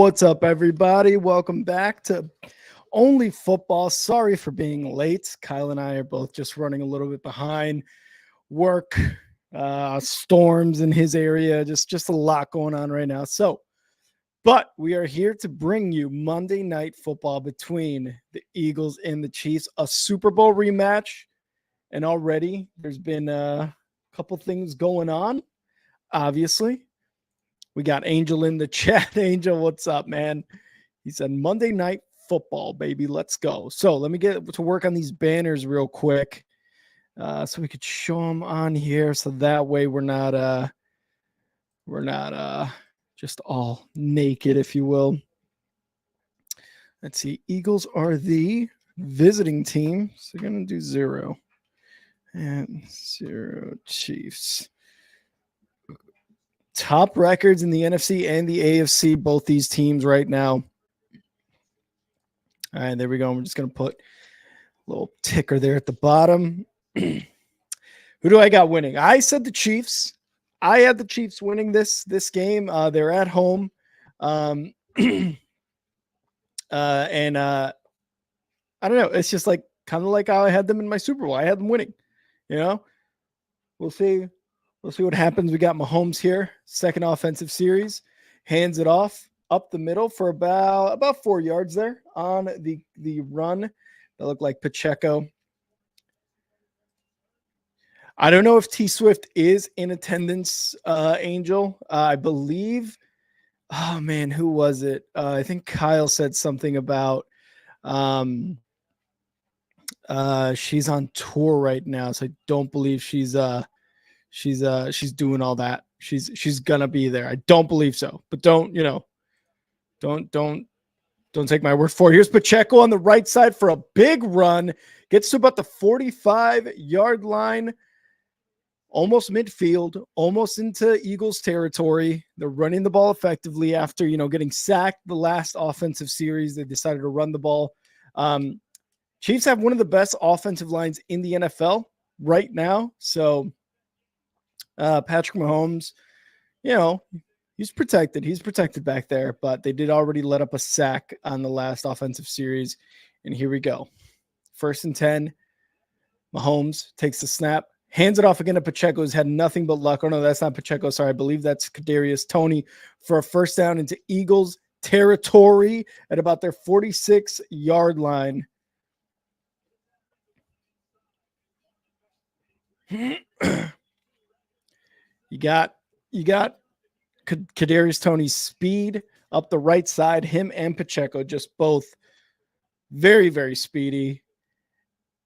What's up, everybody? Welcome back to Only Football. Sorry for being late. Kyle and I are both just running a little bit behind work, storms in his area, just a lot going on right now. But we are here to bring you Monday Night Football between the Eagles and the Chiefs, a Super Bowl rematch. And already there's been a couple things going on, obviously. We got Angel in the chat. Angel, what's up, man? He said Monday Night Football, baby. Let's go. So let me get to work on these banners real quick so we could show them on here. So that way we're not just all naked, if you will. Let's see. Eagles are the visiting team. So we're going to do 0 and 0 Chiefs. Top records in the NFC and the AFC, both these teams right now. All right, there we go. We're just going to put a little ticker there at the bottom. Who do I got winning? I said the Chiefs. I had the Chiefs winning this game. They're at home. And I don't know. It's just like kind of like how I had them in my Super Bowl. I had them winning. You know, we'll see. We'll see what happens. We got Mahomes here, second offensive series, hands it off up the middle for about 4 yards there on the run. That looked like Pacheco. I don't know if T Swift is in attendance, Angel. I believe. Oh man, who was it? I think Kyle said something about she's on tour right now, so I don't believe she's doing all that. She's gonna be there. I don't believe so, but don't take my word for it. Here's Pacheco on the right side for a big run. Gets to about the 45-yard line, almost midfield, almost into Eagles territory. They're running the ball effectively after getting sacked the last offensive series. They decided to run the ball. Chiefs have one of the best offensive lines in the NFL right now. So Patrick Mahomes, he's protected. He's protected back there, but they did already let up a sack on the last offensive series. And here we go. 1st and 10. Mahomes takes the snap, hands it off again to Pacheco, who's had nothing but luck. Oh, no, that's not Pacheco. Sorry, I believe that's Kadarius Toney for a first down into Eagles territory at about their 46-yard line. You got Kadarius Toney's speed up the right side. Him and Pacheco just both very, very speedy.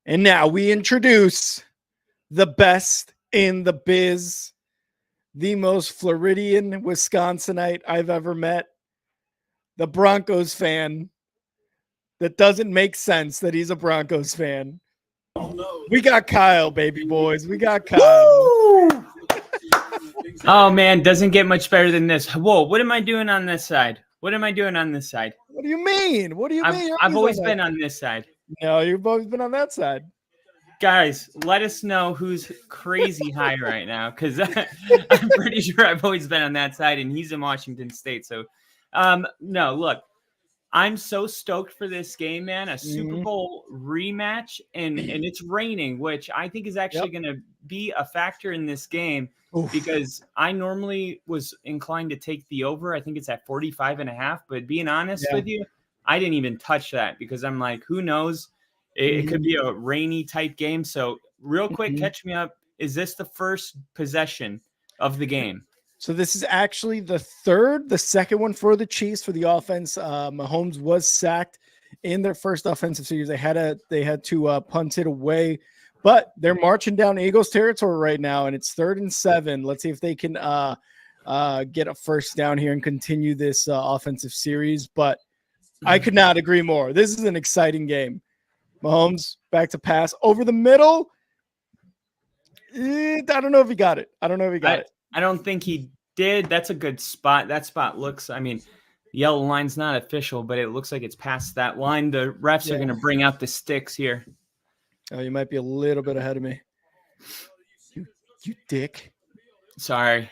And now we introduce the best in the biz, the most Floridian Wisconsinite I've ever met, the Broncos fan that doesn't make sense that he's a Broncos fan. Oh, no. We got Kyle, baby boys. We got Kyle. Woo! Oh, man, doesn't get much better than this. Whoa, what am I doing on this side? What am I doing on this side? What do you mean? What do you mean? I've always been on this side. No, you've always been on that side. Guys, let us know who's crazy high right now, because I'm pretty sure I've always been on that side, and he's in Washington State. So, no, look, I'm so stoked for this game, man. A Super Bowl rematch, and it's raining, which I think is actually going to be a factor in this game. Oof. Because I normally was inclined to take the over. I think it's at 45.5. But being honest with you, I didn't even touch that because I'm like, who knows? It could be a rainy type game. So real quick, catch me up. Is this the first possession of the game? So this is actually the second one for the Chiefs for the offense. Mahomes was sacked in their first offensive series. They had to punt it away. But they're marching down Eagles territory right now, and it's 3rd and 7. Let's see if they can get a first down here and continue this offensive series. But I could not agree more. This is an exciting game. Mahomes back to pass over the middle. I don't know if he got it. I don't think he did. That's a good spot. That spot looks, yellow line's not official, but it looks like it's past that line. The refs are going to bring out the sticks here. Oh, you might be a little bit ahead of me. You dick. Sorry.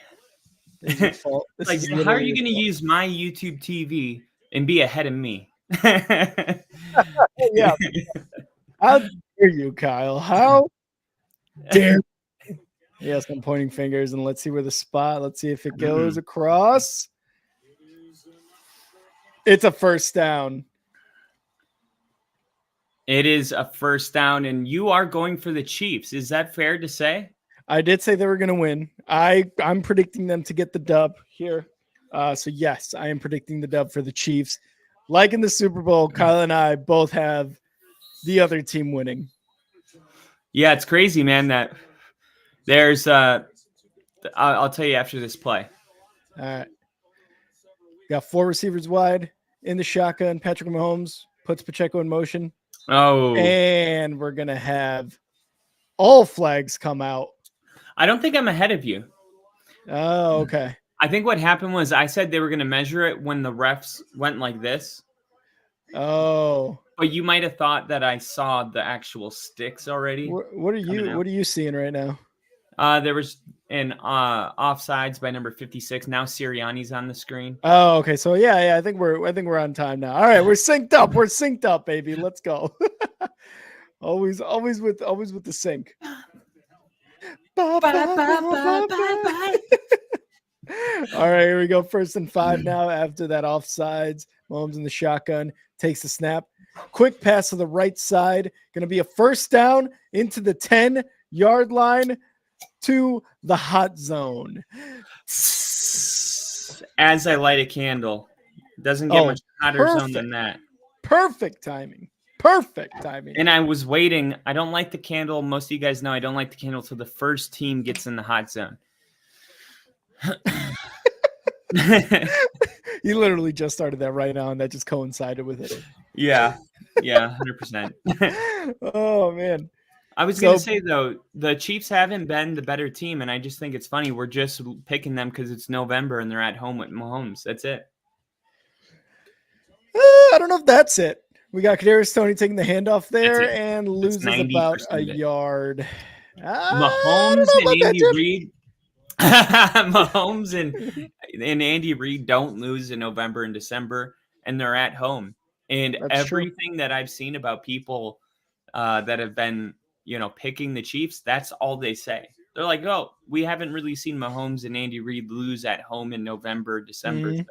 Like, how are you going to use my YouTube TV and be ahead of me. Yeah. How dare you, Kyle? How dare? Yes, I'm pointing fingers, and let's see where the spot. Let's see if it goes across. It's a first down. It is a first down, and you are going for the Chiefs. Is that fair to say? I did say they were going to win. I'm predicting them to get the dub here. So yes, I am predicting the dub for the Chiefs. Like in the Super Bowl, Kyle and I both have the other team winning. Yeah, it's crazy, man. That there's I'll tell you after this play. All right. Got 4 receivers wide in the shotgun. Patrick Mahomes puts Pacheco in motion. Oh, And we're going to have all flags come out. I don't think I'm ahead of you. Oh, okay. I think what happened was I said they were going to measure it when the refs went like this. Oh. But you might have thought that I saw the actual sticks already. What are you seeing right now? There was an offsides by number 56. Now Sirianni's on the screen. Oh, okay. So yeah, I think we're on time now. All right, we're synced up. We're synced up, baby. Let's go. always with the sync. Bye, bye, bye, bye. All right, here we go. 1st and 5 now after that offsides. Mahomes in the shotgun takes the snap. Quick pass to the right side. Going to be a first down into the 10-yard line to the hot zone. As I light a candle. Doesn't get much hotter zone than that. Perfect timing. Perfect timing. And I was waiting. I don't light the candle. Most of you guys know I don't light the candle till the first team gets in the hot zone. You literally just started that right now, and that just coincided with it. Yeah, 100%. Oh, man. I was going to say, though, the Chiefs haven't been the better team, and I just think it's funny. We're just picking them because it's November, and they're at home with Mahomes. That's it. I don't know if that's it. We got Kadarius Toney taking the handoff there and loses about a yard. Mahomes and Andy Reid. Mahomes and Andy Reid don't lose in November and December, and they're at home. And That's everything that I've seen about people that have been, picking the Chiefs, that's all they say. They're like, oh, we haven't really seen Mahomes and Andy Reid lose at home in November, December. So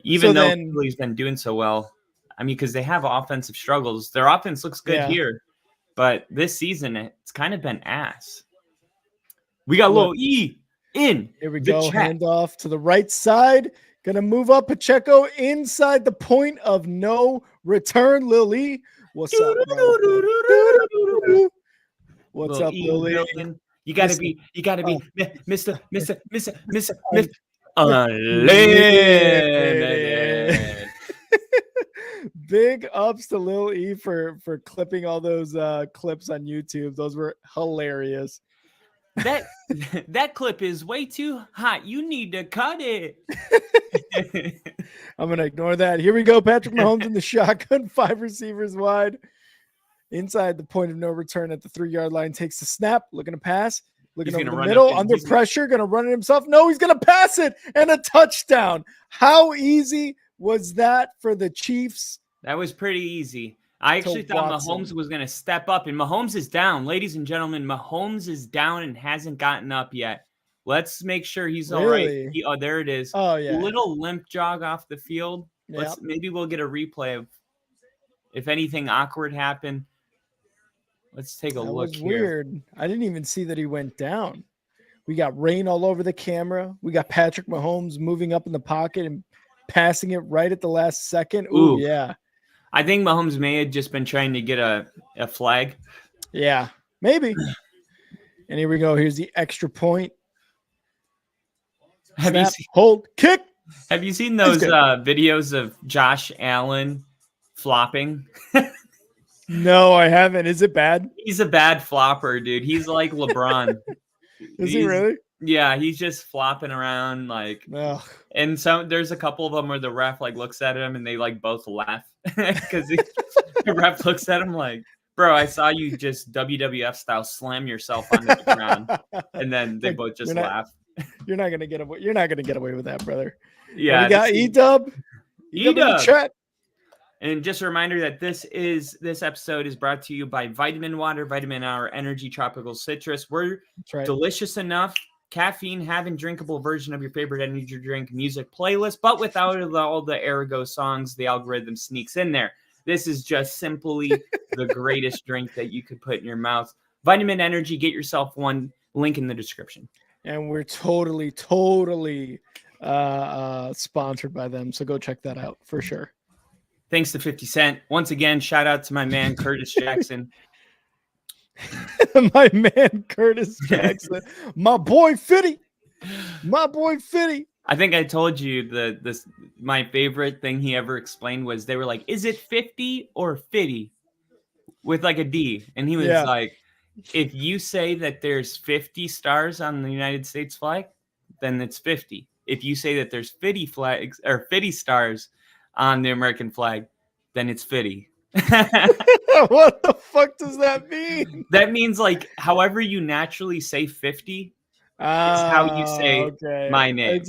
even though he's been doing so well, I mean, because they have offensive struggles. Their offense looks good here, but this season it's kind of been ass. We got Lil E in. Here we go. Handoff to the right side. Gonna move up Pacheco inside the point of no return. Lil E. What's up, bro? What's up, Lil E? You gotta be Mr. Unlimited. Big ups to Lil E for clipping all those clips on YouTube. Those were hilarious. That clip is way too hot. You need to cut it. I'm gonna ignore that. Here we go. Patrick Mahomes in the shotgun, 5 receivers wide. Inside the point of no return at the 3-yard line, takes the snap, looking to pass, looking over the middle, under pressure, gonna run it himself. No, he's gonna pass it, and a touchdown. How easy was that for the Chiefs? That was pretty easy. I actually thought Mahomes was going to step up, and Mahomes is down. Ladies and gentlemen, Mahomes is down and hasn't gotten up yet. Let's make sure he's all right. There it is. Oh, yeah. Little limp jog off the field. Maybe we'll get a replay of if anything awkward happened. Let's take a look here. Weird. I didn't even see that he went down. We got rain all over the camera. We got Patrick Mahomes moving up in the pocket and passing it right at the last second. Ooh, yeah. I think Mahomes may have just been trying to get a flag. Yeah, maybe. And here we go. Here's the extra point. Hold, kick. Have you seen those videos of Josh Allen flopping? No, I haven't. Is it bad? He's a bad flopper, dude. He's like LeBron. Is he really? Yeah, he's just flopping around like. Ugh. And there's a couple of them where the ref like looks at him and they like both laugh because the ref looks at him like, bro, I saw you just WWF style slam yourself onto the ground, and then they both just laugh. You're not gonna get away. You're not gonna get away with that, brother. Yeah, we got E-Dub. You got in the chat. And just a reminder that this episode is brought to you by Vitamin Water, Vitamin Hour, Energy Tropical Citrus. We're delicious enough, caffeine, having drinkable version of your favorite energy drink music playlist, but without all the Ergo songs, the algorithm sneaks in there. This is just simply the greatest drink that you could put in your mouth. Vitamin Energy, get yourself one. Link in the description. And we're totally sponsored by them, so go check that out for sure. Thanks to 50 Cent. Once again, shout out to my man, Curtis Jackson. My man, Curtis Jackson. My boy, Fitty. My boy, Fitty. I think I told you my favorite thing he ever explained was they were like, is it 50 or 50? With like a D. And he was like, if you say that there's 50 stars on the United States flag, then it's 50. If you say that there's 50 flags or 50 stars on the American flag, then it's 50. What the fuck does that mean? That means like however you naturally say 50 is how you say my name.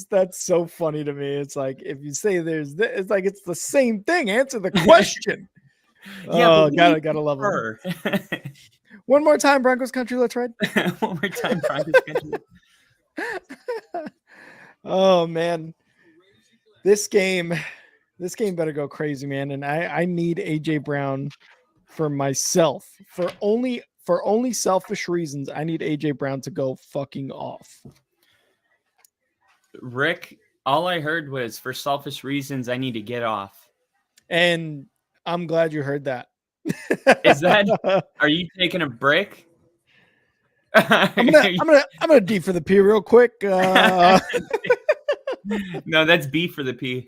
That's so funny to me. It's like if you say it's like it's the same thing. Answer the question. Gotta love her. One more time, Broncos country. Let's ride. One more time, Broncos country. Oh man. This game better go crazy, man. And I need AJ Brown for myself. For only selfish reasons, I need AJ Brown to go fucking off. Rick, all I heard was for selfish reasons, I need to get off. And I'm glad you heard that. Are you taking a break? I'm gonna D for the P real quick. No, that's B for the P.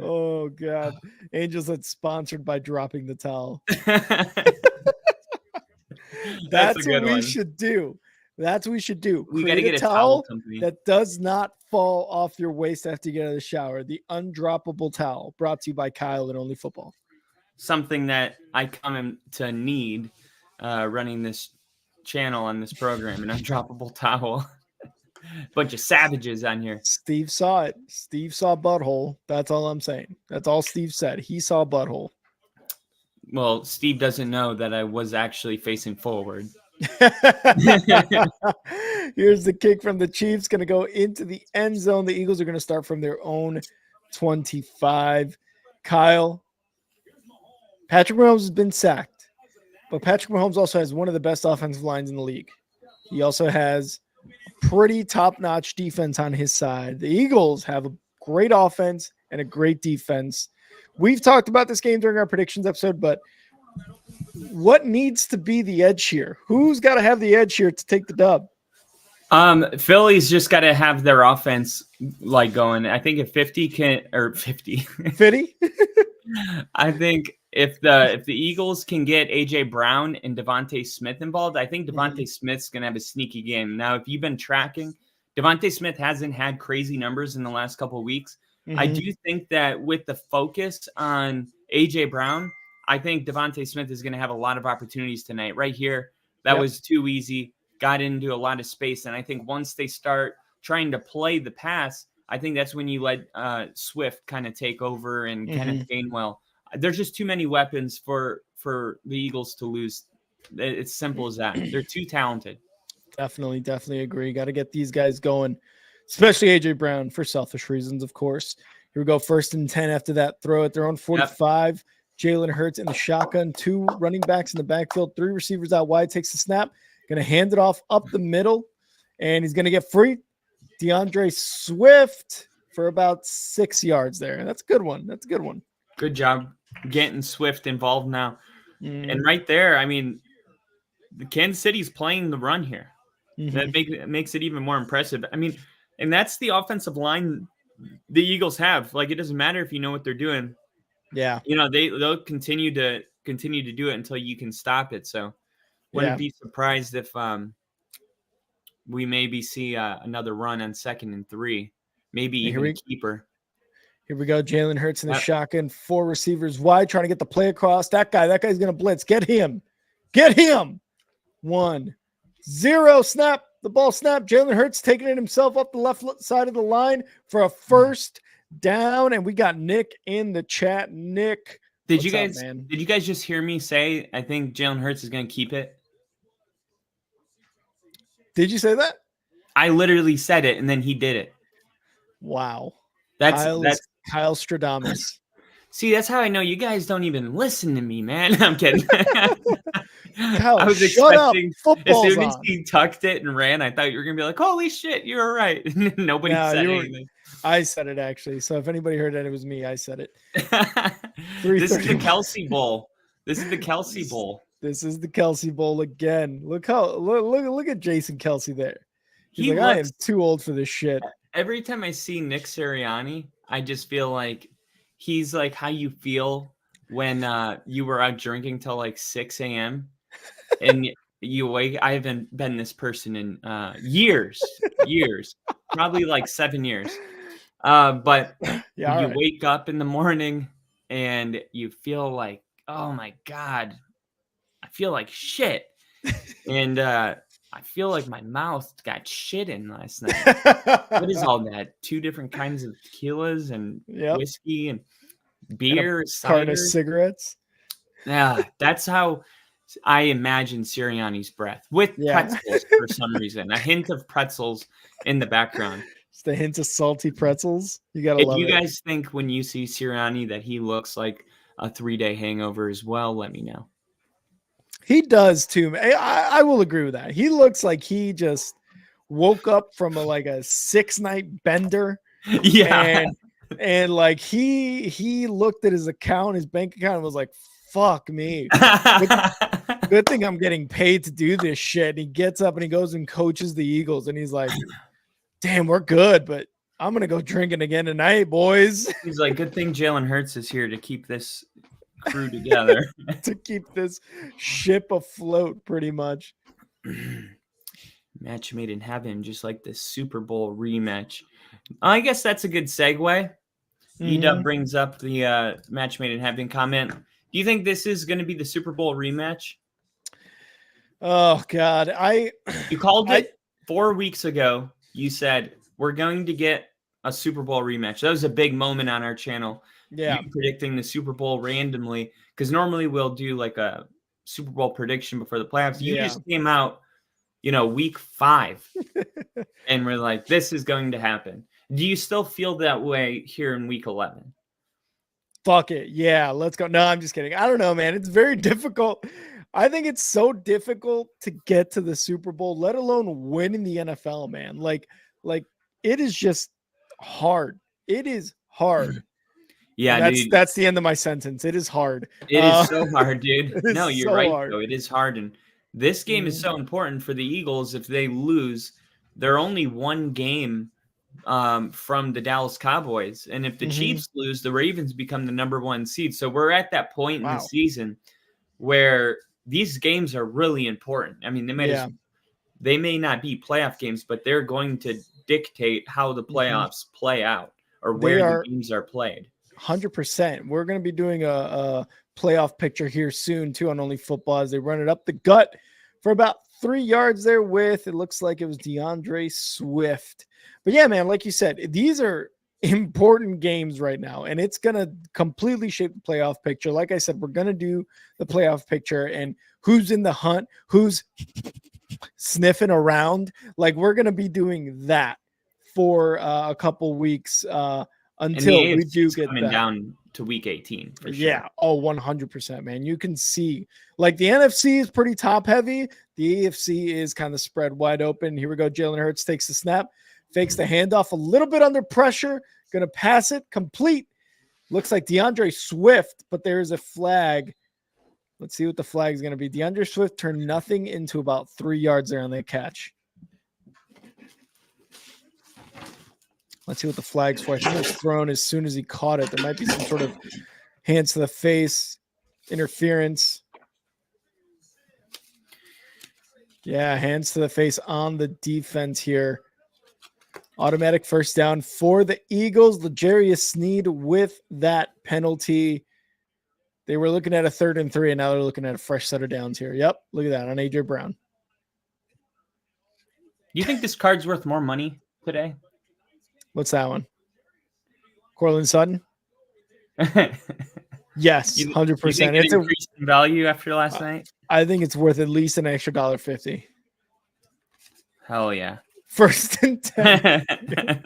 Oh God. Angels that's sponsored by dropping the towel. That's what we should do. That's what we should do. We got to get a towel company that does not fall off your waist after you get out of the shower. The undroppable towel, brought to you by Kyle and Only Football. Something that I come to need running this channel on this program, an undroppable towel. Bunch of savages on here. Steve saw it. Steve saw butthole. That's all I'm saying. That's all Steve said. He saw butthole. Well, Steve doesn't know that I was actually facing forward. Here's the kick from the Chiefs. Going to go into the end zone. The Eagles are going to start from their own 25. Kyle, Patrick Mahomes has been sacked, but Patrick Mahomes also has one of the best offensive lines in the league. He also has pretty top-notch defense on his side. The Eagles have a great offense and a great defense. We've talked about this game during our predictions episode, but what needs to be the edge here? Who's got to have the edge here to take the dub? Philly's just got to have their offense like going. I think if 50, I think if the Eagles can get AJ Brown and Devontae Smith involved, I think Devontae Smith's going to have a sneaky game. Now, if you've been tracking, Devontae Smith hasn't had crazy numbers in the last couple of weeks. I do think that with the focus on AJ Brown, I think Devontae Smith is going to have a lot of opportunities tonight. Right here, that was too easy, got into a lot of space. And I think once they start trying to play the pass, I think that's when you let Swift kind of take over and Kenneth Gainwell. There's just too many weapons for the Eagles to lose. It's simple as that. They're too talented. Definitely agree. Got to get these guys going, especially AJ Brown for selfish reasons, of course. Here we go. 1st and 10 after that throw at their own 45. Yep. Jalen Hurts in the shotgun, 2 running backs in the backfield, 3 receivers out wide, takes the snap, going to hand it off up the middle, and he's going to get free. DeAndre Swift for about 6 yards there. That's a good one. Good job getting Swift involved now. And right there, I mean, the Kansas City's playing the run here. That makes it even more impressive. I mean, and that's the offensive line the Eagles have. Like, it doesn't matter if you know what they're doing. Yeah. You know, they'll continue to do it until you can stop it. So wouldn't be surprised if we maybe see another run on 2nd and 3, maybe even a keeper. Here we go. Jalen Hurts in the shotgun, 4 receivers wide, trying to get the play across. That guy's going to blitz. Get him. 1-0 snap. The ball snap. Jalen Hurts taking it himself up the left side of the line for a first down. And we got Nick in the chat. Nick, Did what's up, man? Did you guys just hear me say I think Jalen Hurts is going to keep it? Did you say that? I literally said it, and then he did it. Wow. That's Kyle Stradamus. See, that's how I know you guys don't even listen to me, man. I'm kidding. Kyle, I was shut up. expecting Football's as soon as on. he tucked it and ran, I thought you were gonna be like, "Holy shit, you were right." Nobody said anything. I said it actually. So if anybody heard it, it was me. I said it. This is the Kelsey Bowl. This is the Kelsey Bowl. This is the Kelsey Bowl again. Look at Jason Kelsey there. He's like, I am too old for this shit. Every time I see Nick Sirianni, I just feel like he's like how you feel when you were out drinking till like 6 a.m. and you wake. I haven't been this person in years, probably like 7 years. But yeah, you wake up in the morning and you feel like, oh my God, I feel like shit. And I feel like my mouth got shit in last night. What is all that? 2 different kinds of tequilas and whiskey and beer, carton of cigarettes. Yeah, that's how I imagine Sirianni's breath with pretzels for some reason. A hint of pretzels in the background. Just a hint of salty pretzels. You gotta love it. If you guys think when you see Sirianni that he looks like a 3-day hangover as well, let me know. He does too. I will agree with that. He looks like he just woke up from a 6-night bender. Yeah. And like he looked at his bank account and was like, fuck me. Good thing I'm getting paid to do this shit. And he gets up and he goes and coaches the Eagles and he's like, damn, we're good, but I'm gonna go drinking again tonight, boys. He's like, good thing Jalen Hurts is here to keep this crew together. To keep this ship afloat, pretty much. Match made in heaven, just like the Super Bowl rematch. I guess that's a good segue. E-Dub brings up the match made in heaven comment. Do you think this is going to be the Super Bowl rematch? Oh, God. You called it 4 weeks ago. You said, we're going to get a Super Bowl rematch. That was a big moment on our channel. Yeah. You predicting the Super Bowl randomly, because normally we'll do like a Super Bowl prediction before the playoffs. You just came out, week 5, and we're like, this is going to happen. Do you still feel that way here in week 11? Fuck it. Yeah, let's go. No, I'm just kidding. I don't know, man. It's very difficult. I think it's so difficult to get to the Super Bowl, let alone win in the NFL, man. Like it is just hard. It is hard. Yeah, that's the end of my sentence. It is hard. It is so hard, dude. No, you're so right, hard. though. It is hard. And this game is so important for the Eagles. If they lose, they're only 1 game from the Dallas Cowboys. And if the Chiefs lose, the Ravens become the number 1 seed. So we're at that point in the season where these games are really important. I mean, they may not be playoff games, but they're going to dictate how the playoffs play out or where the games are played. 100%. We're going to be doing a playoff picture here soon too on Only Football as they run it up the gut for about 3 yards there with, it looks like it was DeAndre Swift. But yeah, man, like you said, these are important games right now, and it's going to completely shape the playoff picture. Like I said, we're going to do the playoff picture and who's in the hunt, who's sniffing around. Like we're going to be doing that for a couple weeks until we do get coming down to week 18 for sure. Yeah. Oh, 100%, man. You can see like the NFC is pretty top heavy. The AFC is kind of spread wide open. Here we go. Jalen Hurts takes the snap, fakes the handoff a little bit under pressure, going to pass it complete. Looks like DeAndre Swift, but there's a flag. Let's see what the flag is going to be. DeAndre Swift turned nothing into about 3 yards there on the catch. Let's see what the flag's for. I think it was thrown as soon as he caught it. There might be some sort of hands to the face, interference. Yeah, hands to the face on the defense here. Automatic first down for the Eagles. L'Jarius Sneed with that penalty. They were looking at a 3rd and 3, and now they're looking at a fresh set of downs here. Yep, look at that on A.J. Brown. you think this card's worth more money today? What's that one? Cortland Sutton? you, Yes, you think 100%. it increased in value after last night? I think it's worth at least an extra $1.50. Hell yeah. 1st and 10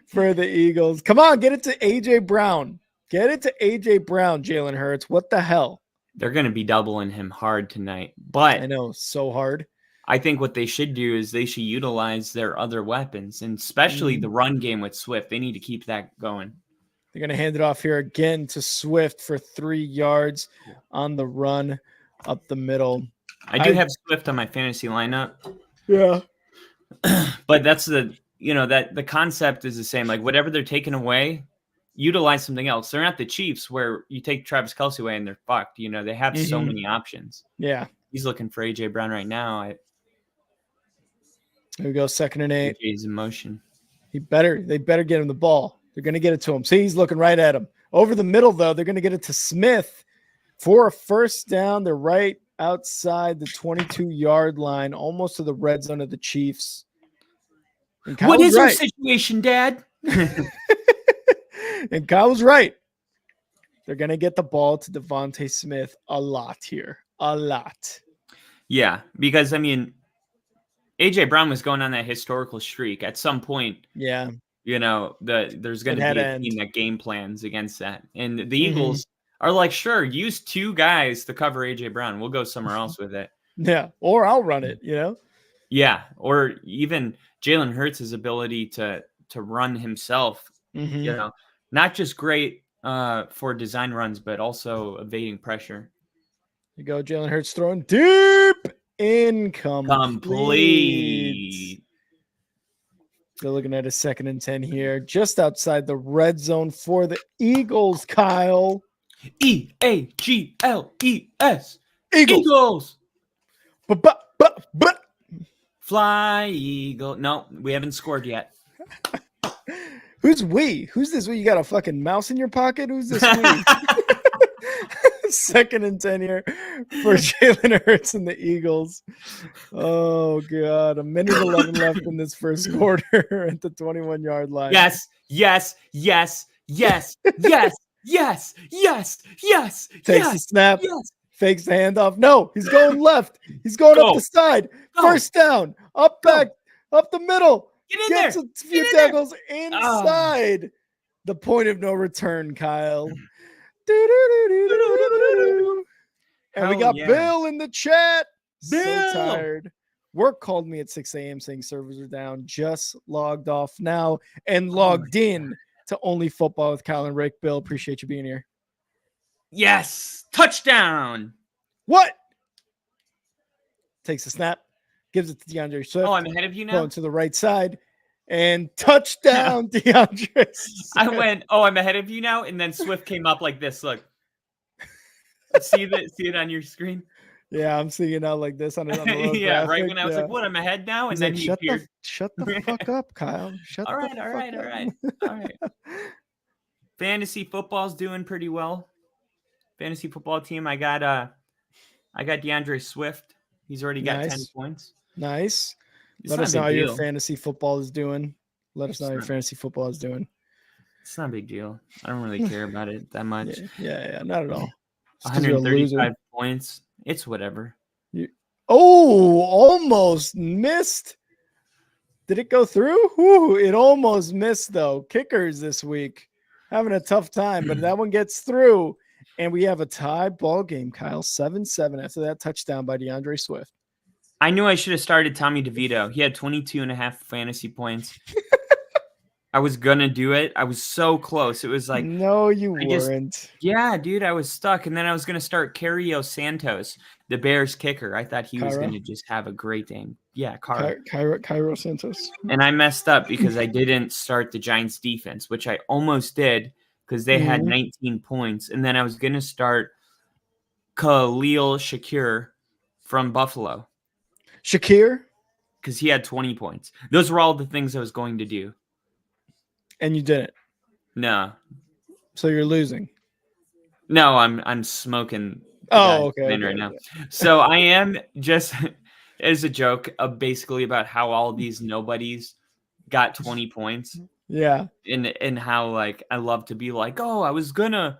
for the Eagles. Come on, get it to A.J. Brown. Get it to A.J. Brown, Jalen Hurts. What the hell? They're going to be doubling him hard tonight. But I know, so hard. I think what they should do is they should utilize their other weapons, and especially the run game with Swift. They need to keep that going. They're going to hand it off here again to Swift for 3 yards on the run up the middle. I do have Swift on my fantasy lineup. Yeah. But that's the concept is the same. Like whatever they're taking away, utilize something else. They're not the Chiefs where you take Travis Kelce away and they're fucked. You know, they have so many options. Yeah. He's looking for A.J. Brown right now. Here we go, 2nd and 8. AJ's in motion. They better get him the ball. They're going to get it to him. See, he's looking right at him. Over the middle, though, they're going to get it to Smith for a 1st down. They're right outside the 22-yard line, almost to the red zone of the Chiefs. What is our situation, Dad? And Kyle was right. They're going to get the ball to Devontae Smith a lot here. A lot. Yeah, because, I mean, A.J. Brown was going on that historical streak. At some point, yeah, you know, there's going to be a team that game plans against that. And the Eagles are like, sure, use 2 guys to cover A.J. Brown. We'll go somewhere else with it. Yeah, or I'll run it, you know? Yeah, or even Jalen Hurts' ability to run himself, you know, not just great for design runs, but also evading pressure. You go, Jalen Hurts throwing deep, incomplete. They're looking at a 2nd and 10 here, just outside the red zone for the Eagles, Kyle. EAGLES. Eagles. Fly, Eagle. No, we haven't scored yet. Who's we? Who's this we? You got a fucking mouse in your pocket? Who's this we? 2nd and 10 here for Jalen Hurts and the Eagles. Oh, God. 1:11 left in this 1st quarter at the 21-yard line. Yes. Takes the snap. Yes. Fakes the handoff. No, he's going left. He's going up the side. Go. 1st down. Up back. Up the middle. Get in there. A few tackles inside the point of no return, Kyle. And we got Bill in the chat. Bill. So tired. Work called me at 6 a.m. saying servers are down. Just logged off now and logged in to Only Football with Kyle and Rick. Bill, appreciate you being here. Yes. Touchdown. What? Takes a snap. Gives it to DeAndre Swift. Oh, I'm ahead of you now? Going to the right side. And touchdown, DeAndre Swift. I went, I'm ahead of you now. And then Swift came up like this. Look. See it on your screen? Yeah, I'm seeing it out like this on the yeah, graphic. Right when I was like, what, I'm ahead now? And then he appeared. Shut the fuck up, Kyle. All right. Fantasy football's doing pretty well. Fantasy football team. I got DeAndre Swift. He's already got 10 points. Nice. Let us know how your fantasy football is doing. It's not a big deal. I don't really care about it that much. Yeah, not at all. 135 points. It's whatever. Almost missed. Did it go through? It almost missed, though. Kickers this week having a tough time, but that one gets through. And we have a tie ball game, Kyle. 7-7 after that touchdown by DeAndre Swift. I knew I should have started Tommy DeVito. He had 22.5 fantasy points. I was going to do it. I was so close. It was like, no, you weren't. Yeah, dude, I was stuck. And then I was going to start Cario Santos, the Bears kicker. I thought he was going to just have a great game. Yeah, Cairo Santos. And I messed up because I didn't start the Giants defense, which I almost did because they had 19 points. And then I was going to start Khalil Shakir from Buffalo. Shakir? Because he had 20 points. Those were all the things I was going to do. And you didn't? No. So you're losing? No, I'm smoking. Okay. Right now. So I am just is a joke basically about how all these nobodies got 20 points. Yeah. And how like I love to be like, oh, I was gonna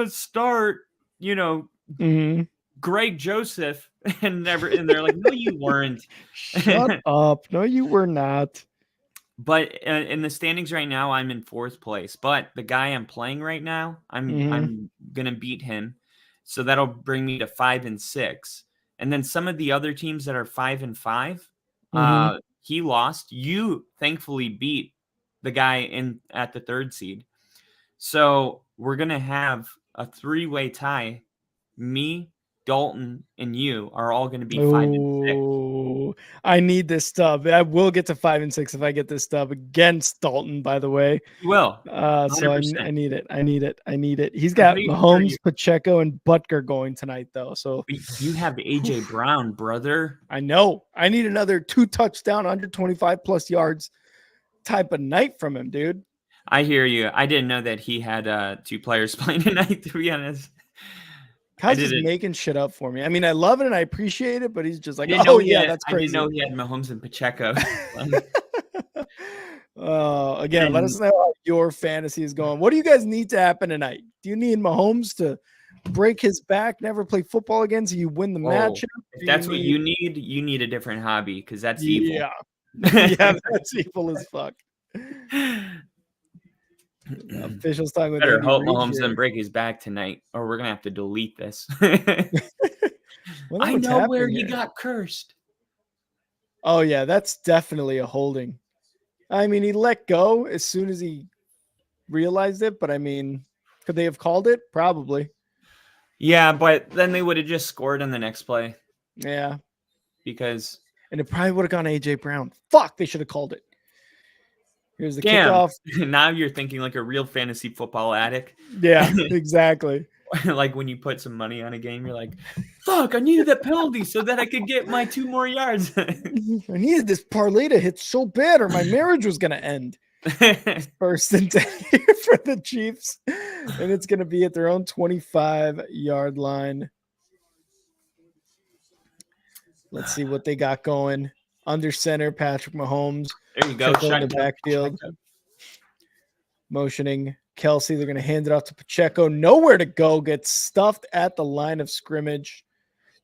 start, Mhm. Greg Joseph, and they're like, no, you weren't. Shut up. No, you were not. But in the standings right now, I'm in 4th place. But the guy I'm playing right now, Mhm. I'm gonna beat him, so that'll bring me to 5 and 6. And then some of the other teams that are 5 and 5, Mhm. he lost. You thankfully beat the guy in at the 3rd seed. So we're gonna have a 3-way tie. Me, Dalton, and you are all gonna be 5 and 6. Oh, I need this dub. I will get to 5 and 6 if I get this dub against Dalton, by the way. You will, So I 100%. need it. I need it. I need it. He's I'm got pretty sure Mahomes, Pacheco, and Butker going tonight, though. So you have AJ Brown, brother. I know I need another 2 touchdown, 125 plus yards type of night from him, dude. I hear you. I didn't know that he had 2 players playing tonight, to be honest. I Kaz just didn't making shit up for me. I mean, I love it and I appreciate it, but he's just I like, didn't oh know he yeah, had that's I didn't crazy. know he had Mahomes and Pacheco. Again, let And us know how your fantasy is going. What do you guys need to happen tonight? Do you need Mahomes to break his back, never play football again, so you win the matchup? if Do that's what you need? need a different hobby because that's evil. Yeah, yeah, that's evil as fuck. Officials talking with Better Andy hope Reid Mahomes here. doesn't break his back tonight, or we're gonna have to delete this. Wonder I what's know where happening he here. got cursed. Oh yeah, that's definitely a holding. I mean, he let go as soon as he realized it, but I mean, could they have called it? Probably. Yeah, but then they would have just scored on the next play Yeah. because And it probably would have gone AJ Brown. Fuck, they should have called it. Here's the damn. kickoff. Now you're thinking like a real fantasy football addict. Yeah, exactly. Like when you put some money on a game, you're like, fuck, I needed that penalty so that I could get my 2 more yards. I needed this parlay to hit so bad, or my marriage was gonna end. First and 10 here for the Chiefs, and it's gonna be at their own 25-yard line. Let's see what they got going. Under center, Patrick Mahomes. There you go. Pacheco in Shut the down backfield, Pacheco. motioning Kelsey. They're gonna hand it off to Pacheco. Nowhere to go. Gets stuffed at the line of scrimmage.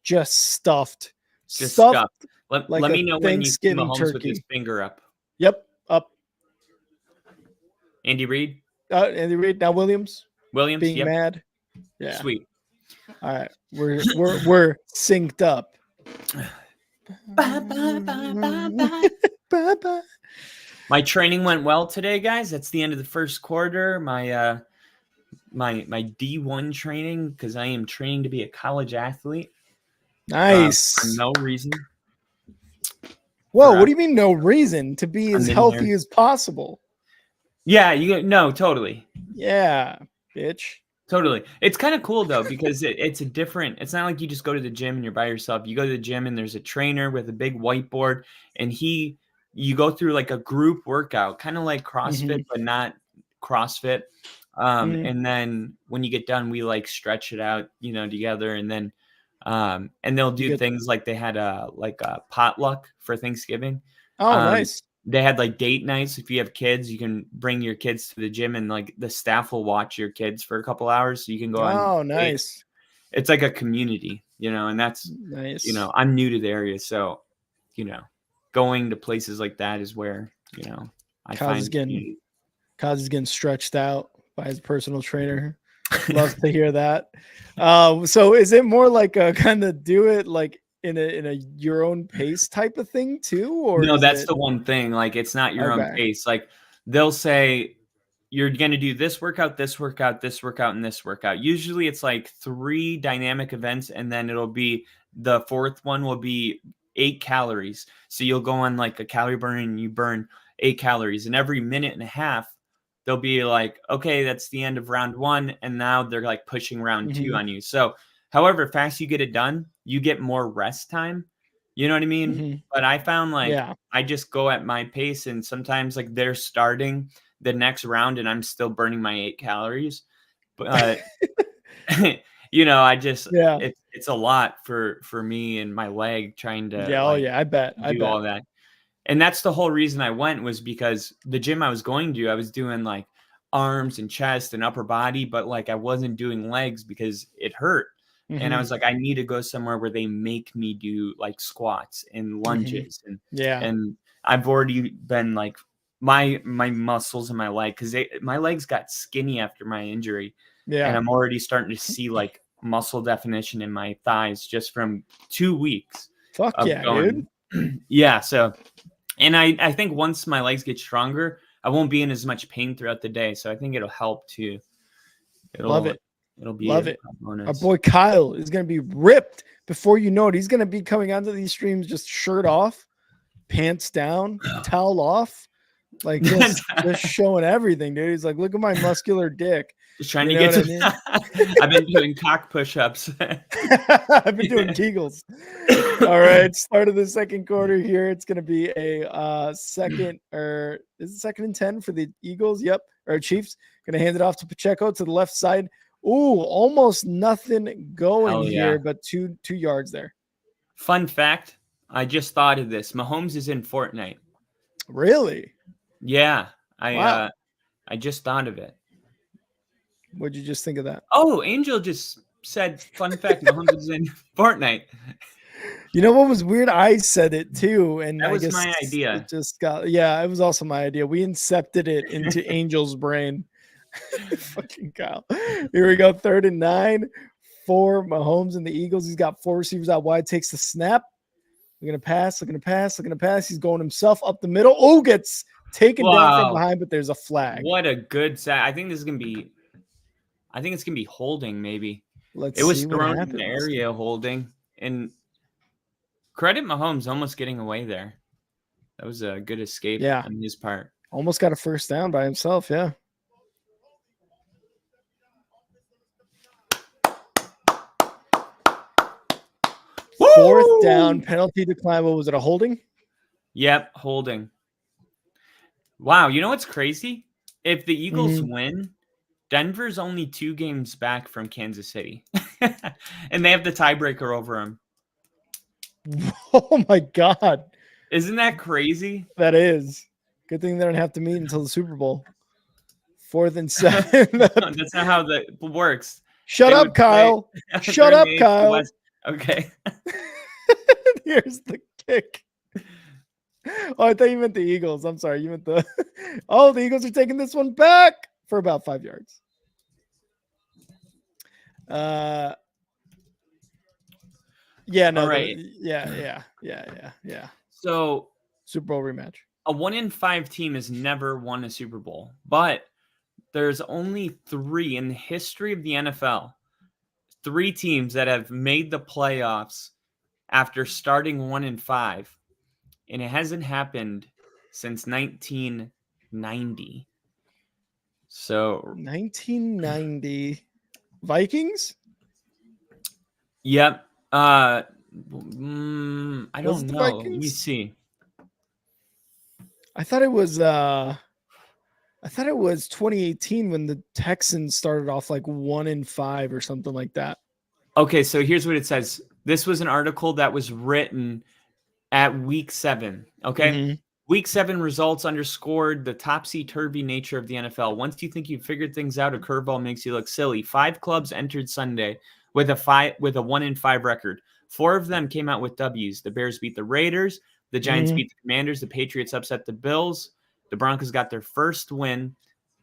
Just stuffed. Just Stuffed stuff. Let like a me know when you see Thanksgiving Mahomes with his turkey. finger up. Yep, up. Andy Reid? Andy Reid. Now Williams Williams? being Yep. mad. Yeah. Sweet. All right. We're synced up. Bye, bye, bye, bye, bye. Bye-bye. My training went well today, guys. That's the end of the first quarter. My D1 training, because I am training to be a college athlete. Nice. For no reason. Whoa, what do you mean no reason? To be as I'm in healthy there. as possible. Yeah, no, totally. Yeah, bitch. Totally. It's kind of cool though, because it's not like you just go to the gym and you're by yourself. You go to the gym and there's a trainer with a big whiteboard, and you go through like a group workout, kind of like CrossFit, but not CrossFit. And then when you get done, we like stretch it out, together. And then, and they'll do things like they had a potluck for Thanksgiving. Oh, nice. They had like date nights. If you have kids, you can bring your kids to the gym, and like the staff will watch your kids for a couple hours, so you can go on. Oh, nice. It's like a community, and that's nice. I'm new to the area, so going to places like that is where I find Kaz is getting stretched out by his personal trainer. Love to hear that. So is it more like a kind of do it like in a your own pace type of thing too, or no? That's the one thing. Like it's not your own pace. Like they'll say you're going to do this workout, this workout, this workout, and this workout. Usually it's like 3 dynamic events, and then it'll be the 4th one will be 8 calories. So you'll go on like a calorie burn and you burn 8 calories, and every minute and a half they'll be like, okay, that's the end of round 1, and now they're like pushing round 2 on you. So however fast you get it done, you get more rest time. You know what I mean? But I found I just go at my pace, and sometimes like they're starting the next round and I'm still burning my 8 calories. But I just, it's it's a lot for me and my leg trying to Yeah. Oh yeah. I bet. all that. And that's the whole reason I went, was because the gym I was going to, I was doing like arms and chest and upper body, but like I wasn't doing legs because it hurt. And I was like, I need to go somewhere where they make me do like squats and lunges. And I've already been like my muscles in my leg, because my legs got skinny after my injury. Yeah. And I'm already starting to see like muscle definition in my thighs just from 2 weeks. Fuck yeah, going. dude. Yeah. So, and I think once my legs get stronger, I won't be in as much pain throughout the day. So I think it'll help too. Love it. It'll be Love it. bonus. Our boy Kyle is going to be ripped before you know it. He's going to be coming onto these streams just shirt off, pants down, towel off, like just showing everything, dude. He's like, look at my muscular dick. Just trying to get to. I mean? I've been doing cock push-ups. I've been doing Kegels. All right, start of the second quarter here. It's going to be a second, or is it 2nd and 10 for the Eagles? Yep, or Chiefs. Going to hand it off to Pacheco to the left side. Ooh, almost nothing going here, but two yards there. Fun fact, I just thought of this. Mahomes is in Fortnite. Really? Yeah, I just thought of it. What'd you just think of that? Oh, Angel just said, fun fact, Mahomes is in Fortnite. You know what was weird? I said it too, and that was I guess my idea. It just got, yeah, it was also my idea. We incepted it into Angel's brain. Fucking Kyle. Here we go. 3rd and 9 for Mahomes and the Eagles. He's got 4 receivers out wide. Takes the snap. Looking to pass. He's going himself up the middle. Oh, gets taken down from behind, but there's a flag. What a good sack. I think it's gonna be holding, maybe. Let's see. It was see thrown in the area holding, and credit Mahomes almost getting away there. That was a good escape on his part. Almost got a first down by himself. Yeah. Woo! 4th down, penalty decline. What was it, a holding? Yep, holding. Wow, you know what's crazy? If the Eagles win, Denver's only 2 games back from Kansas City. And they have the tiebreaker over them. Oh my God. Isn't that crazy? That is. Good thing they don't have to meet until the Super Bowl. 4th and 7. That's not how that works. Shut up, Kyle. Shut up, Kyle. Okay. Here's the kick. Oh, I thought you meant the Eagles. I'm sorry. You meant the. Oh, the Eagles are taking this one back for about 5 yards. Yeah, no. Right. Yeah. So, Super Bowl rematch. A 1-5 team has never won a Super Bowl, but there's only 3 in the history of the NFL. 3 teams that have made the playoffs after starting 1-5, and it hasn't happened since 1990. So 1990 Vikings? Yep. I don't know. Let me see. I thought it was 2018 when the Texans started off like 1-5 or something like that. Okay, so here's what it says. This was an article that was written at week 7. Okay. Week 7 results underscored the topsy-turvy nature of the NFL. Once you think you've figured things out, a curveball makes you look silly. 5 clubs entered Sunday with a 1-5 record. 4 of them came out with W's. The Bears beat the Raiders. The Giants beat the Commanders. The Patriots upset the Bills. The Broncos got their first win.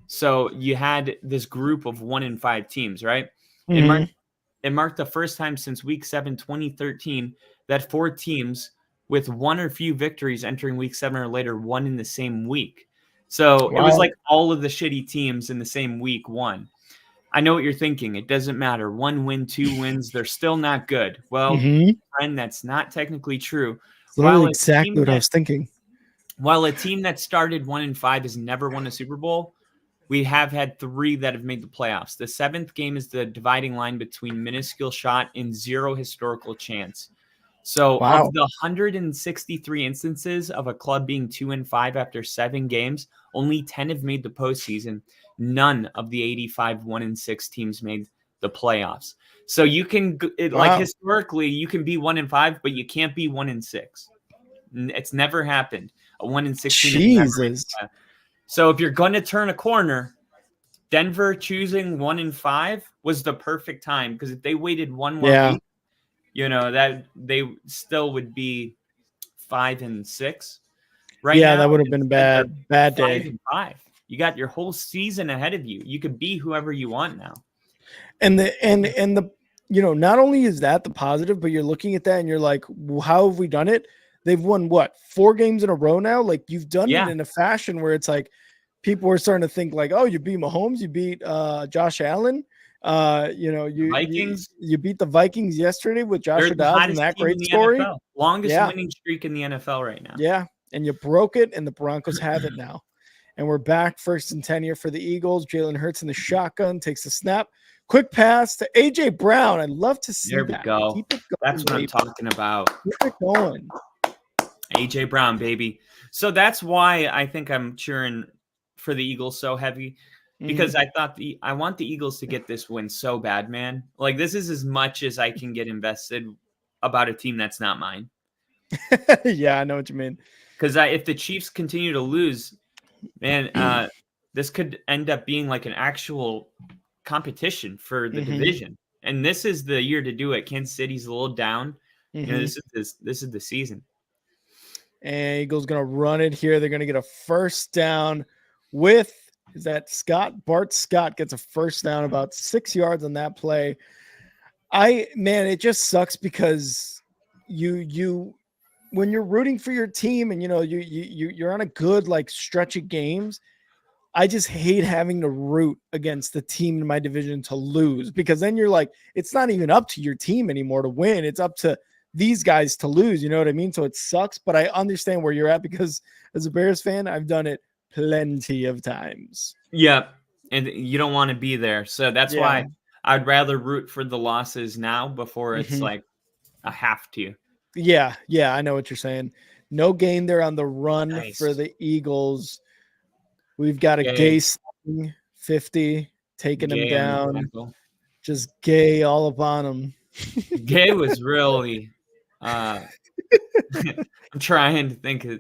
So you had this group of 1-5 teams, right? It marked the first time since week 7, 2013, that 4 teams with 1 or few victories entering week 7 or later won in the same week. So It was like all of the shitty teams in the same week won. I know what you're thinking. It doesn't matter. 1 win, 2 wins, they're still not good. Well, friend, that's not technically true. Literally exactly what I was thinking. While a team that started 1-5 has never won a Super Bowl, we have had 3 that have made the playoffs. The 7th game is the dividing line between minuscule shot and 0 historical chance. So of the 163 instances of a club being 2-5 after 7 games, only 10 have made the postseason. None of the 85 1-6 teams made the playoffs. So you can like historically you can be 1-5, but you can't be 1-6. It's never happened. A 1-16. Jesus. So if you're going to turn a corner, Denver choosing 1-5 was the perfect time, because if they waited one more week, that they still would be 5-6 right now. That would have been a bad day. 5-5. You got your whole season ahead of you. You could be whoever you want now. And the not only is that the positive, but you're looking at that and you're like, well, how have we done it? They've won 4 games in a row now. Like, you've done it in a fashion where it's like people are starting to think like, oh, you beat Mahomes, you beat Josh Allen. Vikings. You beat the Vikings yesterday with Josh Dobbs and that great story. NFL. Longest winning streak in the NFL right now. Yeah, and you broke it, and the Broncos have it now. And we're back, 1st and 10 here for the Eagles. Jalen Hurts in the shotgun, takes the snap. Quick pass to A.J. Brown. I'd love to see that. There we go. Keep it going, that's what I'm talking about. Keep it going. A.J. Brown, baby. So that's why I think I'm cheering for the Eagles so heavy, because I want the Eagles to get this win so bad, man. Like, this is as much as I can get invested about a team that's not mine. Yeah, I know what you mean. Because if the Chiefs continue to lose, man, this could end up being like an actual competition for the division. And this is the year to do it. Kansas City's a little down. This is the season. And Eagles going to run it here. They're going to get a first down with, is that Scott? Bart Scott gets a first down, about 6 yards on that play. It just sucks because you when you're rooting for your team and you're on a good like stretch of games, I just hate having to root against the team in my division to lose, because then you're like, it's not even up to your team anymore to win. It's up to these guys to lose. You know what I mean? So it sucks, but I understand where you're at, because as a Bears fan, I've done it plenty of times. Yeah. And you don't want to be there. So that's why I'd rather root for the losses now before it's like a have to. Yeah. I know what you're saying. No gain there on the run for the Eagles. We've got a Gay 50 taking him down. Just Gay all up on him. Gay was really I'm trying to think of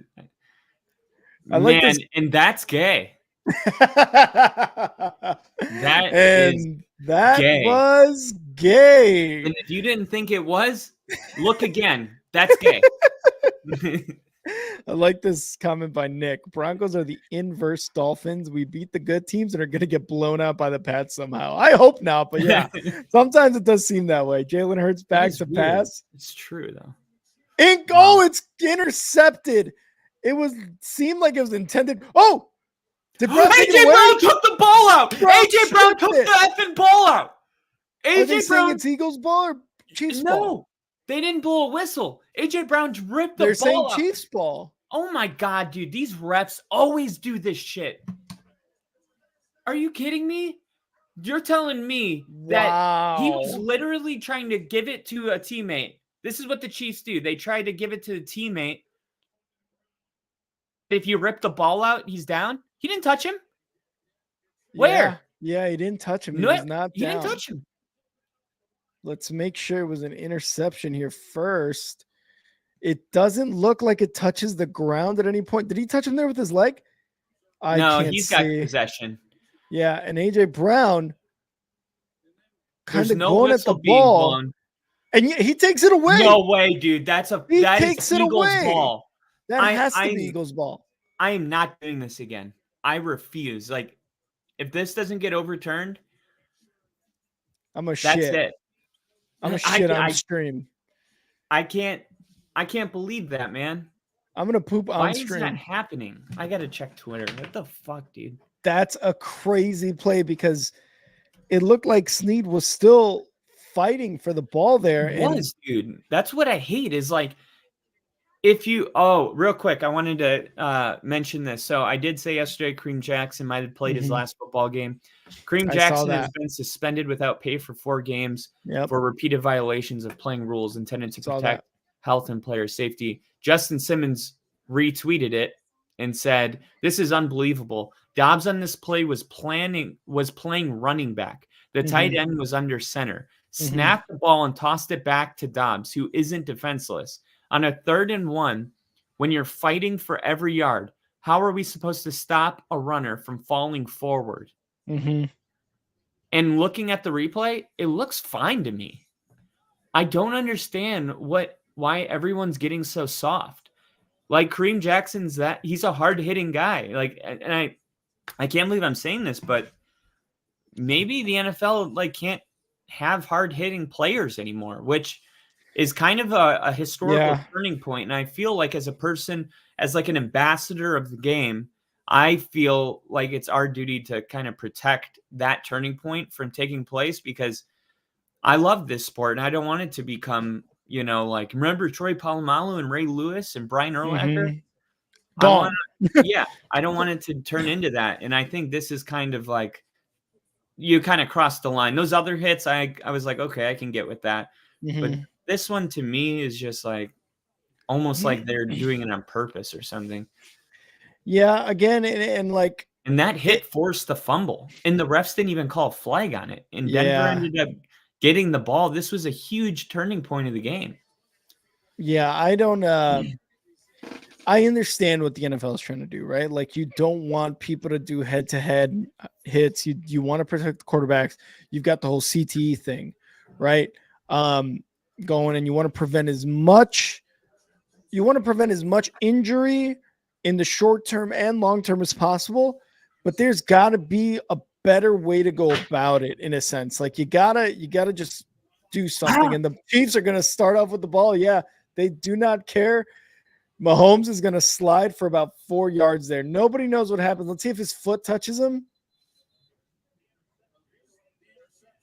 I like this. And that's Gay. That was Gay. And if you didn't think it was, look again. That's Gay. I like this comment by Nick. Broncos are the inverse Dolphins. We beat the good teams and are going to get blown out by the Pats somehow. I hope not, but yeah, sometimes it does seem that way. Jalen Hurts back to pass. It's true though. It's intercepted. Seemed like it was intended. Oh, did Brown AJ Brown took the ball out. AJ Brown took the effing ball out. AJ Brown, it's Eagles ball or Chiefs ball? No, they didn't blow a whistle. AJ Brown ripped the ball out. They're saying Chiefs ball. Oh my God, dude. These refs always do this shit. Are you kidding me? You're telling me that he was literally trying to give it to a teammate. This is what the Chiefs do. They try to give it to the teammate. If you rip the ball out, he's down. He didn't touch him. Where? Yeah, he didn't touch him. He was not down. He didn't touch him. Let's make sure it was an interception here first. It doesn't look like it touches the ground at any point. Did he touch him there with his leg? No, he's got possession. Yeah, and AJ Brown kind of going at the ball. And he takes it away. No way, dude. That is Eagles ball. That has to be Eagles ball. I am not doing this again. I refuse. Like, if this doesn't get overturned, I'm a shit. That's it. I'm a shit on stream. I can't believe that, man. I'm gonna poop on Why stream. is that happening? I gotta check Twitter. What the fuck, dude? That's a crazy play, because it looked like Snead was still fighting for the ball there. Dude. That's what I hate is like, real quick, I wanted to mention this. So I did say yesterday Kareem Jackson might have played his last football game. Kareem Jackson has been suspended without pay for 4 games for repeated violations of playing rules intended to protect health and player safety. Justin Simmons retweeted it and said, "This is unbelievable. Dobbs on this play was playing running back. The tight end was under center. Snapped the ball and tossed it back to Dobbs, who isn't defenseless. On a 3rd and 1, when you're fighting for every yard, how are we supposed to stop a runner from falling forward? And looking at the replay, it looks fine to me. I don't understand why everyone's getting so soft. Like Kareem Jackson's he's a hard-hitting guy. Like, and I can't believe I'm saying this, but maybe the NFL like can't have hard-hitting players anymore, which is kind of a historical turning point. And I feel like as a person, as like an ambassador of the game, I feel like it's our duty to kind of protect that turning point from taking place, because I love this sport and I don't want it to become, like, remember Troy Polamalu and Ray Lewis and Brian Urlacher? I don't want it to turn into that. And I think this is kind of like, you kind of crossed the line. Those other hits, I was like, okay, I can get with that. But this one to me is just like almost like they're doing it on purpose or something. Yeah, again, and that hit forced the fumble, and the refs didn't even call a flag on it. And Denver ended up getting the ball. This was a huge turning point of the game. Yeah, I understand what the NFL is trying to do, right? Like, you don't want people to do head-to-head hits. You want to protect the quarterbacks. You've got the whole CTE thing, right? Going, and you want to prevent as much injury in the short term and long term as possible. But there's got to be a better way to go about it, in a sense. Like, you gotta just do something. And the Chiefs are going to start off with the ball. Yeah, they do not care. Mahomes is going to slide for about 4 yards there. Nobody knows what happens. Let's see if his foot touches him.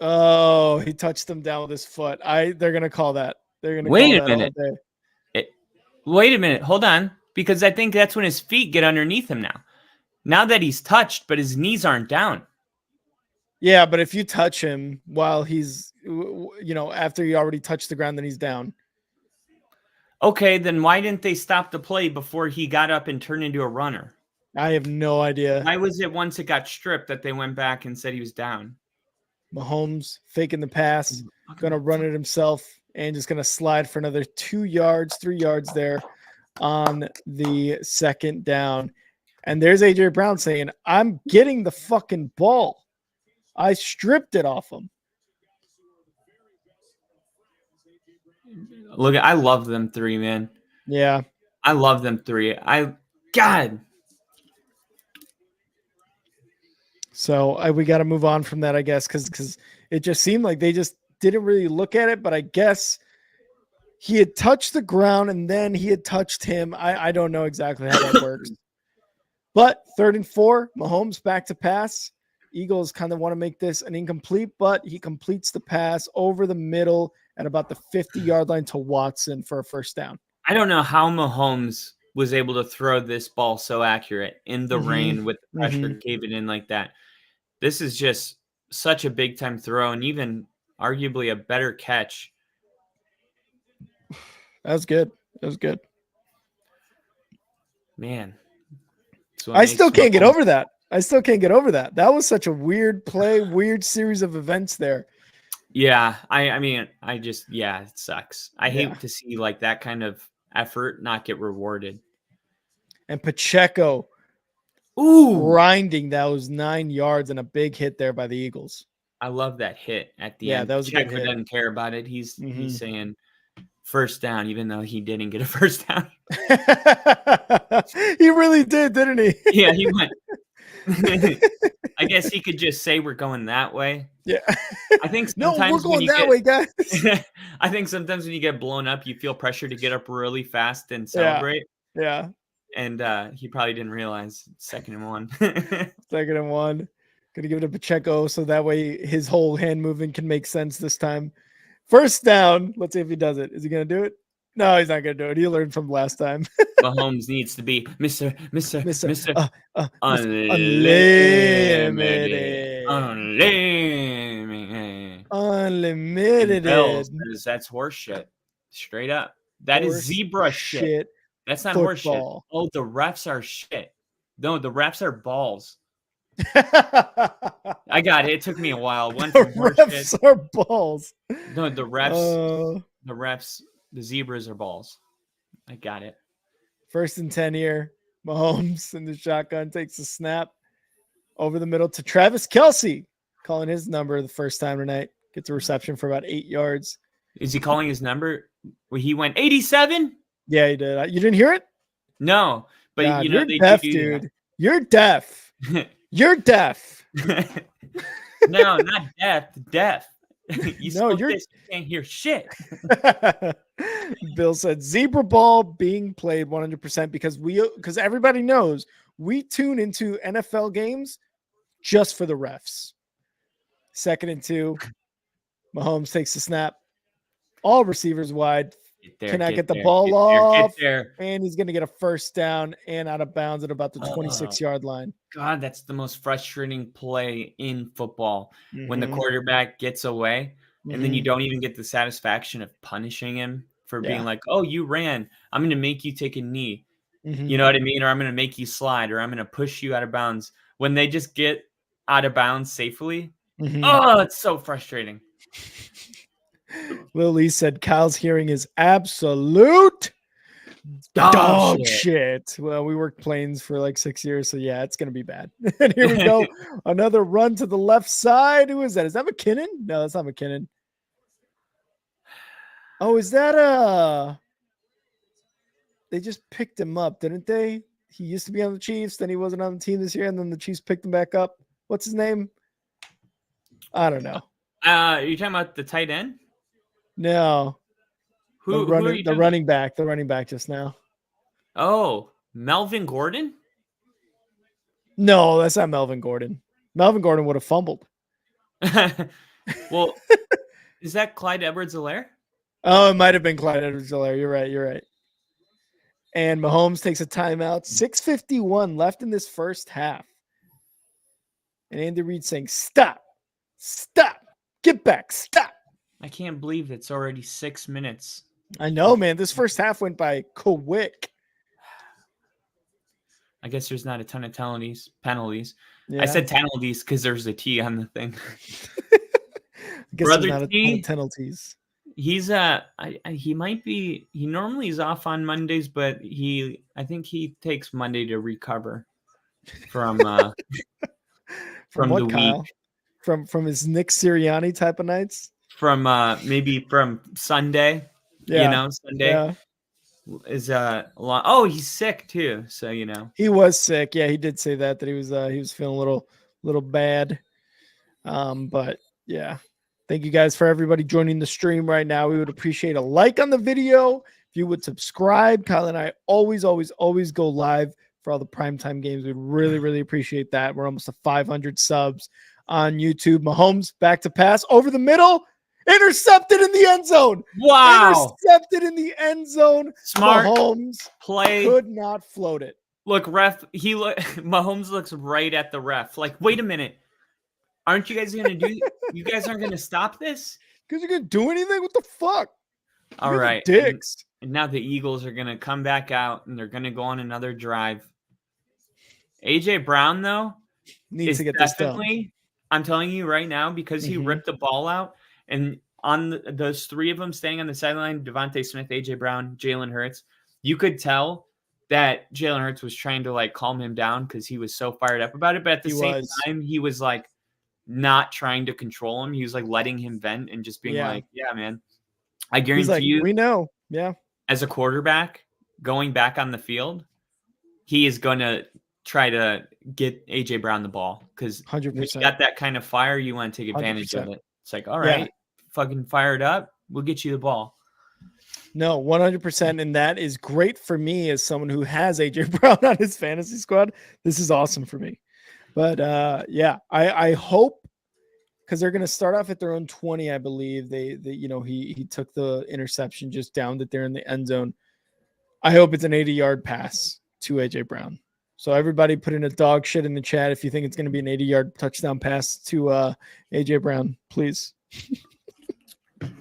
Oh, he touched him down with his foot. They're going to call that. They're going to call that all day. Wait a minute. Hold on. Because I think that's when his feet get underneath him now. Now that he's touched, but his knees aren't down. Yeah, but if you touch him while he's, after he already touched the ground, then he's down. Okay, then why didn't they stop the play before he got up and turned into a runner? I have no idea. Why was it once it got stripped that they went back and said he was down? Mahomes faking the pass, going to run it himself, and just going to slide for another 2 yards, 3 yards there on the 2nd down. And there's A.J. Brown saying, I'm getting the fucking ball. I stripped it off him. Look, I love them 3, man. Yeah. I love them 3. God. So we got to move on from that, I guess, because it just seemed like they just didn't really look at it. But I guess he had touched the ground and then he had touched him. I don't know exactly how that works. But 3rd and 4, Mahomes back to pass. Eagles kind of want to make this an incomplete, but he completes the pass over the middle at about the 50-yard line to Watson for a 1st down. I don't know how Mahomes was able to throw this ball so accurate in the rain with the pressure caving in like that. This is just such a big-time throw and even arguably a better catch. That was good. Man. I still can't get over that. That was such a weird play, weird series of events there. Yeah, it sucks. I hate to see like that kind of effort not get rewarded. And Pacheco grinding those 9 yards and a big hit there by the Eagles. I love that hit at the end. That was Pacheco a good hit. Doesn't care about it. He's saying 1st down, even though he didn't get a 1st down. He really did, didn't he? Yeah, he went. I guess he could just say we're going that way. Yeah. I think sometimes we're going that way, guys. I think sometimes when you get blown up, you feel pressure to get up really fast and celebrate. Yeah. And he probably didn't realize 2nd and 1. 2nd and 1. Gonna give it to Pacheco so that way his whole hand movement can make sense this time. 1st down. Let's see if he does it. Is he gonna do it? No, he's not gonna do it. He learned from last time. Mahomes needs to be Mr. Unlimited. That's horse shit. Straight up. That is zebra shit. That's not horse shit. Oh, the refs are shit. No, the refs are balls. I got it. It took me a while. Went The from refs horseshit. are balls. No, the refs, the zebras are balls. I got it. 1st and 10 here. Mahomes in the shotgun takes a snap over the middle to Travis Kelce, calling his number the first time tonight. Gets a reception for about 8 yards. Is he calling his number? Where he went 87? Yeah, he did. You didn't hear it? No, but God, you know you're they deaf, do dude. You're deaf. You're deaf. No, not deaf. Deaf. You No, smoke this, you can't hear shit. Bill said zebra ball being played 100% because everybody knows we tune into NFL games just for the refs. 2nd and 2. Mahomes takes the snap. All receivers wide. Cannot get the ball off. And he's going to get a first down and out of bounds at about the 26-yard line. God, that's the most frustrating play in football. When the quarterback gets away and then you don't even get the satisfaction of punishing him for being like, oh, you ran. I'm going to make you take a knee. You know what I mean? Or I'm going to make you slide, or I'm going to push you out of bounds. When they just get out of bounds safely, oh, it's so frustrating. Lil Lee said Kyle's hearing is absolute dog shit. Well, we worked planes for like 6 years, so yeah, it's gonna be bad. And here we go. Another run to the left side. Who is that? Is that McKinnon? No, that's not McKinnon. Oh, is that they just picked him up, didn't they? He used to be on the Chiefs, then he wasn't on the team this year, and then the Chiefs picked him back up. What's his name? I don't know. Are you talking about the tight end? No. Who the running back just now. Oh, Melvin Gordon? No, that's not Melvin Gordon. Melvin Gordon would have fumbled. Well, is that Clyde Edwards-Helaire? Oh, it might have been Clyde Edwards-Helaire. You're right. And Mahomes takes a timeout. 6:51 left in this first half. And Andy Reid saying, stop, get back, stop. I can't believe it's already 6 minutes. I know, man. This first half went by quick. I guess there's not a ton of penalties. Yeah. I said penalties because there's a T on the thing. I guess Brother there's not T, a ton of penalties. He's he might be. He normally is off on Mondays, but I think he takes Monday to recover from from what, the Kyle? week. From his Nick Sirianni type of nights. From maybe from Sunday. Yeah. Sunday is long. Oh, he's sick too. So he was sick. Yeah, he did say that he was feeling a little bad. But yeah. Thank you guys for everybody joining the stream right now. We would appreciate a like on the video. If you would subscribe, Kyle and I always go live for all the primetime games. We'd really, really appreciate that. We're almost to 500 subs on YouTube. Mahomes back to pass over the middle. Intercepted in the end zone. Wow. Intercepted in the end zone. Smart Mahomes play. Could not float it. Look, Mahomes looks right at the ref. Like, wait a minute. Aren't you guys going to do you guys aren't going to stop this? Because you're going to do anything? What the fuck? All right. Dicks. And now the Eagles are going to come back out and they're going to go on another drive. AJ Brown, though, needs to get this done. I'm telling you right now, because he ripped the ball out, and on those three of them staying on the sideline, Devontae Smith, AJ Brown, Jalen Hurts, you could tell that Jalen Hurts was trying to like calm him down because he was so fired up about it. But at the same time, he was like not trying to control him. He was like letting him vent and just being like, yeah, man, I guarantee you, we know. Yeah. As a quarterback going back on the field, he is going to try to get AJ Brown the ball because when you got that kind of fire, you want to take advantage 100%. of it. It's like, all right, fucking fire it up. We'll get you the ball. No, 100%. And that is great for me as someone who has AJ Brown on his fantasy squad. This is awesome for me. But I hope, because they're going to start off at their own 20, I believe. He took the interception, just downed it there in the end zone. I hope it's an 80-yard pass to AJ Brown. So everybody put in a dog shit in the chat if you think it's going to be an 80-yard touchdown pass to AJ Brown, please.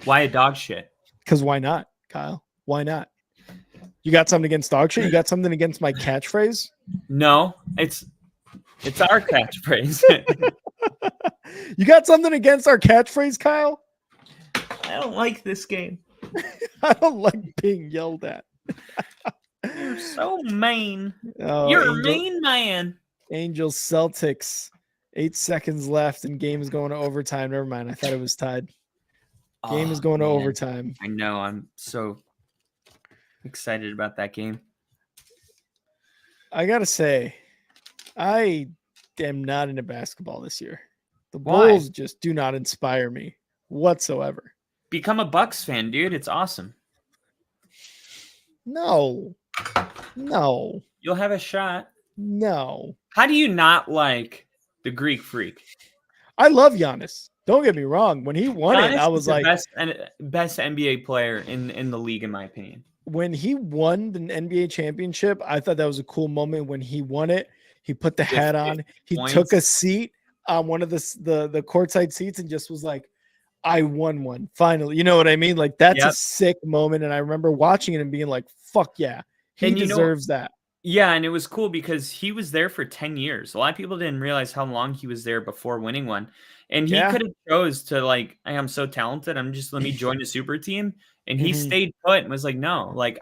Why a dog shit? Because why not, Kyle? Why not? You got something against dog shit? You got something against my catchphrase? No, it's It's our catchphrase. You got something against our catchphrase, Kyle? I don't like this game. I don't like being yelled at. You're so mean. Oh, You're a mean man. Angels Celtics. 8 seconds left and game is going to overtime. Never mind. I thought it was tied. Game is going to overtime. I know. I'm so excited about that game. I got to say, I am not into basketball this year. The Bulls just do not inspire me whatsoever. Become a Bucks fan, dude. It's awesome. No. You'll have a shot. No. How do you not like the Greek Freak? I love Giannis. Don't get me wrong. When he won Giannis I was like best NBA player in the league, in my opinion. When he won the NBA championship, I thought that was a cool moment. When he won it, he put the hat on. He took a seat on one of the courtside seats and just was like, I won one finally. You know what I mean? Like that's a sick moment. And I remember watching it and being like, fuck yeah, he deserves that. Yeah, and it was cool because he was there for 10 years. A lot of people didn't realize how long he was there before winning one. And he could have chose to like, hey, I'm so talented. let me join a super team. And he stayed put and was like, no, like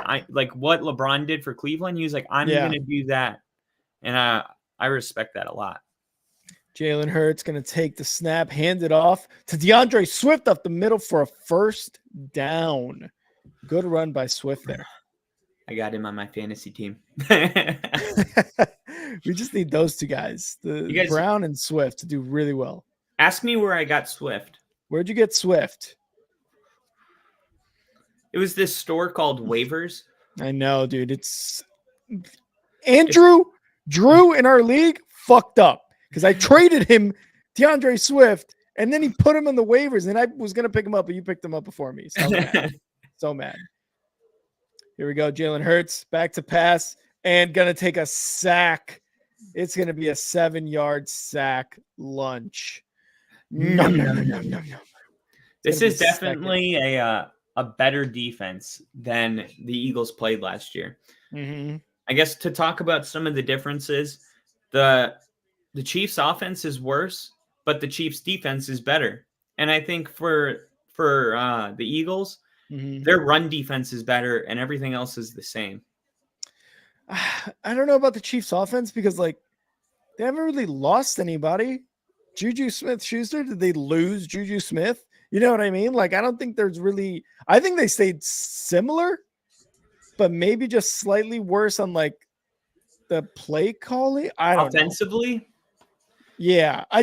what LeBron did for Cleveland. He was like, I'm going to do that. And I respect that a lot. Jalen Hurts going to take the snap, hand it off to DeAndre Swift up the middle for a first down. Good run by Swift there. I got him on my fantasy team. We just need those two guys, Brown and Swift, to do really well. Ask me where I got Swift. Where'd you get Swift? It was this store called Waivers. I know, dude. It's Drew in our league fucked up because I traded him DeAndre Swift and then he put him on the waivers and I was going to pick him up, but you picked him up before me. So mad. So mad. Here we go. Jalen Hurts back to pass and going to take a sack. It's going to be a 7-yard sack lunch. No. This is definitely a better defense than the Eagles played last year. Mm-hmm. I guess to talk about some of the differences, the Chiefs offense is worse, but the Chiefs defense is better. And I think for the Eagles, their run defense is better and everything else is the same. I don't know about the Chiefs offense because like they haven't really lost anybody. Juju Smith-Schuster, did they lose Juju Smith? You know what I mean? Like, I don't think there's really – I think they stayed similar, but maybe just slightly worse on, like, the play calling. I don't know. Offensively? Yeah. I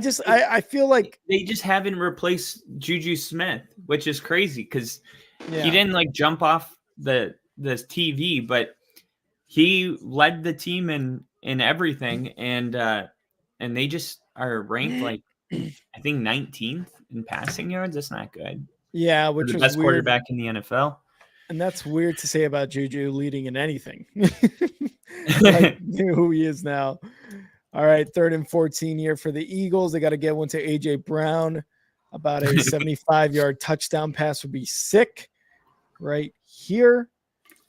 feel like – they just haven't replaced Juju Smith, which is crazy because he didn't, like, jump off the TV, but he led the team in everything, and they just are ranked, like, I think 19th in passing yards. That's not good. Yeah, which the is best weird. Quarterback in the NFL. And that's weird to say about Juju leading in anything. Like who he is now. All right, 3rd and 14 here for the Eagles. They got to get one to A.J. Brown. About a 75-yard touchdown pass would be sick right here.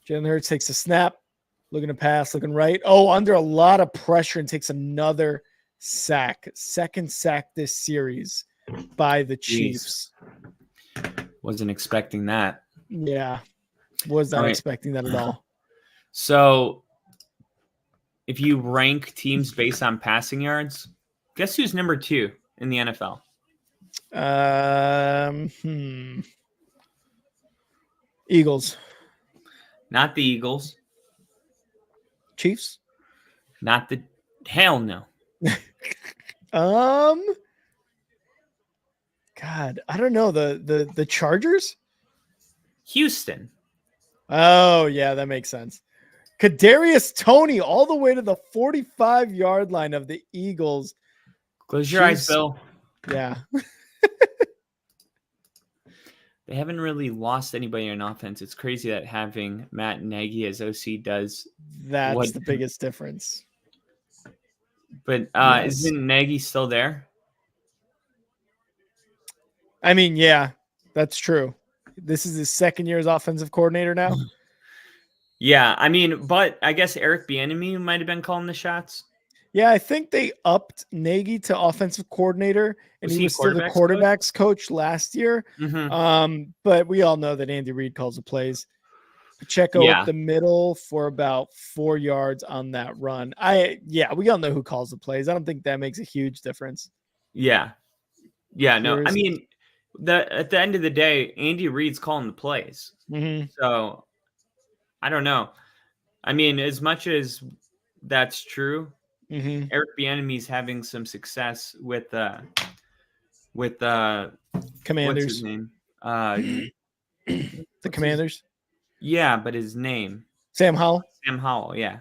Jalen Hurts takes a snap. Looking to pass, looking right. Oh, under a lot of pressure and takes another sack. Second sack this series by the Chiefs. Wasn't expecting that. Yeah. Was not expecting that at all. So if you rank teams based on passing yards, guess who's number 2 in the NFL? Eagles. Not the Eagles. Chiefs? Not the hell no. God, I don't know. The Chargers? Houston. Oh, yeah, that makes sense. Kadarius Toney all the way to the 45-yard line of the Eagles. Close your eyes, Bill. Yeah. They haven't really lost anybody on offense. It's crazy that having Matt Nagy as OC does. That's the biggest difference. But isn't Nagy still there? I mean, yeah, that's true. This is his 2nd year as offensive coordinator now. Yeah, I mean, but I guess Eric Bieniemy might have been calling the shots. Yeah, I think they upped Nagy to offensive coordinator, and Was he he was still the quarterbacks quarterbacks coach last year. Mhm. But we all know that Andy Reid calls the plays. Pacheco up Yeah. the middle for about 4 yards on that run. We all know who calls the plays. I don't think that makes a huge difference. Yeah. Yeah, no. I Here's mean, at the end of the day, Andy Reid's calling the plays. mhm, So, I don't know. I mean, as much as that's true, mhm. Eric Bieniemy's having some success with what's his Commanders. name? The What's his Commanders. Yeah, but his name. Sam Howell. Sam Howell, yeah.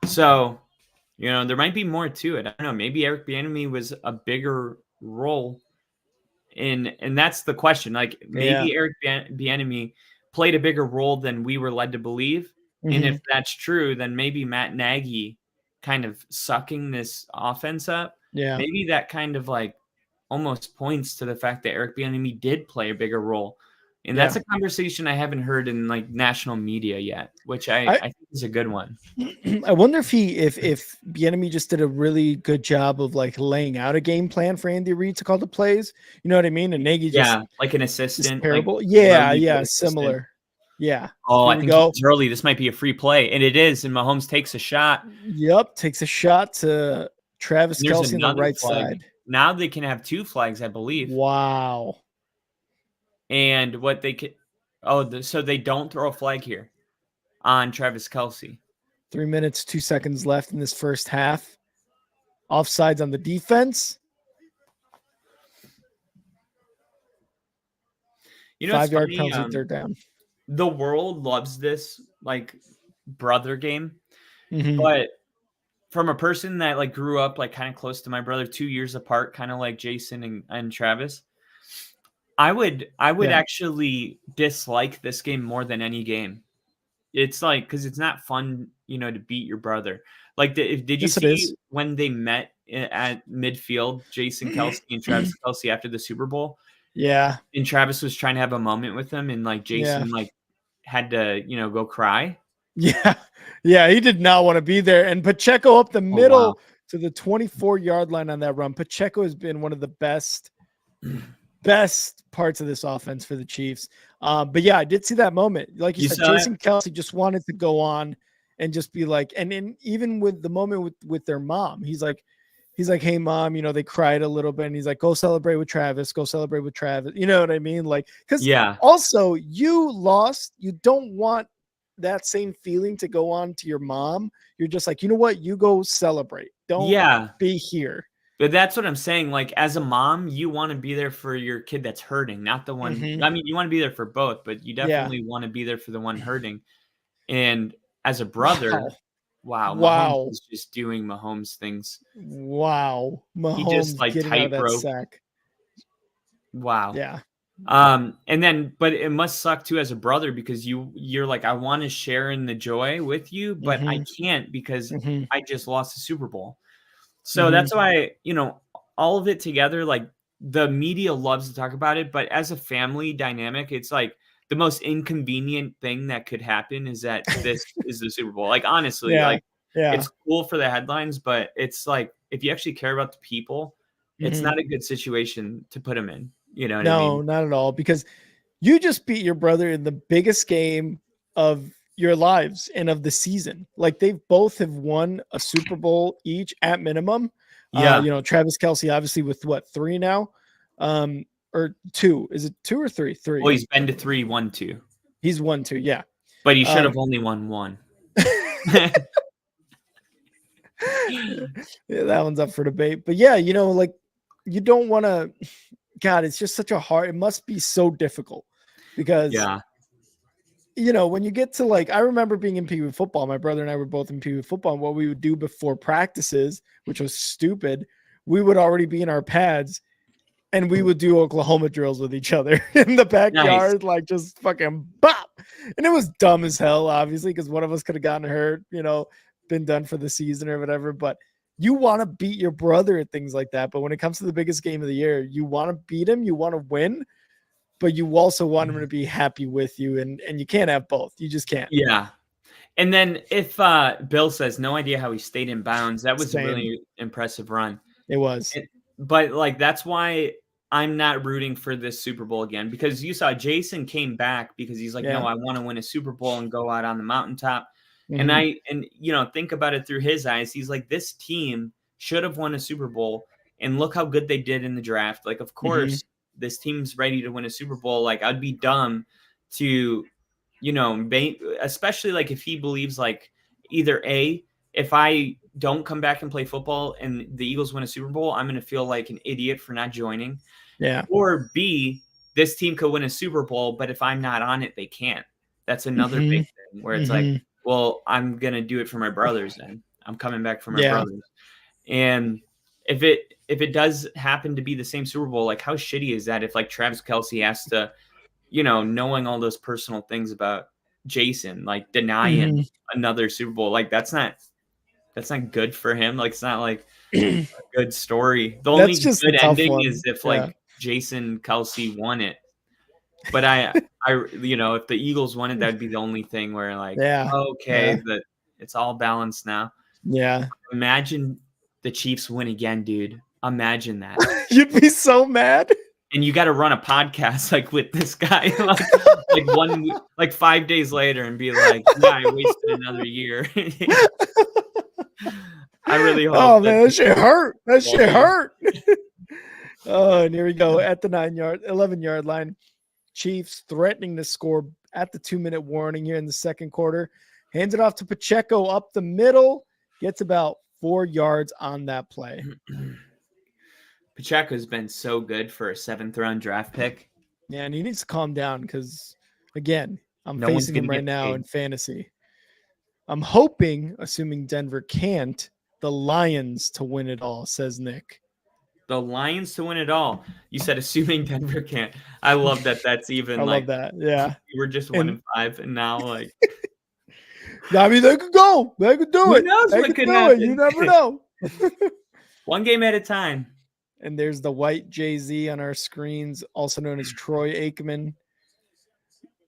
So, there might be more to it. I don't know. Maybe Eric Bieniemy was a bigger role and that's the question. Like Yeah. maybe Eric Bieniemy played a bigger role than we were led to believe. And if Mhm. that's true, then maybe Matt Nagy kind of sucking this offense up. Yeah. Maybe that kind of like almost points to the fact that Eric Bieniemy did play a bigger role. And that's Yeah. a conversation I haven't heard in like national media yet, which I I think is a good one. I wonder if if Bieniemy just did a really good job of like laying out a game plan for Andy Reid to call the plays. You know what I mean? And Nagy Yeah, like an just assistant, like terrible. Yeah, really yeah, good assistant. similar. Yeah. Oh, Here I we think go. he's early. This might be a free play, and it is. And Mahomes takes a shot. Yep, takes a shot to Travis And there's Kelce on the another right flag. side. Now they can have 2 flags, I believe. Wow. And what they can so they don't throw a flag here on Travis Kelce. 3 minutes, 2 seconds left in this first half. Offsides on the defense. It's 5-yard funny, penalty, third down. the world loves this like brother game, Mhm. but from a person that like grew up like kind of close to my brother, 2 years apart, kind of like Jason and Travis, I would Yeah. actually dislike this game more than any game. It's like because it's not fun, to beat your brother. Like, did you Yes, it see is. when they met at midfield, Jason Kelce and Travis Kelce after the Super Bowl, Yeah. and Travis was trying to have a moment with him, and like Yeah. Jason like had to go cry. Yeah. Yeah, he did not want to be there. And Pacheco up the Oh wow, middle to the 24-yard line on that run. Pacheco has been one of the best parts of this offense for the Chiefs. But yeah, I did see that moment. Like you you said, saw it? Jason Kelce just wanted to go on and just be like, and even with the moment with their mom, he's like, hey mom, they cried a little bit, and he's like, go celebrate with Travis, go celebrate with Travis. You know what I mean? Like, because Yeah, also you lost, you don't want that same feeling to go on to your mom. You're just like, you know what? You go celebrate. Don't yeah. be here. But that's what I'm saying. Like, as a mom, you want to be there for your kid that's hurting, not the one. Mhm. I mean, you want to be there for both, but you Yeah. definitely want to be there for the one hurting. And as a Wow. brother, wow, Mahomes Wow. is just doing Mahomes things. Wow. He just Mahomes like getting out of that tightrope. sack. Wow. Yeah. And then, but it must suck too as a brother because you're like, I want to share in the joy with you, but I Mhm. can't because Mhm. I just lost the Super Bowl. So Mhm. that's why, all of it together, like the media loves to talk about it, but as a family dynamic, it's like the most inconvenient thing that could happen is that this is the Super Bowl. Like, honestly, Yeah. like Yeah. it's cool for the headlines, but it's like, if you actually care about the people, it's Mhm. not a good situation to put them in. You know what I No, mean? not at all. Because you just beat your brother in the biggest game of your lives and of the season. Like they both have won a Super Bowl each at minimum. Yeah. Travis Kelce obviously with what, 3 now? Or 2. Is it 2 or 3? Well, 3. he's been to 3, 1, 2, He's won 2. Yeah. but he should have Um only won 1. Yeah, that one's up for debate. But yeah, like you don't want to. God, it's just such a hard. It must be so difficult because Yeah. when you get to like, I remember being in Pee Wee football. My brother and I were both in Pee Wee football. And what we would do before practices, which was stupid, we would already be in our pads and we would do Oklahoma drills with each other in the Nice. backyard, like just fucking bop. And it was dumb as hell, obviously, because one of us could have gotten hurt, been done for the season or whatever. But you want to beat your brother at things like that. But when it comes to the biggest game of the year, you want to beat him, you want to win, but you also want him to be happy with you. And you can't have both. You just can't. Yeah. And then if Bill says no idea how he stayed in bounds, that was a Same. really impressive run. It was. But like that's why I'm not rooting for this Super Bowl again, because you saw Jason came back because he's like, Yeah. no, I want to win a Super Bowl and go out on the mountaintop. Mhm. And think about it through his eyes. He's like, this team should have won a Super Bowl, and look how good they did in the draft. Like, of course, this team's ready to win a Super Bowl. Like, I'd be dumb to, especially like if he believes like either A, if I don't come back and play football and the Eagles win a Super Bowl, I'm going to feel like an idiot for not joining. Yeah. Or B, this team could win a Super Bowl, but if I'm not on it, they can't. That's another big thing where it's like, well, I'm going to do it for my brothers then. I'm coming back for my brothers. And if it does happen to be the same Super Bowl, like how shitty is that if like Travis Kelce has to, knowing all those personal things about Jason, like denying another Super Bowl, like that's not good for him. Like it's not like a good story. The only That's just a good tough ending one. is if like Jason Kelce won it. But if the Eagles won it, that'd be the only thing where like, okay, that it's all balanced now. Yeah. Imagine the Chiefs win again, dude. Imagine that. You'd be so mad. And you got to run a podcast like with this guy, like 5 days later, and be like, "Yeah, I wasted another year." I really hope. Oh man, that shit hurt. That shit hurt. Oh, and here we go at the 11-yard line. Chiefs threatening to score at the 2-minute warning here in the second quarter. Hands it off to Pacheco up the middle. Gets about 4 yards on that play. Pacheco's been so good for a 7th-round draft pick. Yeah, and he needs to calm down because, again, I'm No one's facing him gonna right get now paid. in fantasy. I'm hoping, assuming Denver can't, the Lions to win it all, says Nick. The Lions to win it all. You said assuming Denver can't. I love that. That's even I like love that. Yeah. we were just 1-5, and now like I mean, they could go. They could do who it. knows They what could could do happen? it. You never know. One game at a time. And there's the white Jay-Z on our screens, also known as Troy Aikman.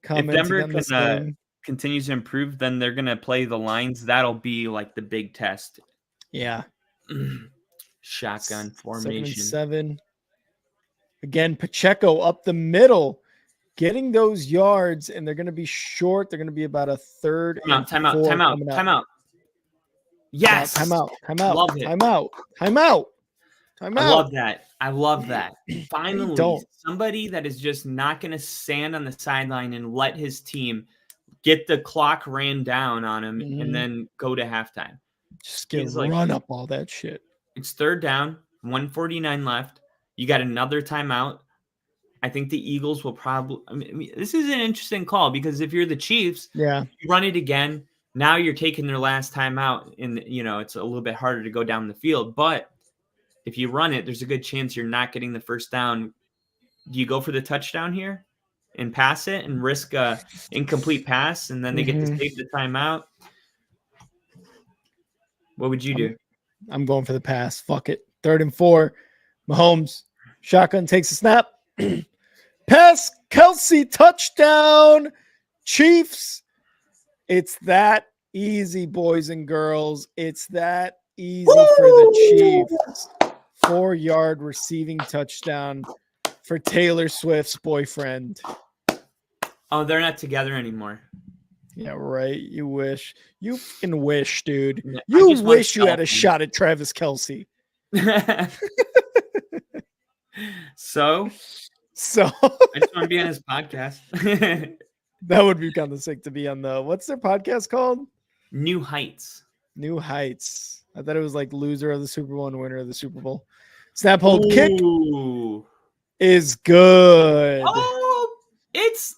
If Denver On this game. continues to improve, then they're gonna play the Lions. That'll be like the big test. Yeah. Shotgun formation. 7-7. Again, Pacheco up the middle, getting those yards, and they're going to be short. They're going to be about a third. Timeout. Yes. Timeout. Love it. Timeout. I love that. Finally, somebody that is just not going to stand on the sideline and let his team get the clock ran down on him and then go to halftime. Just run up all that shit. It's 3rd down, 1:49 left. You got another timeout. I think the Eagles will probably. I mean, this is an interesting call because if you're the Chiefs, you run it again. Now you're taking their last timeout, and it's a little bit harder to go down the field. But if you run it, there's a good chance you're not getting the first down. Do you go for the touchdown here and pass it and risk a incomplete pass, and then they get to save the timeout? What would you do? I'm going for the pass. Fuck it. 3rd and 4. Mahomes, shotgun, takes a snap. Pass, Kelce, touchdown, Chiefs. It's that easy, boys and girls. It's that easy for the Chiefs. 4-yard receiving touchdown for Taylor Swift's boyfriend. Oh, they're not together anymore. Yeah, right. You wish. You can wish, dude. You wish you had a shot at Travis Kelce. So I just want to be on his podcast. That would be kind of sick to be on the, what's their podcast called? New Heights. New Heights. I thought it was like loser of the Super Bowl and winner of the Super Bowl. Snap, hold, kick is good. Oh, it's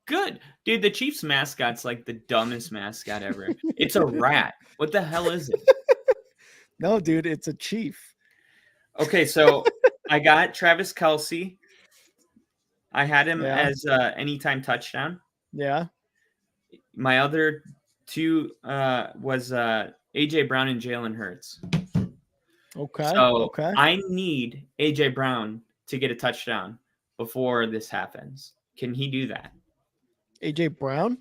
good. Dude, the Chiefs mascot's like the dumbest mascot ever. It's a rat. What the hell is it? No, dude, it's a chief. Okay, so I got Travis Kelce. I had him as anytime touchdown. Yeah. My other two was A.J. Brown and Jalen Hurts. Okay. So I need A.J. Brown to get a touchdown before this happens. Can he do that? A.J. Brown?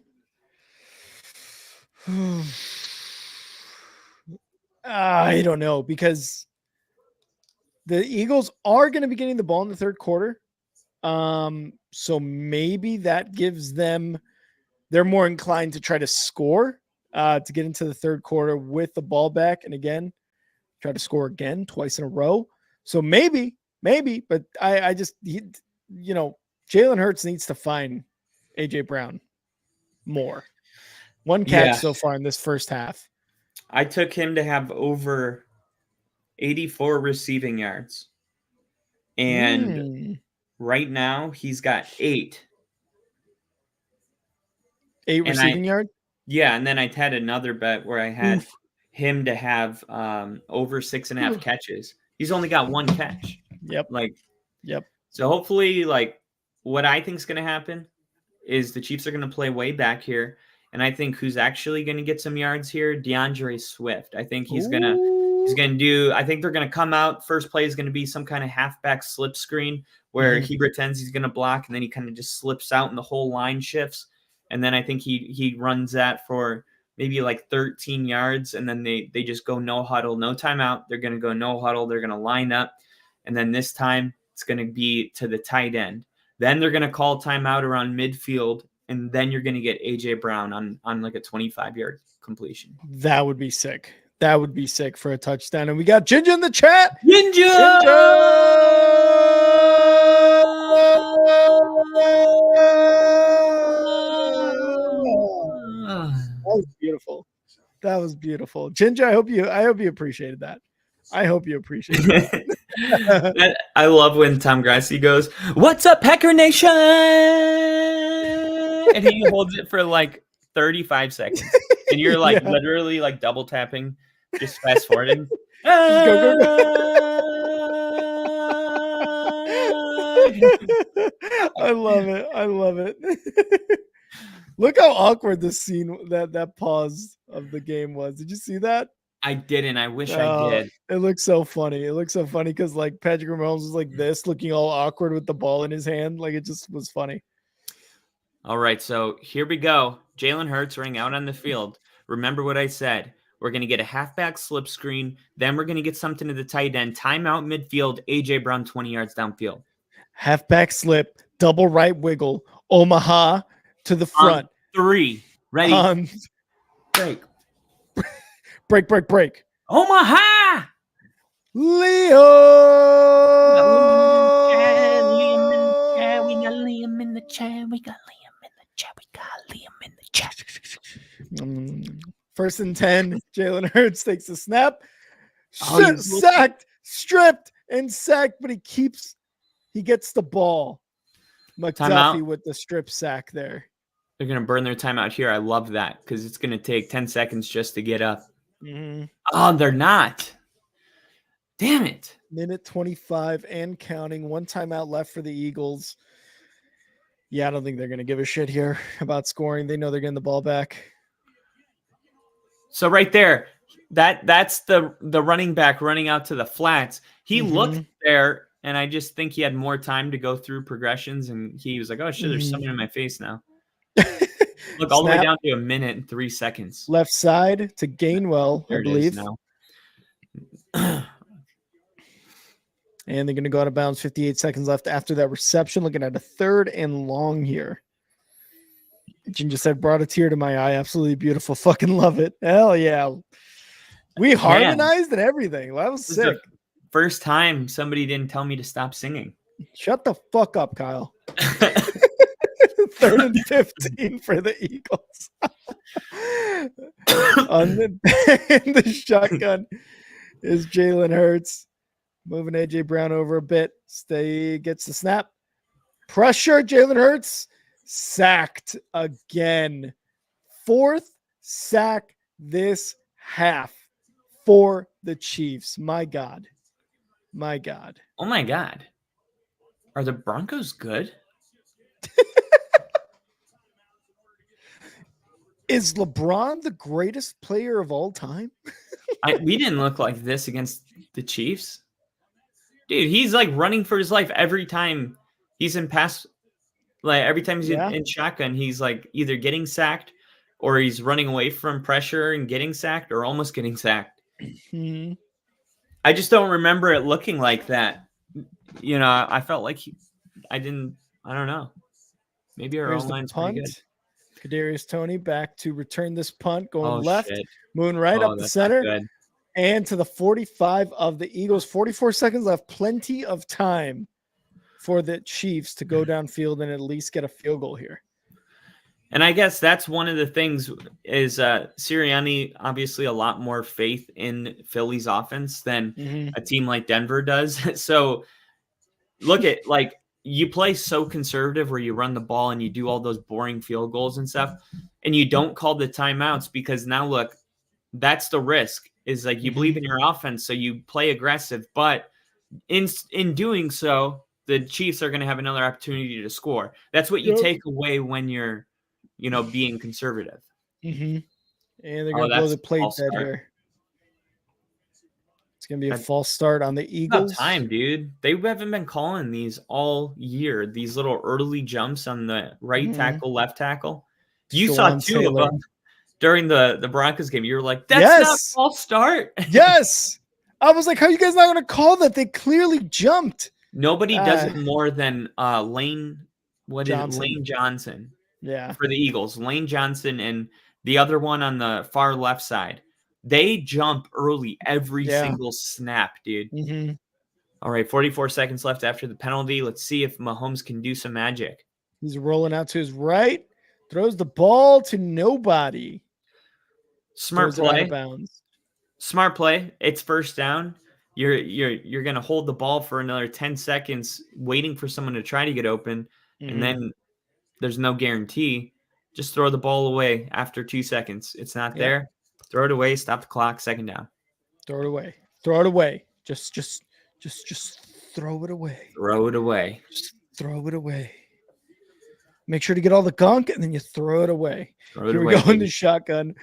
I don't know, because the Eagles are going to be getting the ball in the third quarter. So maybe that gives them, they're more inclined to try to score, to get into the third quarter with the ball back. And again, try to score again twice in a row. So maybe, but I just, Jalen Hurts needs to find AJ Brown more. One catch so far in this first half. I took him to have over 84 receiving yards. And right now he's got 8. 8 receiving yards? Yeah, and then I had another bet where I had him to have over 6.5 catches. He's only got 1 catch. Yep. So hopefully, what I think is going to happen is the Chiefs are going to play way back here. And I think who's actually going to get some yards here? DeAndre Swift. I think he's going to do, I think they're going to come out. First play is going to be some kind of halfback slip screen where he pretends he's going to block, and then he kind of just slips out and the whole line shifts. And then I think he runs that for maybe 13 yards. And then they just go no huddle, no timeout. They're going to go no huddle. They're going to line up. And then this time it's going to be to the tight end. Then they're going to call timeout around midfield. And then you're going to get AJ Brown on a 25-yard completion. That would be sick. That would be sick for a touchdown. And we got Ginger in the chat. Ginger! That was beautiful. That was beautiful. Ginger, I hope you appreciated that. I hope you appreciate that. I love when Tom Grassi goes, "What's up, Packer Nation?" And he holds it for 35 seconds. And you're literally double tapping, just fast forwarding. I love it. Look how awkward this scene, that pause of the game was. Did you see that? I didn't. I wish I did. It looks so funny. Because Patrick Mahomes was like this, looking all awkward with the ball in his hand. It just was funny. All right, so here we go. Jalen Hurts running out on the field. Remember what I said. We're going to get a halfback slip screen. Then we're going to get something to the tight end. Timeout midfield. AJ Brown 20 yards downfield. Halfback slip, double right wiggle, Omaha to the front. 3. Ready? Break. Break. Omaha! Leo! We got Liam in the chair. First and 10. Jalen Hurts takes the snap. Sacked, stripped, and sacked, but he gets the ball. McDuffie with the strip sack there. They're going to burn their timeout here. I love that because it's going to take 10 seconds just to get up. Oh, they're not. Damn it. Minute 25 and counting. 1 timeout left for the Eagles. Yeah, I don't think they're going to give a shit here about scoring. They know they're getting the ball back. So right there, that's the running back running out to the flats. He looked there, and I just think he had more time to go through progressions, and he was like, oh, shit, there's something in my face now. Look, all the way down to 1 minute and 3 seconds. Left side to Gainwell, I believe. And they're going to go out of bounds. 58 seconds left after that reception. Looking at a 3rd and long here. Ginger said, brought a tear to my eye. Absolutely beautiful. Fucking love it. Hell yeah. We harmonized and everything. That was sick. First time somebody didn't tell me to stop singing. Shut the fuck up, Kyle. 3rd and 15 for the Eagles. On the shotgun is Jalen Hurts. Moving AJ Brown over a bit. Gets the snap. Pressure, Jalen Hurts. Sacked again. 4th sack this half for the Chiefs. My God. Oh my God. Are the Broncos good? Is LeBron the greatest player of all time? We didn't look like this against the Chiefs. Dude, he's running for his life every time he's in pass. Every time he's in shotgun, he's either getting sacked or he's running away from pressure and getting sacked or almost getting sacked. Hmm. I just don't remember it looking like that. You know, I felt like I don't know. Maybe our Here's own the line's pretty good. punt. Kadarius Toney back to return this punt, going Oh, left, shit. moving right Oh, up the that's not center, good. and to the 45 of the Eagles. 44 seconds left. Plenty of time for the Chiefs to go downfield and at least get a field goal here. And I guess that's one of the things is Sirianni obviously a lot more faith in Philly's offense than a team like Denver does. So look at, like, you play so conservative where you run the ball and you do all those boring field goals and stuff, and you don't call the timeouts because now look, that's the risk is like you believe in your offense, so you play aggressive, but in doing so, the Chiefs are going to have another opportunity to score. That's what you take away when you're, being conservative. And they're Oh, going to blow that's the plate false dead start. here. It's going to be a false start on the About Eagles. time, dude. They haven't been calling these all year. These little early jumps on the right tackle, left tackle. You saw Jawan two of Taylor. them during the Broncos game. You were like, "That's not Yes. false start." Yes. I was like, how are you guys not going to call that? They clearly jumped. Nobody does it more than Lane Johnson. Johnson. Yeah. For the Eagles, Lane Johnson and the other one on the far left side. They jump early every single snap, dude. All right, 44 seconds left after the penalty. Let's see if Mahomes can do some magic. He's rolling out to his right, throws the ball to nobody. Smart Throws it out play. of bounds. Smart play. It's first down. You're gonna hold the ball for another 10 seconds, waiting for someone to try to get open, and then there's no guarantee. Just throw the ball away after 2 seconds. It's not there. Throw it away. Stop the clock. Second down. Throw it away. Throw it away. Just throw it away. Throw it away. Just throw it away. Make sure to get all the gunk, and then you throw it away. Here we go in the shotgun.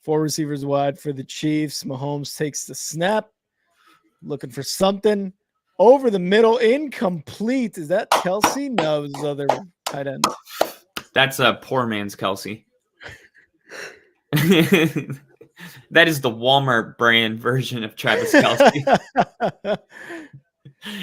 4 receivers wide for the Chiefs. Mahomes takes the snap. Looking for something. Over the middle. Incomplete. Is that Kelsey? No, it was his other tight end. That's a poor man's Kelsey. That is the Walmart brand version of Travis Kelsey.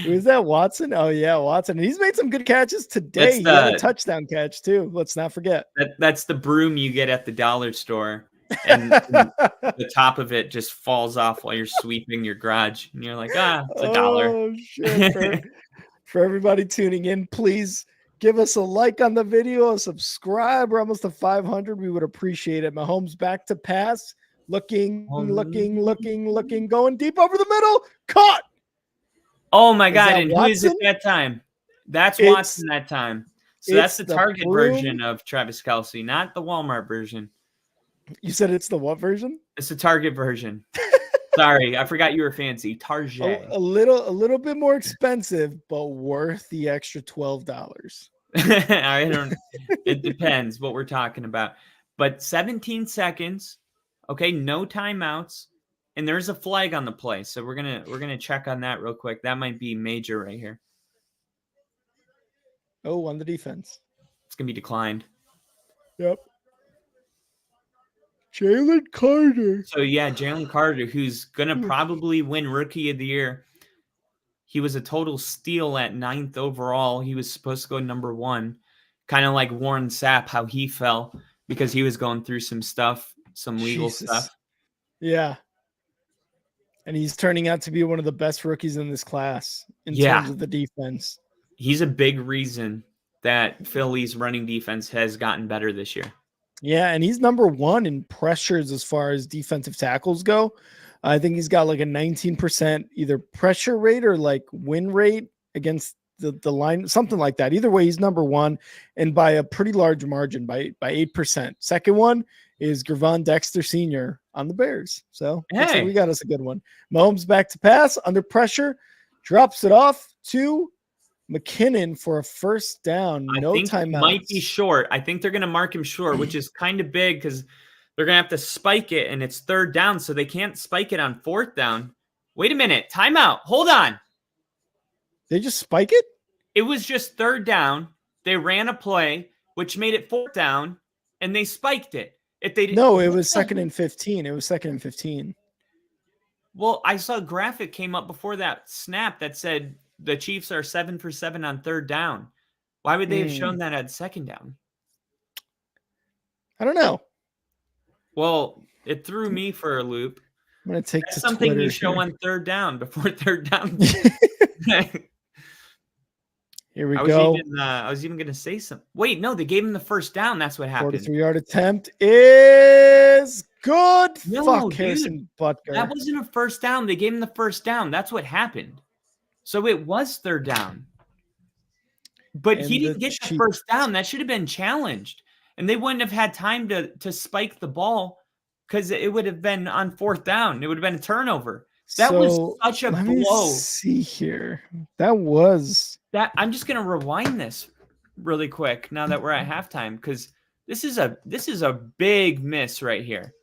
Was that Watson? Oh, yeah, Watson. He's made some good catches today. He had a touchdown catch, too. Let's not forget. That's the broom you get at the dollar store. And the top of it just falls off while you're sweeping your garage. And you're like, it's $1. Oh, shit. For everybody tuning in, please give us a like on the video, a subscribe. We're almost to 500. We would appreciate it. Mahomes back to pass. Looking, going deep over the middle. Caught. Oh, my God. And who is it that time? That's Watson that time. So that's the Target version of Travis Kelsey, not the Walmart version. You said it's the what version? It's the Target version. Sorry, I forgot you were fancy. Target. A little bit more expensive, but worth the extra $12. It depends what we're talking about. But 17 seconds. Okay, no timeouts. And there's a flag on the play. So we're gonna check on that real quick. That might be major right here. Oh, on the defense. It's gonna be declined. Yep. Jalen Carter. So yeah, Jalen Carter, who's gonna probably win Rookie of the Year. He was a total steal at 9th overall. He was supposed to go number 1, kind of like Warren Sapp, how he fell because he was going through some stuff, some legal stuff. Yeah. And he's turning out to be one of the best rookies in this class in terms of the defense. He's a big reason that Philly's running defense has gotten better this year. Yeah, and he's number 1 in pressures as far as defensive tackles go. I think he's got like a 19% either pressure rate or like win rate against the line, something like that. Either way, he's number 1 and by a pretty large margin, by 8%. Second one is Gervon Dexter Sr. on the Bears. So looks like we got us a good one. Mahomes back to pass under pressure, drops it off to McKinnon for a first down. No timeouts. Might be short. I think they're going to mark him short, which is kind of big because they're going to have to spike it, and it's 3rd down, so they can't spike it on 4th down. Wait a minute. Timeout. Hold on. They just spike it? It was just 3rd down. They ran a play, which made it 4th down, and they spiked it. If they did, No, it was 2nd and 15. It was 2nd and 15. Well, I saw a graphic came up before that snap that said the Chiefs are 7 for 7 on 3rd down. Why would they have shown that at 2nd down? I don't know. Well, it threw me for a loop. I'm going to take That's to something Twitter you show here. on 3rd down before 3rd down. Here we go. I was even going to say something. Wait, no, they gave him the 1st down. That's what happened. 43-yard attempt is good. No, Fuck dude, Harrison Butker. that wasn't a 1st down. They gave him the 1st down. That's what happened. So it was 3rd down. But And he didn't get the 1st down. That should have been challenged. And they wouldn't have had time to spike the ball because it would have been on 4th down. It would have been a turnover. That was such a blow. Let me see here. That was that. I'm just gonna rewind this really quick now that we're at halftime because this is a big miss right here.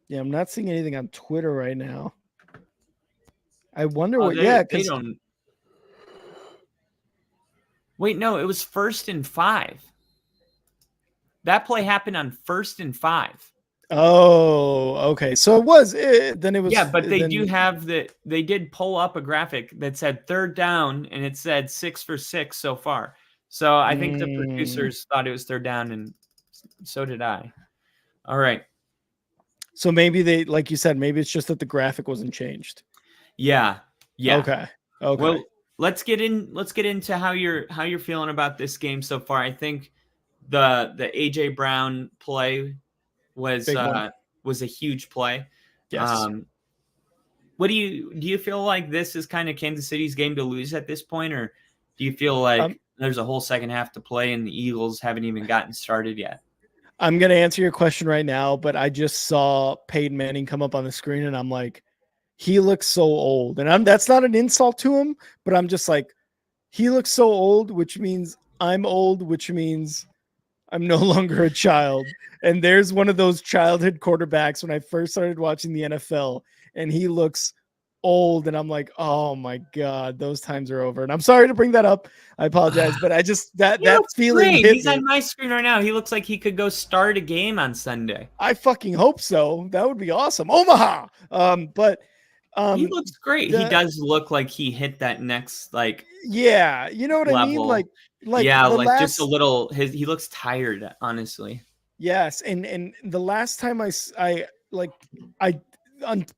Yeah, I'm not seeing anything on Twitter right now. I wonder what. They because don't. Wait, no, it was 1st and 5. That play happened on 1st and 5. Oh, okay. So it was. Then it was. Yeah, but they they did pull up a graphic that said 3rd down, and it said 6 for 6 so far. So I think the producers thought it was 3rd down, and so did I. All right. So maybe they, like you said, maybe it's just that the graphic wasn't changed. Yeah. Okay. Well, let's get into how you're feeling about this game so far. I think the AJ Brown play was a huge play. Yes. What do you feel like this is kind of Kansas City's game to lose at this point, or do you feel like there's a whole second half to play and the Eagles haven't even gotten started yet? I'm going to answer your question right now, but I just saw Peyton Manning come up on the screen and I'm like, he looks so old. And that's not an insult to him, but I'm just like, he looks so old, which means I'm old, which means I'm no longer a child. And there's one of those childhood quarterbacks when I first started watching the NFL, and he looks old. And I'm like, oh my God, those times are over. And I'm sorry to bring that up. I apologize, but I just, that feeling hit He's me. on my screen right now. He looks like he could go start a game on Sunday. I fucking hope so. That would be awesome. Omaha. But he looks great. He does look like he hit that next, like, yeah, you know what level. I mean? Like just a little. He looks tired, honestly. Yes, and the last time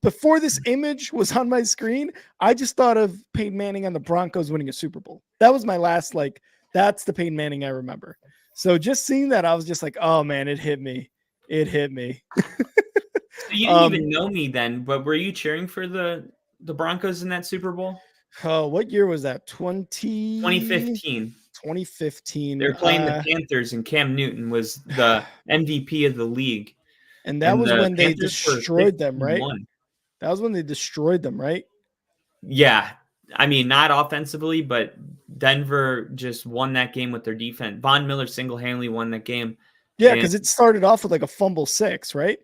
before this image was on my screen, I just thought of Peyton Manning on the Broncos winning a Super Bowl. That was my last, that's the Peyton Manning I remember. So just seeing that, I was just like, oh man, it hit me. It hit me. So you didn't even know me then, but were you cheering for the Broncos in that Super Bowl? Oh, what year was that? 2015. 2015. They were playing the Panthers, and Cam Newton was the MVP of the league. And that was when they destroyed them, right? That was when they destroyed them, right? Yeah. I mean, not offensively, but Denver just won that game with their defense. Von Miller single-handedly won that game. Yeah, because it started off with like a fumble 6, right?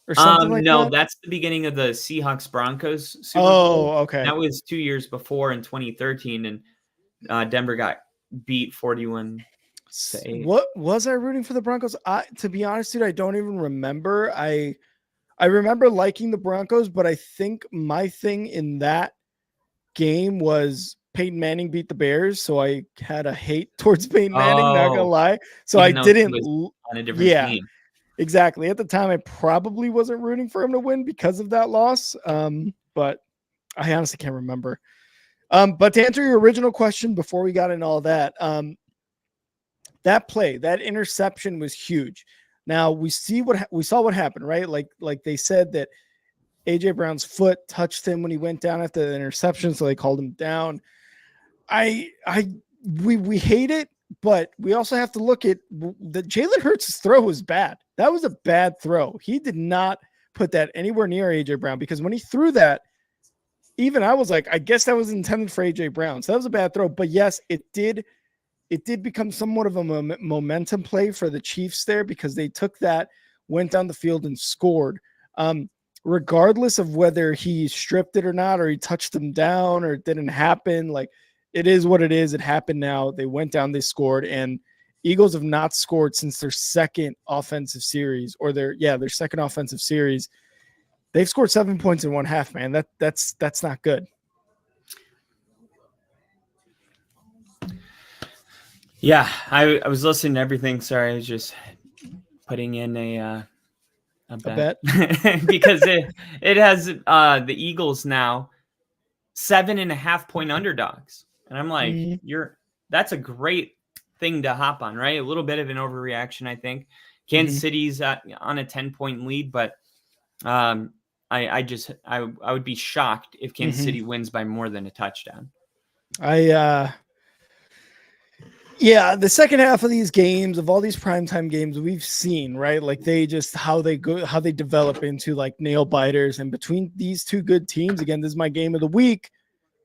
Or something like no, that? that's the beginning of the Seahawks-Broncos Super Bowl. Okay. That was 2 years before in 2013, and Denver got beat 41-8. What was I rooting for the Broncos? To be honest, dude, I don't even remember. I remember liking the Broncos, but I think my thing in that game was Peyton Manning beat the Bears, so I had a hate towards Peyton Manning, not gonna lie. So I didn't on a different team. Exactly. At the time, I probably wasn't rooting for him to win because of that loss. But I honestly can't remember. But to answer your original question before we got into all that, that play, that interception was huge. Now we saw what happened, right? Like they said that AJ Brown's foot touched him when he went down after the interception, so they called him down. We hate it, but we also have to look at the Jalen Hurts' throw was bad. That was a bad throw. He did not put that anywhere near AJ Brown, because when he threw that, even I was like, I guess that was intended for AJ Brown. So that was a bad throw. But yes, it did become somewhat of a momentum play for the Chiefs there, because they took that, went down the field and scored. Regardless of whether he stripped it or not, or he touched them down, or it didn't happen, like, it is what it is. It happened now. They went down, they scored, and Eagles have not scored since their second offensive series, or their second offensive series. They've scored 7 points in one half, man. That's not good. Yeah, I was listening to everything. Sorry, I was just putting in a bet. Because it has the Eagles now 7.5 point underdogs, and I'm like, that's a great thing to hop on, right? A little bit of an overreaction, I think. Kansas City's on a 10-point lead, but I would be shocked if Kansas City wins by more than a touchdown. Yeah, the second half of these games, of all these primetime games we've seen, right? Like how they develop into like nail biters. And between these two good teams, again, this is my game of the week.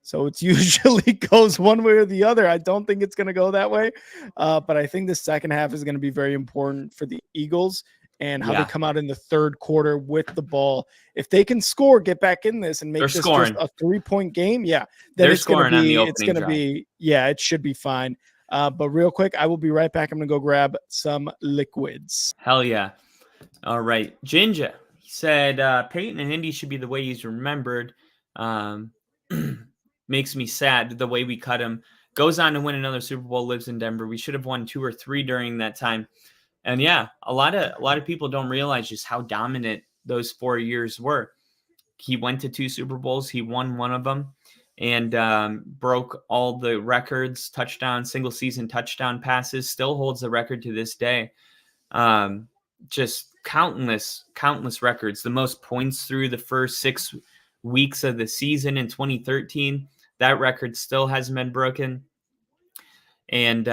So it's usually goes one way or the other. I don't think it's going to go that way. But I think the second half is going to be very important for the Eagles and how they come out in the third quarter with the ball. If they can score, get back in this and make this just a 3-point game, then it's going to be, it should be fine. But real quick, I will be right back. I'm going to go grab some liquids. Hell yeah. All right. Ginger, he said Peyton and Indy should be the way he's remembered. Makes me sad the way we cut him. Goes on to win another Super Bowl, lives in Denver. We should have won 2 or 3 during that time. And yeah, a lot of people don't realize just how dominant those 4 years were. He went to 2 Super Bowls. He won one of them and broke all the records, single season touchdown passes, still holds the record to this day. Just countless records. The most points through the first 6 weeks of the season in 2013. That record still hasn't been broken. And,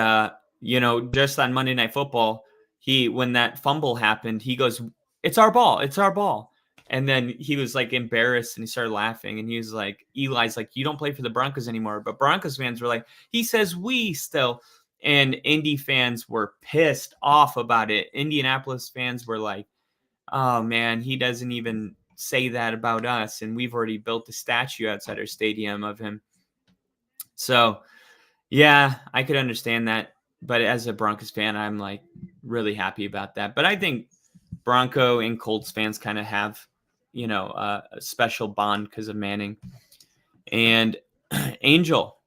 just on Monday Night Football, when that fumble happened, he goes, "It's our ball. It's our ball." And then he was like embarrassed and he started laughing. And he was like, Eli's like, "You don't play for the Broncos anymore." But Broncos fans were like, "He says we still." And Indy fans were pissed off about it. Indianapolis fans were like, "Oh man, he doesn't even say that about us. And we've already built a statue outside our stadium of him." So yeah, I could understand that. But as a Broncos fan, I'm like really happy about that. But I think Bronco and Colts fans kind of have, a special bond because of Manning. And Angel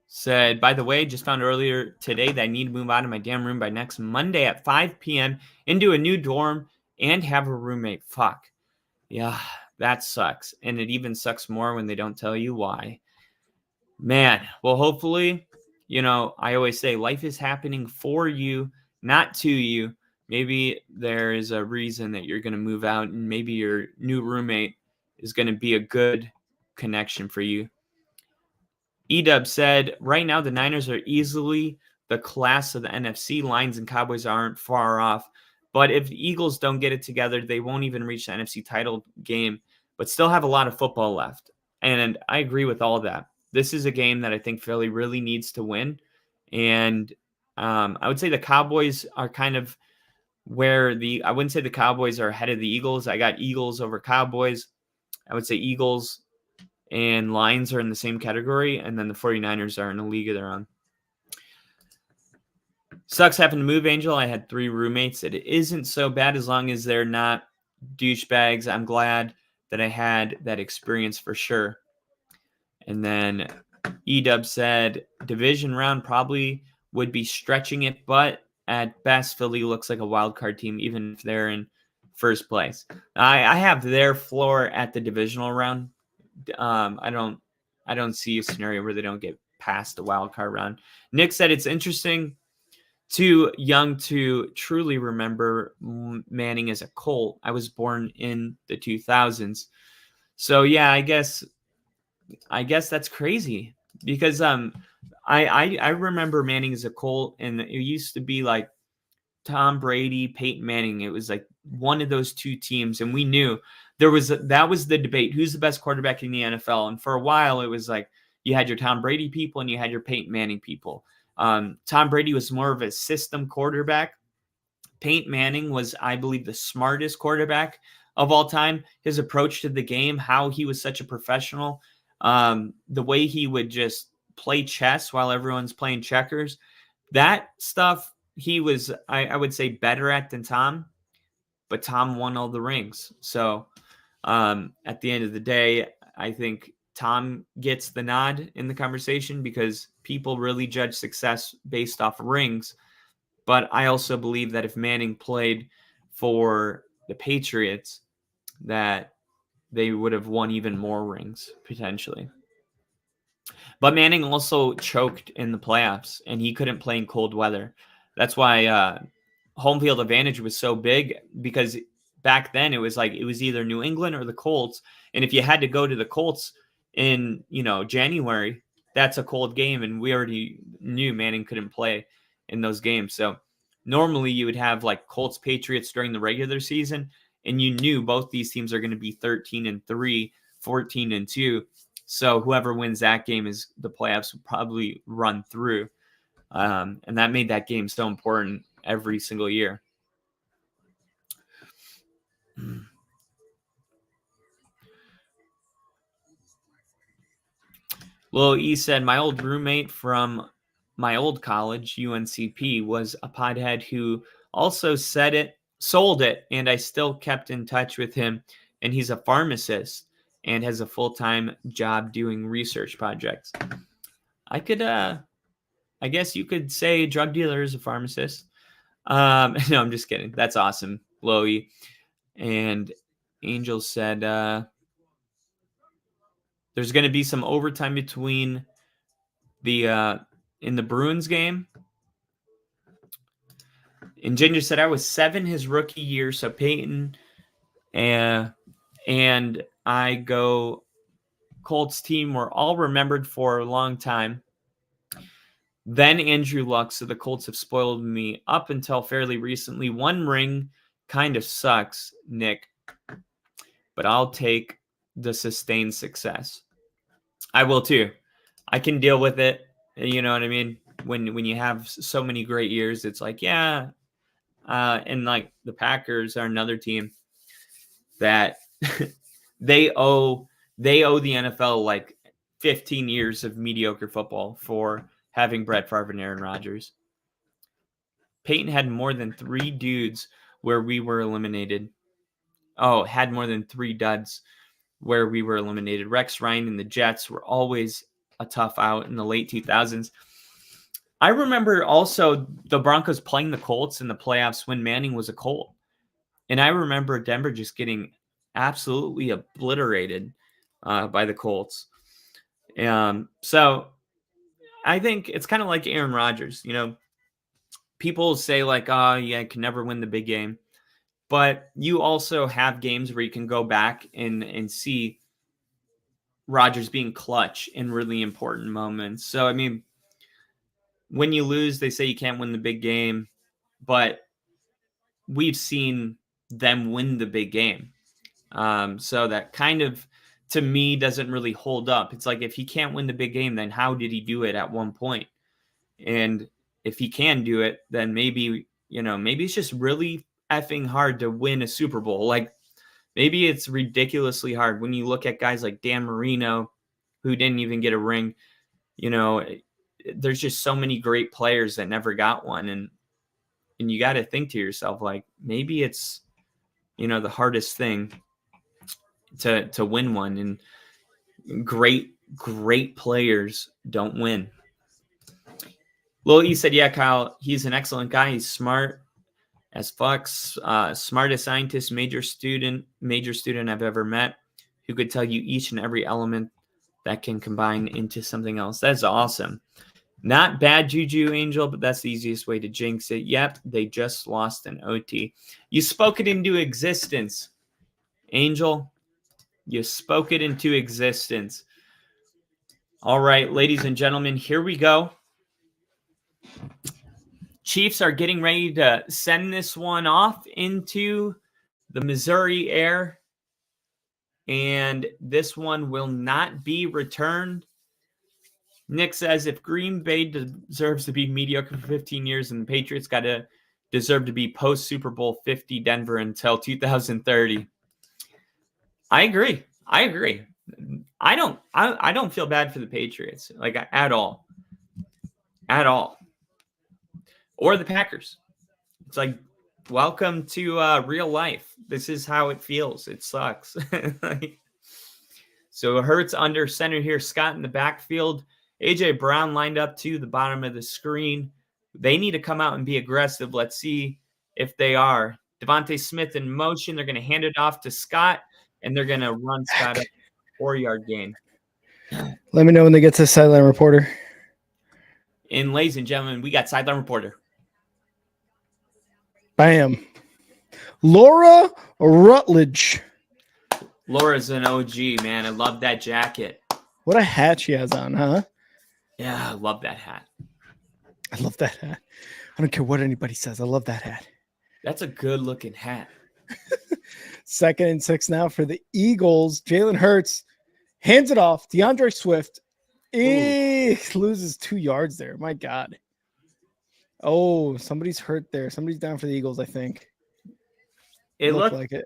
said, "By the way, just found earlier today that I need to move out of my damn room by next Monday at 5 p.m. into a new dorm and have a roommate." Fuck. Yeah, that sucks. And it even sucks more when they don't tell you why. Man, well, hopefully, I always say life is happening for you, not to you. Maybe there is a reason that you're going to move out, and maybe your new roommate is going to be a good connection for you. Edub said, "Right now, the Niners are easily the class of the NFC. Lions and Cowboys aren't far off. But if the Eagles don't get it together, they won't even reach the NFC title game, but still have a lot of football left." And I agree with all that. This is a game that I think Philly really needs to win. And I would say the Cowboys are kind of I wouldn't say the Cowboys are ahead of the Eagles. I got Eagles over Cowboys. I would say Eagles and Lions are in the same category. And then the 49ers are in a league of their own. Sucks having to move, Angel. I had 3 roommates. It isn't so bad as long as they're not douchebags. I'm glad that I had that experience for sure. And then Edub said, "Division round probably would be stretching it, but at best, Philly looks like a wild card team, even if they're in first place." I have their floor at the divisional round. I don't see a scenario where they don't get past the wild card round. Nick said, "It's interesting. Too young to truly remember Manning as a Colt. I was born in the 2000s." So yeah, I guess that's crazy because I remember Manning as a Colt, and it used to be like Tom Brady, Peyton Manning. It was like one of those two teams, and we knew that was the debate: who's the best quarterback in the NFL? And for a while, it was like you had your Tom Brady people and you had your Peyton Manning people. Tom Brady was more of a system quarterback. Peyton Manning was, I believe, the smartest quarterback of all time. His approach to the game, how he was such a professional, the way he would just play chess while everyone's playing checkers, that stuff he was, I would say, better at than Tom, but Tom won all the rings. So at the end of the day, I think Tom gets the nod in the conversation because people really judge success based off rings. But I also believe that if Manning played for the Patriots, that they would have won even more rings potentially. But Manning also choked in the playoffs, and he couldn't play in cold weather. That's why home field advantage was so big, because back then it was either New England or the Colts, and if you had to go to the Colts in January, that's a cold game, and we already knew Manning couldn't play in those games. So normally you would have like Colts Patriots during the regular season, and you knew both these teams are going to be 13-3, 14-2. So whoever wins that game is the playoffs will probably run through. And that made that game so important every single year. Lil E said, my old roommate from my old college, UNCP, was a pothead who also sold it, and I still kept in touch with him. And he's a pharmacist and has a full-time job doing research projects. I guess you could say drug dealer is a pharmacist. No, I'm just kidding. That's awesome, Loey. And Angel said there's going to be some overtime between the in the Bruins game. And Ginger said I was 7 his rookie year, so Peyton and I go Colts team were all remembered for a long time. Then Andrew Luck, so the Colts have spoiled me up until fairly recently. 1 ring kind of sucks, Nick, but I'll take the sustained success. I will too. I can deal with it. You know what I mean? When you have so many great years, it's like, yeah. And like the Packers are another team that they owe the NFL like 15 years of mediocre football for having Brett Favre and Aaron Rodgers. Peyton had more than 3 dudes where we were eliminated. Had more than 3 duds where we were eliminated. Rex Ryan and the Jets were always a tough out in the late 2000s. I remember also the Broncos playing the Colts in the playoffs when Manning was a Colt. And I remember Denver just getting absolutely obliterated by the Colts. So I think it's kind of like Aaron Rodgers. People say like, oh, yeah, I can never win the big game. But you also have games where you can go back and see Rodgers being clutch in really important moments. So, I mean, when you lose, they say you can't win the big game, but we've seen them win the big game. So that kind of, to me, doesn't really hold up. It's like, if he can't win the big game, then how did he do it at one point? And if he can do it, then maybe it's just really effing hard to win a Super Bowl. Like, maybe it's ridiculously hard when you look at guys like Dan Marino, who didn't even get a ring. There's just so many great players that never got one. And you got to think to yourself, like, maybe it's, the hardest thing to win one. And great players don't win. Lil E said, yeah, Kyle, he's an excellent guy. He's smart as fuck, smartest scientist, major student I've ever met, who could tell you each and every element that can combine into something else. That's awesome. Not bad juju, Angel, but that's the easiest way to jinx it. Yep, they just lost an OT. You spoke it into existence, Angel. You spoke it into existence. All right, ladies and gentlemen, here we go. Chiefs are getting ready to send this one off into the Missouri air, and this one will not be returned. Nick says, if Green Bay deserves to be mediocre for 15 years, and the Patriots got to deserve to be post Super Bowl 50 Denver until 2030. I agree. I don't feel bad for the Patriots, like, at all. or the Packers. It's like, welcome to real life. This is how it feels. It sucks. So Hurts under center here. Scott in the backfield. AJ Brown lined up to the bottom of the screen. They need to come out and be aggressive. Let's see if they are. Devontae Smith in motion. They're going to hand it off to Scott, and they're going to run Scott up 4-yard gain. Let me know when they get to the sideline reporter. And ladies and gentlemen, we got sideline reporter. Bam. Laura Rutledge. Laura's an OG, man. I love that jacket. What a hat she has on, huh? Yeah, I love that hat. I love that hat. I don't care what anybody says. I love that hat. That's a good-looking hat. 2nd and 6 now for the Eagles. Jalen Hurts hands it off. DeAndre Swift loses 2 yards there. My God. Oh, somebody's hurt there. Somebody's down for the Eagles, I think. It looked like it.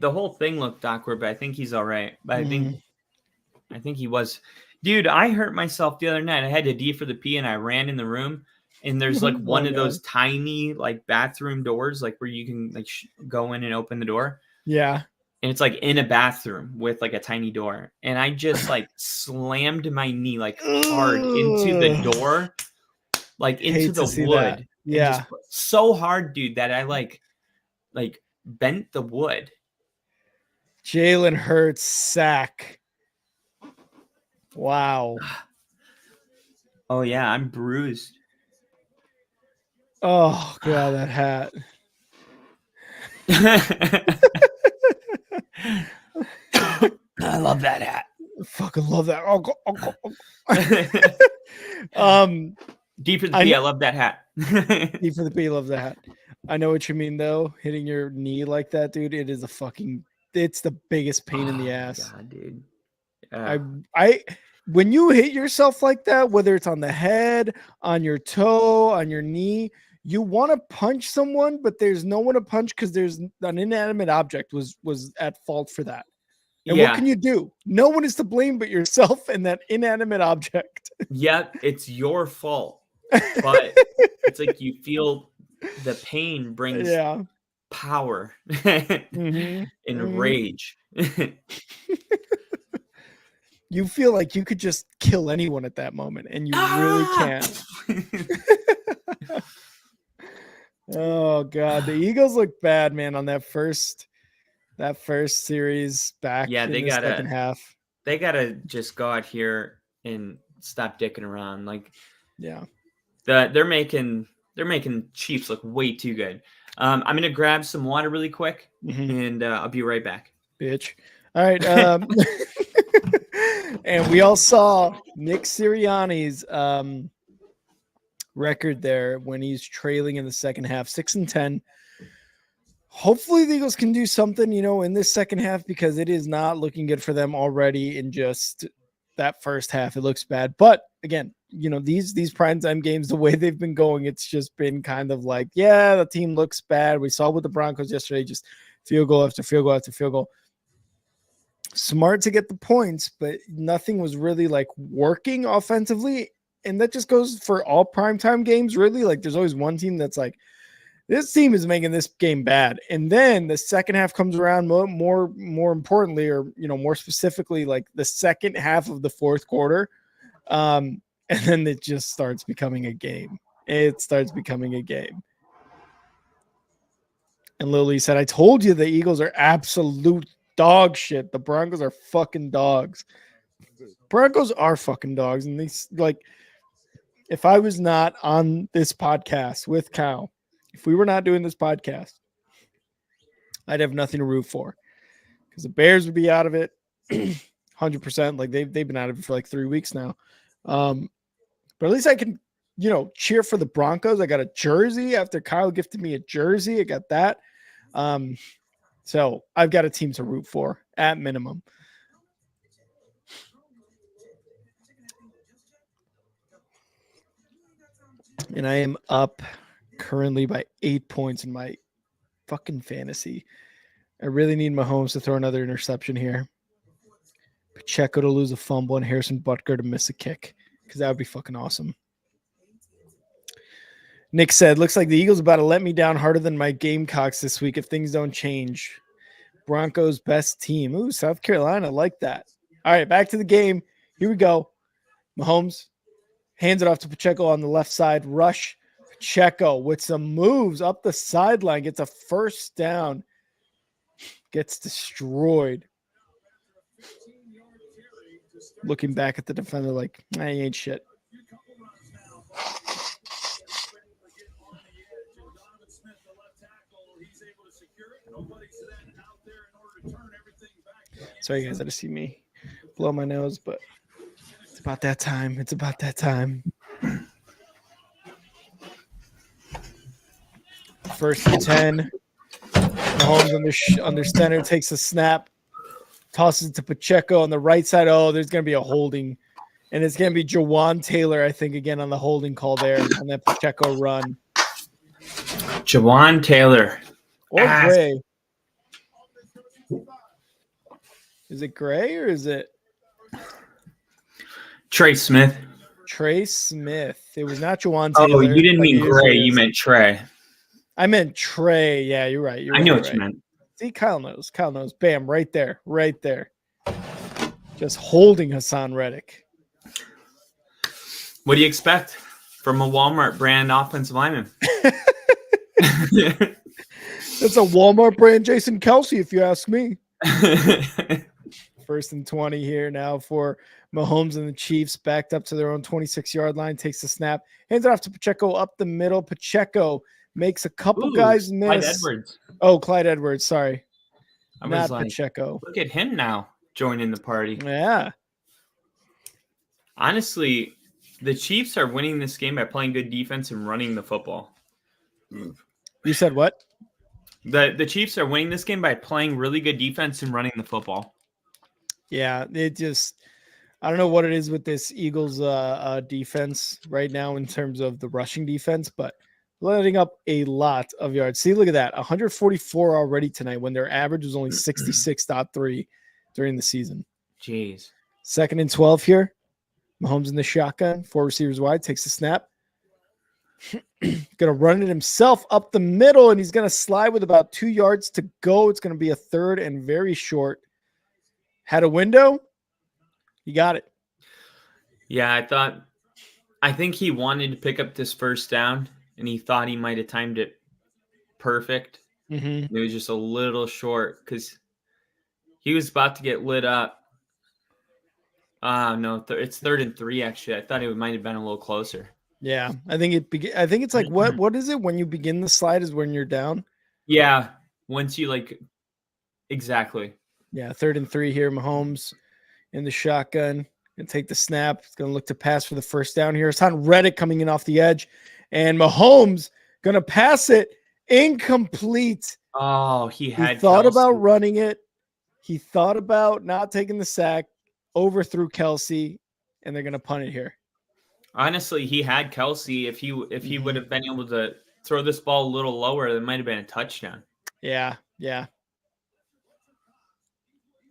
The whole thing looked awkward, but I think he's all right. But I think he was. Dude, I hurt myself the other night. I had a D for the P, and I ran in the room. And there's like one of those tiny like bathroom doors, like where you can like go in and open the door. Yeah. And it's like in a bathroom with like a tiny door. And I just like slammed my knee like hard into the door, like into the wood. That. Yeah. So hard, dude, that I like bent the wood. Jalen Hurts sack. Wow. Oh yeah, I'm bruised. Oh God, that hat. I love that hat. I fucking love that. D for the P, I love that hat. D for the P, love that hat. I know what you mean though. Hitting your knee like that, dude, it is it's the biggest pain in the ass. God, dude. When you hit yourself like that, whether it's on the head, on your toe, on your knee, you want to punch someone, but there's no one to punch because there's an inanimate object was at fault for that. And what can you do? No one is to blame but yourself and that inanimate object. Yep, it's your fault. But it's like you feel the pain brings power and rage. You feel like you could just kill anyone at that moment, and you really can't. Oh God, the Eagles look bad, man, on that first series back. Yeah, they got second half. They gotta just go out here and stop dicking around. Like, they're making Chiefs look way too good. I'm gonna grab some water really quick, and I'll be right back. Bitch. All right. And we all saw Nick Sirianni's record there when he's trailing in the second half, 6-10. Hopefully the Eagles can do something, in this second half, because it is not looking good for them already in just that first half. It looks bad. But again, these primetime games, the way they've been going, it's just been kind of like, the team looks bad. We saw with the Broncos yesterday, just field goal after field goal after field goal. Smart to get the points, but nothing was really like working offensively. And that just goes for all primetime games, really. Like there's always one team that's like, this team is making this game bad. And then the second half comes around more importantly, or, more specifically, like the second half of the fourth quarter. And then it just starts becoming a game. It starts becoming a game. And Lily said, I told you the Eagles are absolute dog shit. The Broncos are fucking dogs. Broncos are fucking dogs. And these, like, if I was not on this podcast with Cal, if we were not doing this podcast, I'd have nothing to root for, because the Bears would be out of it 100%. Like they've been out of it for like 3 weeks now. But at least I can, cheer for the Broncos. I got a jersey after Kyle gifted me a jersey. I got that. So I've got a team to root for at minimum. And I am up currently by 8 points in my fucking fantasy. I really need Mahomes to throw another interception here. Pacheco to lose a fumble and Harrison Butker to miss a kick, because that would be fucking awesome. Nick said, looks like the Eagles about to let me down harder than my Gamecocks this week if things don't change. Broncos best team. Ooh, South Carolina. Like that. All right, back to the game. Here we go. Mahomes hands it off to Pacheco on the left side. Rush. Pacheco with some moves up the sideline. Gets a first down. Gets destroyed. Looking back at the defender like, I ain't shit. Sorry, guys, I just see me blow my nose, but it's about that time. It's about that time. First and 10. Mahomes under center takes a snap, tosses it to Pacheco on the right side. Oh, there's going to be a holding, and it's going to be Jawan Taylor, I think, again on the holding call there on that Pacheco run. Jawan Taylor. Or Gray. Is it Gray or is it Trey Smith? Trey Smith. It was not Jawan Taylor. Oh, you didn't mean Gray. You meant Trey. I meant Trey. Yeah, you're right. I know what you meant. See, Kyle knows. Kyle knows. Bam, right there. Right there. Just holding Hassan Reddick. What do you expect from a Walmart brand offensive lineman? That's a Walmart brand Jason Kelsey, if you ask me. First and 20 here now for Mahomes and the Chiefs, backed up to their own 26-yard line, takes the snap, hands it off to Pacheco up the middle. Pacheco makes a couple guys miss. Clyde Edwards. Oh, Clyde Edwards, sorry. I was Not like, Pacheco. Look at him now joining the party. Yeah. Honestly, the Chiefs are winning this game by playing good defense and running the football. You said what? The Chiefs are winning this game by playing really good defense and running the football. Yeah, it just I don't know what it is with this Eagles defense right now in terms of the rushing defense, but letting up a lot of yards. See, look at that. 144 already tonight when their average was only 66.3 during the season. Jeez. Second and 12 here. Mahomes in the shotgun, 4 receivers wide, takes the snap. Gonna run it himself up the middle, and he's gonna slide with about 2 yards to go. It's gonna be a third and very short. Had a window. You got it. Yeah, I think he wanted to pick up this first down, and he thought he might have timed it perfect. Mm-hmm. It was just a little short because he was about to get lit up. No, it's 3rd and 3 actually. I thought it might have been a little closer. Yeah, I think it's like what is it when you begin the slide is when you're down? Yeah, once you exactly. Yeah, 3rd and 3 here. Mahomes in the shotgun and take the snap. He's going to look to pass for the first down here. Hassan Reddick coming in off the edge, and Mahomes going to pass it incomplete. Oh, he thought Kelsey. About running it. He thought about not taking the sack, overthrew Kelsey, and they're going to punt it here. Honestly, he had Kelsey. If he would have been able to throw this ball a little lower, it might have been a touchdown. Yeah.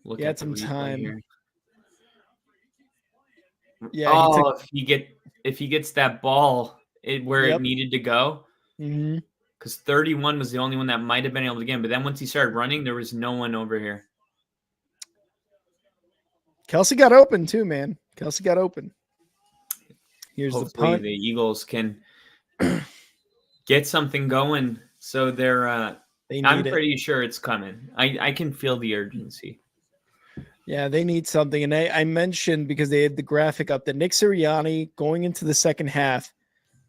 Look at some time. Here. Yeah. Oh, if he gets that ball where it needed to go, because 31 was the only one that might have been able to get him. But then once he started running, there was no one over here. Kelsey got open too, man. Kelsey got open. Here's Hopefully the punt. The Eagles can get something going. So I'm pretty sure it's coming. I can feel the urgency. Yeah, they need something. And I mentioned, because they had the graphic up, that Nick Sirianni going into the second half,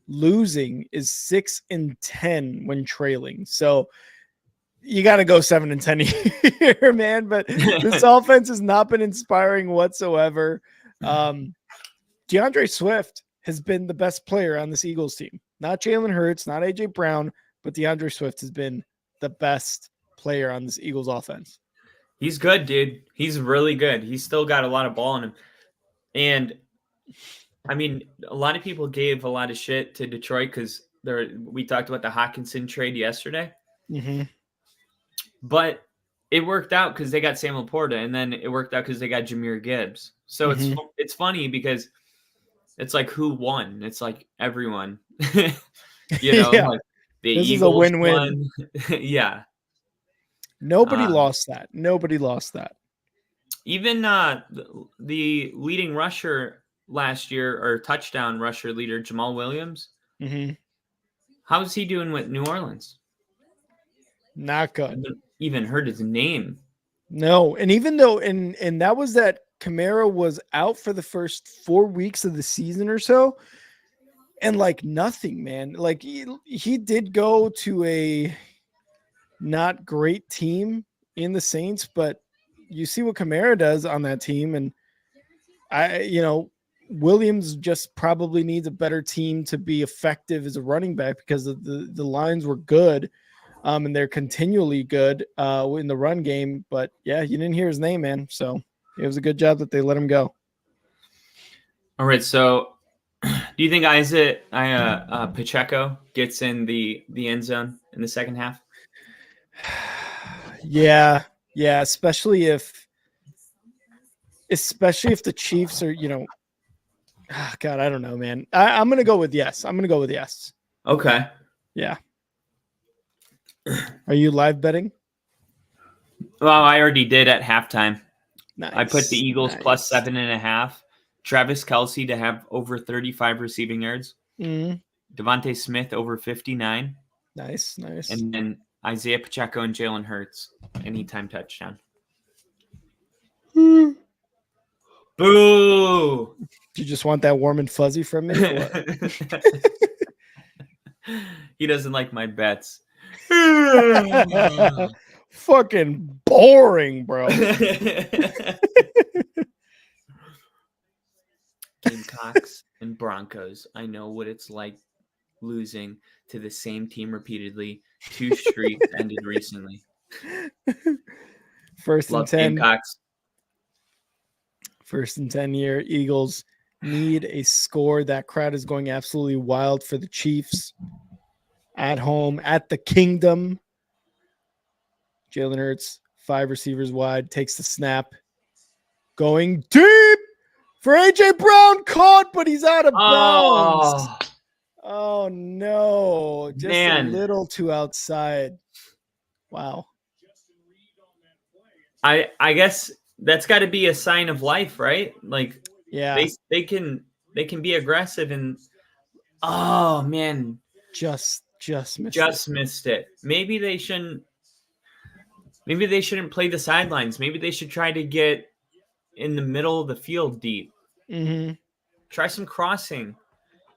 losing is 6-10 when trailing. So you got to go 7-10 here, man. But this offense has not been inspiring whatsoever. DeAndre Swift has been the best player on this Eagles team. Not Jalen Hurts, not A.J. Brown, but DeAndre Swift has been the best player on this Eagles offense. He's good, dude. He's really good. He's still got a lot of ball in him. And, I mean, a lot of people gave a lot of shit to Detroit because we talked about the Hawkinson trade yesterday. Mm-hmm. But it worked out because they got Sam Laporta, and then it worked out because they got Jahmyr Gibbs. So it's funny because it's like who won? It's like everyone. Yeah, like the this is a Eagles win-win. won. Yeah. Nobody lost that. Nobody lost that. Even the leading rusher last year, or touchdown rusher leader, Jamal Williams. Mm-hmm. How's he doing with New Orleans? Not I good. haven't even heard his name. No, and even though and that was that Kamara was out for the first 4 weeks of the season or so, and like nothing, man. Like he did go to a not great team in the Saints, but you see what Kamara does on that team, and Williams just probably needs a better team to be effective as a running back because the lines were good, and they're continually good in the run game. But yeah, you didn't hear his name, man. So it was a good job that they let him go. All right, so do you think Isaac Pacheco gets in the end zone in the second half? Yeah, especially if the Chiefs are, God, I don't know, man. I'm gonna go with yes. Okay. Yeah. Are you live betting? Well, I already did at halftime. Nice. I put the Eagles plus 7.5. Travis Kelce to have over 35 receiving yards. Mm. Devontae Smith over 59. Nice. And then Isaiah Pacheco and Jalen Hurts anytime touchdown. Mm. Boo! Do you just want that warm and fuzzy from me? Or what? He doesn't like my bets. Fucking boring, bro. Gamecocks and Broncos. I know what it's like losing to the same team repeatedly. 2 streaks ended recently. First Love and 10. Gamecocks. First and 10 year Eagles need a score. That crowd is going absolutely wild for the Chiefs at home at the Kingdom. Jalen Hurts, 5 receivers wide, takes the snap, going deep for AJ Brown, caught, but he's out of bounds. Oh no, just Man. a little too outside. Wow. I guess that's got to be a sign of life, right? Like, yeah, they can be aggressive, and oh man, just missed it. Maybe they shouldn't play the sidelines. Maybe they should try to get in the middle of the field deep. Mm-hmm. Try some crossing.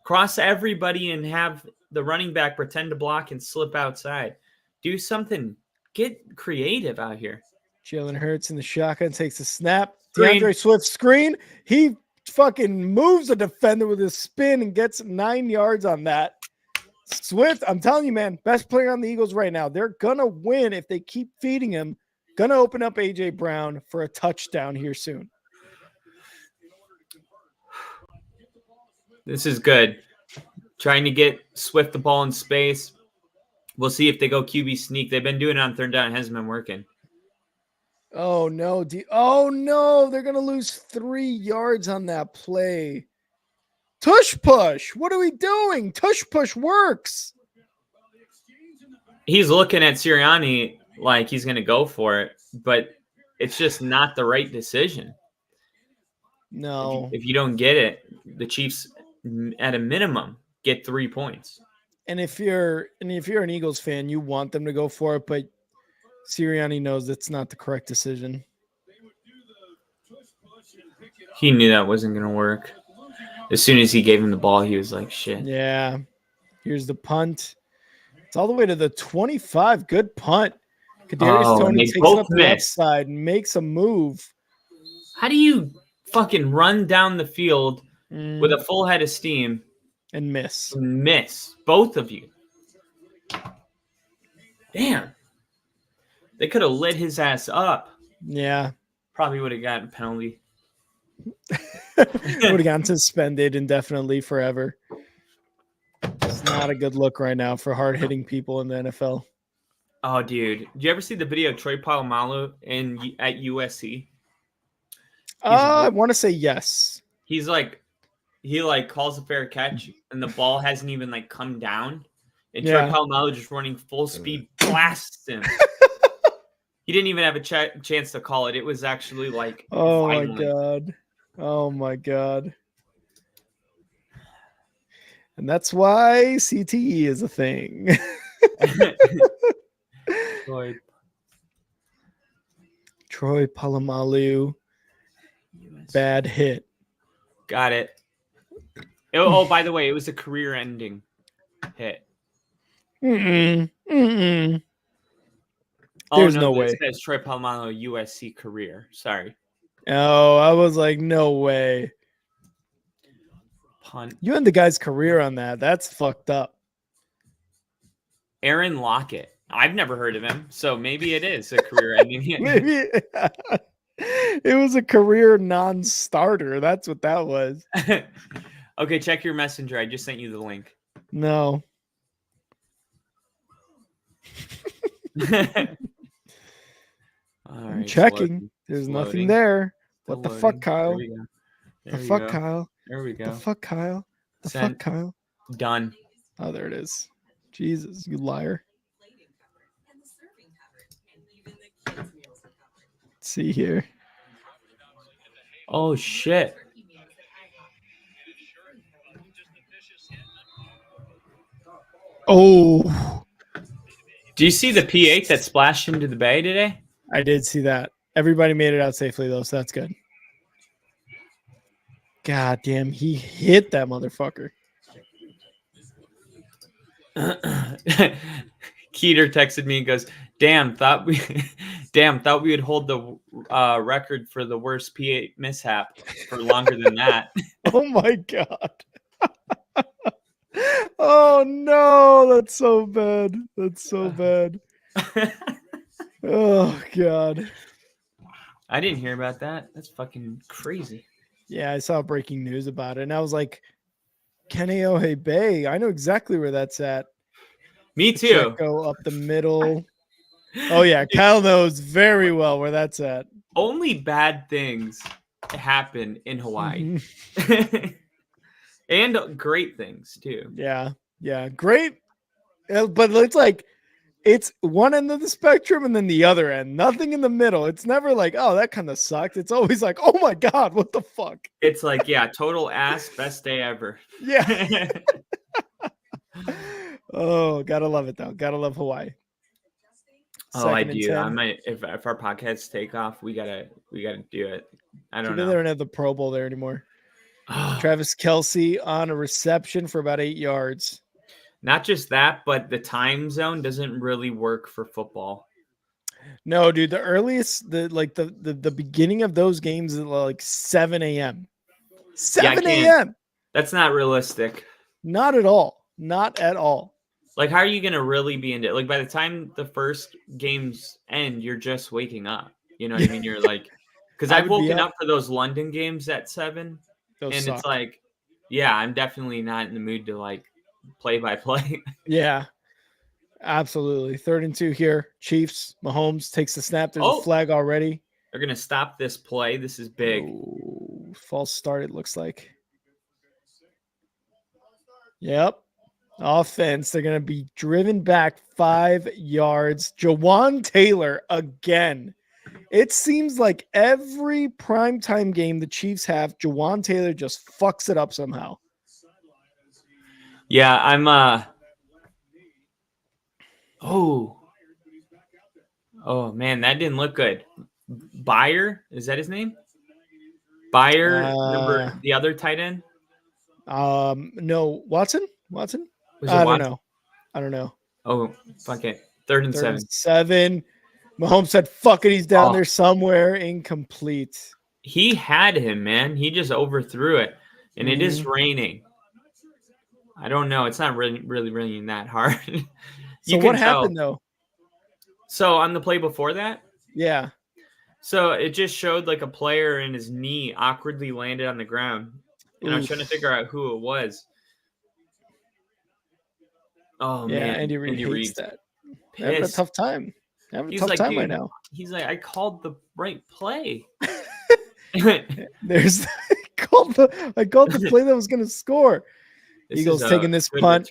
Cross everybody and have the running back pretend to block and slip outside. Do something. Get creative out here. Jalen Hurts in the shotgun takes a snap. Screen. DeAndre Swift screen. He fucking moves a defender with his spin and gets 9 yards on that. Swift, I'm telling you, man, best player on the Eagles right now. They're going to win if they keep feeding him. Going to open up A.J. Brown for a touchdown here soon. This is good. Trying to get Swift the ball in space. We'll see if they go QB sneak. They've been doing it on third down. It hasn't been working. Oh, no. Oh, no. They're going to lose 3 yards on that play. Tush push. What are we doing? Tush push works. He's looking at Sirianni like he's going to go for it, but it's just not the right decision. No. If you don't get it, the Chiefs, at a minimum, get 3 points. And if you're an Eagles fan, you want them to go for it, but Sirianni knows that's not the correct decision. He knew that wasn't going to work. As soon as he gave him the ball, he was like, shit. Yeah. Here's the punt. It's all the way to the 25. Good punt. Kadarius Toney takes it up the left side and makes a move. How do you fucking run down the field with a full head of steam and miss? Both of you. Damn. They could have lit his ass up. Yeah. Probably would have gotten a penalty. Would have gotten suspended indefinitely forever. It's not a good look right now for hard-hitting people in the NFL. Oh, dude. Did you ever see the video of Troy Polamalu at USC? I want to say yes. He calls a fair catch, and the ball hasn't even come down. And Troy Yeah. Polamalu just running full speed blasts him. He didn't even have a chance to call it. It was actually like Oh my violent. God. Oh my God. And that's why CTE is a thing. Troy Polamalu. Bad hit. Got it. Oh, by the way, it was a career-ending hit. Mm-mm. Mm-mm. Oh, There's no, no this way. says Troy Polamalu USC career. Sorry. Oh, I was like, no way. Punt. You end the guy's career on that. That's fucked up. Aaron Lockett. I've never heard of him, so maybe it is a career-ending hit. Maybe it was a career non-starter. That's what that was. Okay, check your messenger. I just sent you the link. No. I'm checking. There's nothing there. What the fuck, Kyle? The fuck, Kyle? There we go. The fuck, Kyle? The Sent. fuck, Kyle? Done. Oh, there it is. Jesus, you liar. Let's see here. Oh, shit. Oh. Do you see the P8 that splashed into the bay today? I did see that. Everybody made it out safely, though, so that's good. God damn, he hit that motherfucker. Keeter texted me and goes, damn, thought we would hold the record for the worst P8 mishap for longer than that. Oh my God. Oh no, that's so bad. That's so bad. Oh God. I didn't hear about that. That's fucking crazy. Yeah, I saw breaking news about it, and I was like, Kaneohe Bay. I know exactly where that's at. Me too. Go up the middle. Oh yeah, Kyle knows very well where that's at. Only bad things happen in Hawaii. Mm-hmm. And great things too. Yeah, great. But it's like it's one end of the spectrum and then the other end. Nothing in the middle. It's never like, oh, that kind of sucked. It's always like, oh my God, what the fuck? It's like, yeah, total ass, best day ever. Yeah. Oh, gotta love it though. Gotta love Hawaii. Oh, I do. I might if our podcasts take off, we gotta do it. I don't know. They don't have the Pro Bowl there anymore. Travis Kelce on a reception for about 8 yards. Not just that, but the time zone doesn't really work for football. No, dude. The earliest, the beginning of those games is like 7 a.m. 7 a.m. That's not realistic. Not at all. Not at all. Like, how are you gonna really be into it? Like, by the time the first games end, you're just waking up. You know what I mean? You're like, because I've woken up for those London games at 7. Those and suck. It's like, yeah, I'm definitely not in the mood to like play by play. Yeah, absolutely. 3rd and 2 here. Chiefs. Mahomes takes the snap. There's a flag already. They're gonna stop this play. This is big. Ooh, false start. It looks like. Yep. Offense. They're gonna be driven back 5 yards. Jawan Taylor again. It seems like every primetime game the Chiefs have, Jawan Taylor just fucks it up somehow. Yeah, I'm Oh man, that didn't look good. Bayer, is that his name? Bayer, number the other tight end? No, Watson? I don't know. Oh, fuck it. 3rd and 7. Mahomes said, fuck it, he's down there somewhere. Incomplete. He had him, man. He just overthrew it. And it is raining. I don't know. It's not really raining that hard. So what happened, though? So on the play before that? Yeah. So it just showed like a player and his knee awkwardly landed on the ground. And I was trying to figure out who it was. Oh, yeah, man. Andy Reid hates that. Pissed. Having a tough time. Having a tough time right now. He's like, I called the right play. I called the play that was going to score. Eagles taking this punt.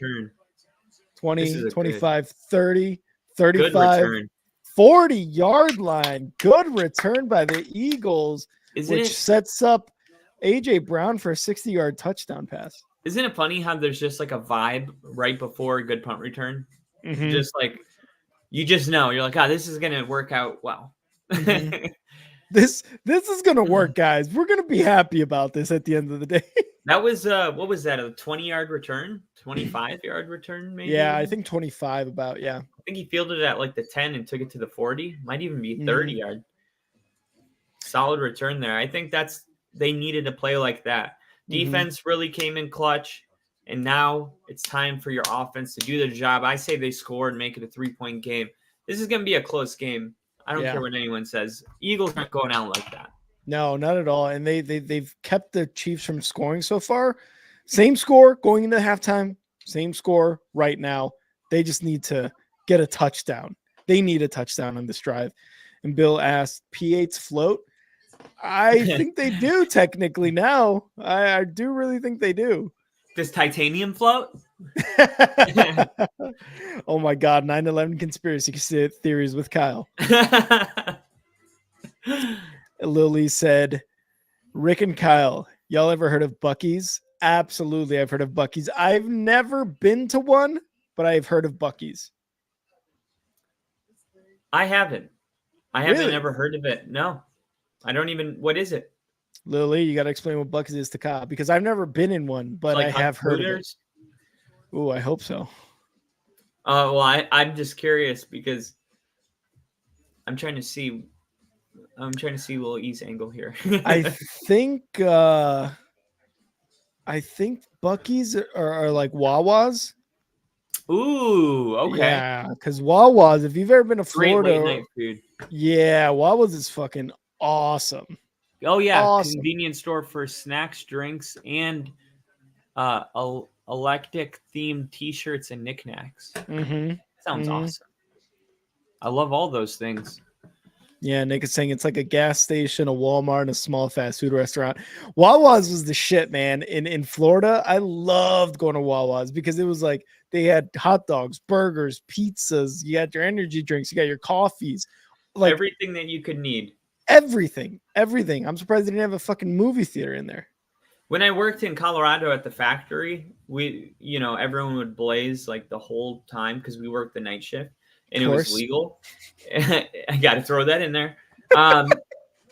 20, a 25, 30, good 35, return. 40-yard line. Good return by the Eagles, which sets up A.J. Brown for a 60-yard touchdown pass. Isn't it funny how there's just like a vibe right before a good punt return? Mhm. Just like, you just know. You're like, this is going to work out well. Mhm. This is going to work, guys. We're going to be happy about this at the end of the day. That was, what was that, a 20-yard return? 25-yard return, maybe? Yeah, I think 25 about, yeah. I think he fielded it at like the 10 and took it to the 40. Might even be 30-yard. Solid return there. I think they needed to play like that. Defense really came in clutch, and now it's time for your offense to do their job. I say they score and make it a 3-point game. This is going to be a close game. I don't care what anyone says. Eagles aren't going out like that. No, not at all. And they've kept the Chiefs from scoring so far. Same score going into halftime. Same score right now. They just need to get a touchdown. They need a touchdown on this drive. And Bill asked, P8's float? I think they do technically now. I do really think they do. Does titanium float? Oh my God, 9/11 conspiracy theories with Kyle. Lily said, Rick and Kyle, y'all ever heard of Buc-ee's? Absolutely, I've heard of Buc-ee's. I've never been to one, but I've heard of Buc-ee's. I haven't. I Really? haven't ever heard of it. No. I don't even. What is it? Lily, you got to explain what Buc-ee's is to Kyle, because I've never been in one, but like I have heard of it. Hooters? Ooh, I hope so. Well, I'm just curious because I'm trying to see Lil E's angle here. I think Buc-ee's are like Wawa's. Ooh, okay. Yeah, because Wawa's, if you've ever been to Florida, great late night food. Yeah, Wawa's is fucking awesome. Oh yeah, awesome. Convenience store for snacks, drinks, and electric themed T-shirts and knickknacks. Sounds awesome. I love all those things. Yeah, Nick is saying it's like a gas station, a Walmart, and a small fast food restaurant. Wawa's was the shit, man. In Florida, I loved going to Wawa's because it was like they had hot dogs, burgers, pizzas. You got your energy drinks, you got your coffees, like everything that you could need. Everything. I'm surprised they didn't have a fucking movie theater in there. When I worked in Colorado at the factory, everyone would blaze like the whole time because we worked the night shift. And it was legal. I got to throw that in there.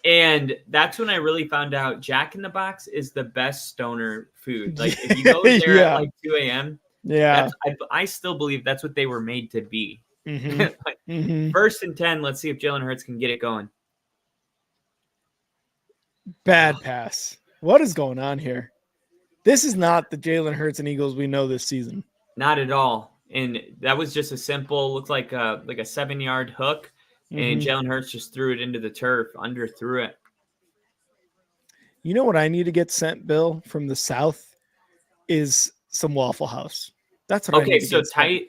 And that's when I really found out Jack in the Box is the best stoner food. Like if you go there at like 2 a.m., I still believe that's what they were made to be. First and 10, let's see if Jalen Hurts can get it going. Bad pass. What is going on here? This is not the Jalen Hurts and Eagles we know this season. Not at all. And that was just a simple, looked like a 7-yard hook, and Jalen Hurts just threw it into the turf, underthrew it. You know what I need to get sent, Bill, from the South is some Waffle House. That's what I need to get sent.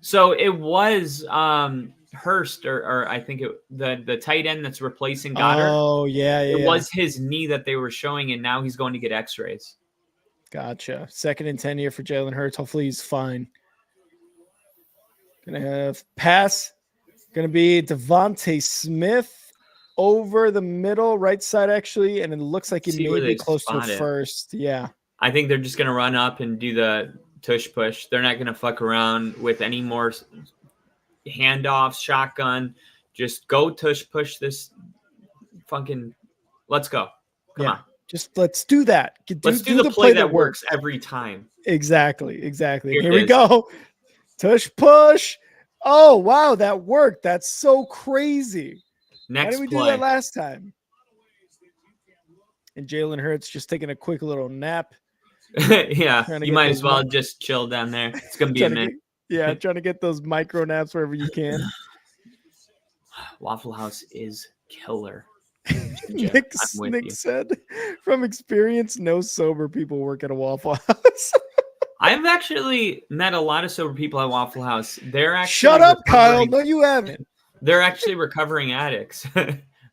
So it was Hurst, or I think the tight end that's replacing Goddard. Oh, yeah. It was his knee that they were showing, and now he's going to get x-rays. Gotcha. 2nd and 10 here for Jalen Hurts. Hopefully he's fine. Gonna have pass. Gonna be Devontae Smith over the middle, right side actually, and it looks like he may be close to first. Yeah. I think they're just gonna run up and do the tush push. They're not gonna fuck around with any more handoffs, shotgun. Just go tush push this fucking. Let's go. Come on. Just let's do that. Let's do the play that works every time. Exactly. Here we go. Tush push. Oh, wow. That worked. That's so crazy. Why did we do that last time? And Jalen Hurts just taking a quick little nap. Yeah. You might as well just chill down there. It's going to be a minute. Trying to get those micro naps wherever you can. Waffle House is killer. Nick said, from experience, no sober people work at a Waffle House. I've actually met a lot of sober people at Waffle House. They're actually shut up, Kyle. No, you haven't. They're actually recovering addicts.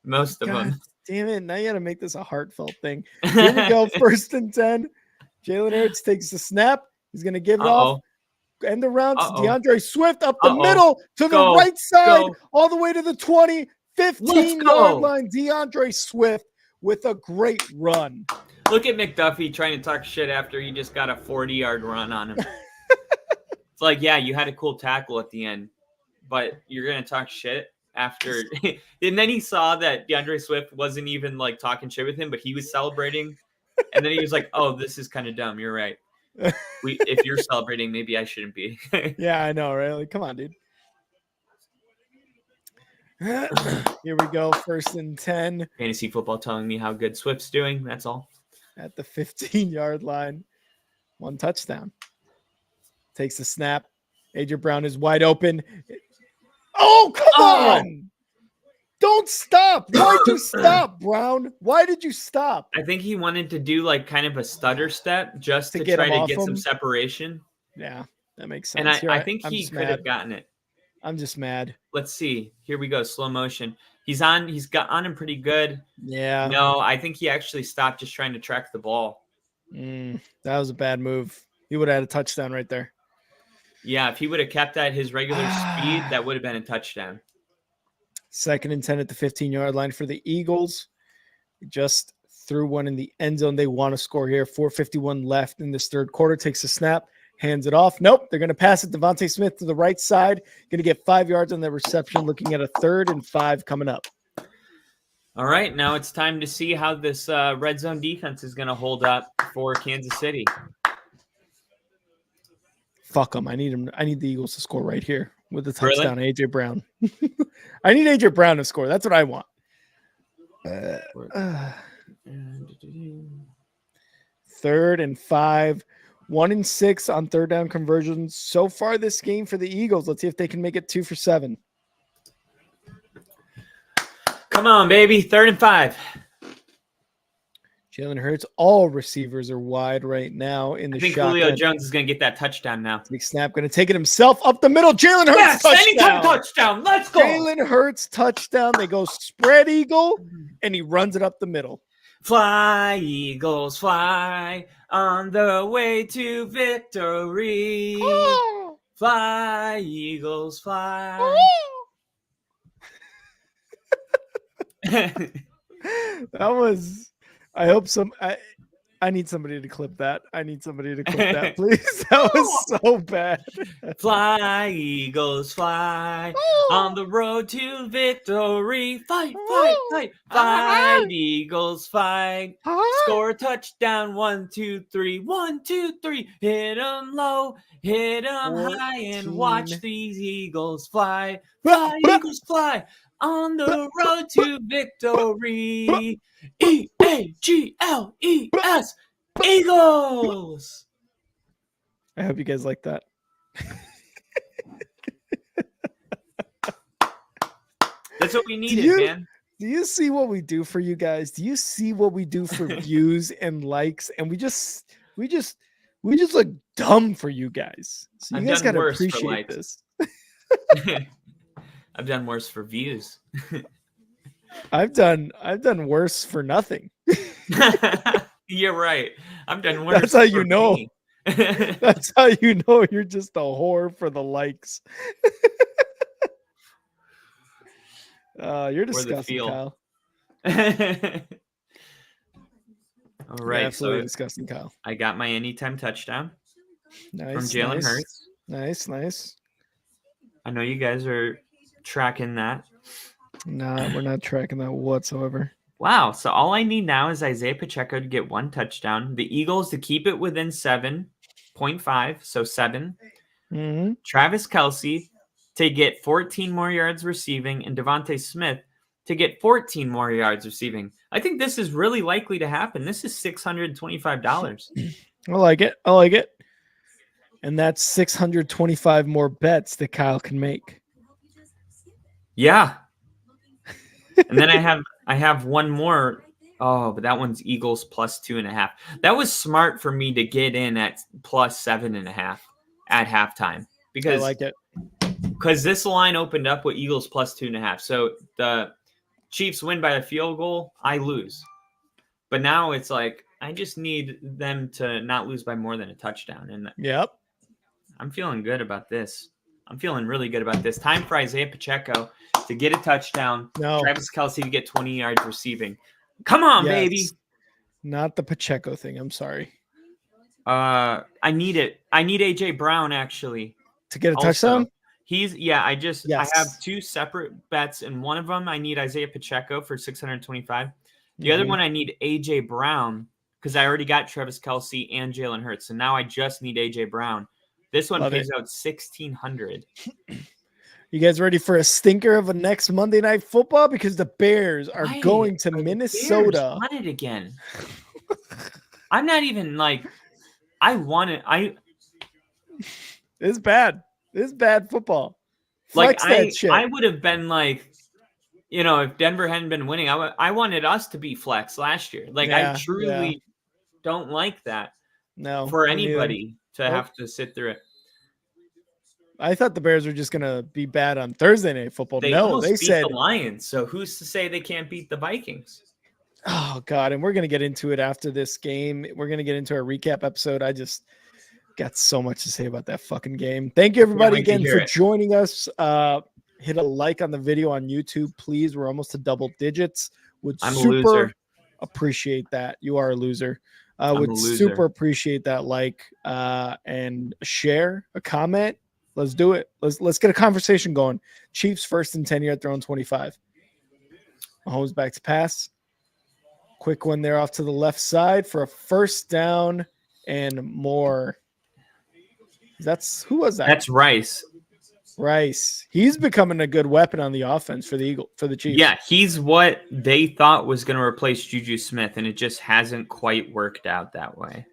Most of them. Damn it. Now you got to make this a heartfelt thing. Here we go. 1st and 10. Jalen Hurts takes the snap. He's going to give it off. end around to Uh-oh. DeAndre Swift up the Uh-oh. middle to the Go. right side, Go. all the way to the 20, Let's 15-yard go. line. DeAndre Swift with a great run. Look at McDuffie trying to talk shit after he just got a 40-yard run on him. It's like, yeah, you had a cool tackle at the end, but you're going to talk shit after. And then he saw that DeAndre Swift wasn't even like talking shit with him, but he was celebrating. And then he was like, oh, this is kind of dumb. You're right. If you're celebrating, maybe I shouldn't be. Yeah, I know, right? Like, come on, dude. Here we go. 1st and 10 Fantasy football telling me how good Swift's doing. That's all. at the 15-yard line. 1 touchdown. Takes the snap. AJ Brown is wide open. Oh, come on. Don't stop. Why'd you stop, Brown? Why did you stop? I think he wanted to do like kind of a stutter step just to get try him to off get some him? separation. Yeah, that makes And sense. I think he could have gotten it. I'm just mad. Let's see. Here we go. Slow motion. He's got on him pretty good. Yeah. No, I think he actually stopped just trying to track the ball. That was a bad move. He would have had a touchdown right there. Yeah, if he would have kept at his regular speed, that would have been a touchdown. 2nd and 10 at the 15-yard line for the Eagles. Just threw one in the end zone. They want to score here. 4:51 left in this third quarter. Takes a snap, hands it off. Nope, they're going to pass it. Devontae Smith to the right side. Going to get 5 yards on the reception. Looking at a 3rd and 5 coming up. All right, now it's time to see how this red zone defense is going to hold up for Kansas City. Fuck them. I need the Eagles to score right here with the touchdown. Really? AJ Brown. I need AJ Brown to score. That's what I want. 3rd and 5. 1 and 6 on 3rd down conversions so far this game for the Eagles. Let's see if they can make it 2 for 7. Come on, baby. 3rd and 5. Jalen Hurts. All receivers are wide right now in the I think shotgun. Julio Jones is going to get that touchdown now. Big snap. Going to take it himself up the middle. Jalen Hurts. Yes, touchdown. anytime touchdown. Let's go. Jalen Hurts touchdown. They go spread eagle, and he runs it up the middle. Fly, Eagles, fly on the way to victory. Oh. Fly, Eagles, fly. That was. I hope I need somebody to clip that. Please. That was so bad. Fly, Eagles, fly on the road to victory. Fight, fight, fight. Fight, Eagles, fight. Score a touchdown. 1, 2, 3. 1, 2, 3. Hit them low, hit them high, and watch these Eagles fly. Fly, Eagles, fly on the road to victory. EAGLES, Eagles. I hope you guys like that. That's what we needed, man. Do you see what we do for you guys? Do you see what we do for views and likes? And we just look dumb for you guys. So you guys gotta appreciate this. I've done worse for views. I've done worse for nothing. You're right. I've done worse. That's how you know. That's how you know you're just a whore for the likes. You're disgusting, Kyle. All right, absolutely disgusting, Kyle. I got my anytime touchdown from Jalen Hurts. Nice. I know you guys are tracking that. No, we're not tracking that whatsoever. Wow. So all I need now is Isaiah Pacheco to get 1 touchdown. The Eagles to keep it within 7.5, so 7. Mm-hmm. Travis Kelce to get 14 more yards receiving, and Devontae Smith to get 14 more yards receiving. I think this is really likely to happen. This is $625. I like it. And that's 625 more bets that Kyle can make. Yeah. And then I have one more. Oh, but that one's Eagles plus 2.5. That was smart for me to get in at plus 7.5 at halftime because I like it. Because this line opened up with Eagles plus 2.5. So the Chiefs win by a field goal, I lose. But now it's like I just need them to not lose by more than a touchdown, and yep, I'm feeling good about this. I'm feeling really good about this. Time for Isaiah Pacheco to get a touchdown. No. Travis Kelce to get 20 yards receiving. Come on, baby. Not the Pacheco thing. I'm sorry. I need it. I need AJ Brown actually To get a also. touchdown? I have two separate bets, and one of them I need Isaiah Pacheco for 625. The other one I need AJ Brown because I already got Travis Kelce and Jalen Hurts, so now I just need AJ Brown. This one pays out 1,600. You guys ready for a stinker of a next Monday Night Football? Because the Bears are going to Minnesota. Bears won it again. I'm not even like I want it. It's bad. It's bad football. Flex that shit. I would have been like, if Denver hadn't been winning, I wanted us to be flex last year. Like I truly don't like that. No, for anybody to have to sit through it. I thought the Bears were just gonna be bad on Thursday Night Football. They said the Lions. So who's to say they can't beat the Vikings? Oh God! And we're gonna get into it after this game. We're gonna get into our recap episode. I just got so much to say about that fucking game. Thank you everybody again for joining us. Hit a like on the video on YouTube, please. We're almost to double digits. I'm super a loser. Appreciate that. You are a loser. Would super appreciate that like and share, a comment. Let's do it. Let's get a conversation going. Chiefs first and 10-yard throw on 25. Mahomes back to pass. Quick one there off to the left side for a first down and more. Who was that? That's Rice. Rice. He's becoming a good weapon on the offense for the Chiefs. Yeah, he's what they thought was going to replace Juju Smith, and it just hasn't quite worked out that way.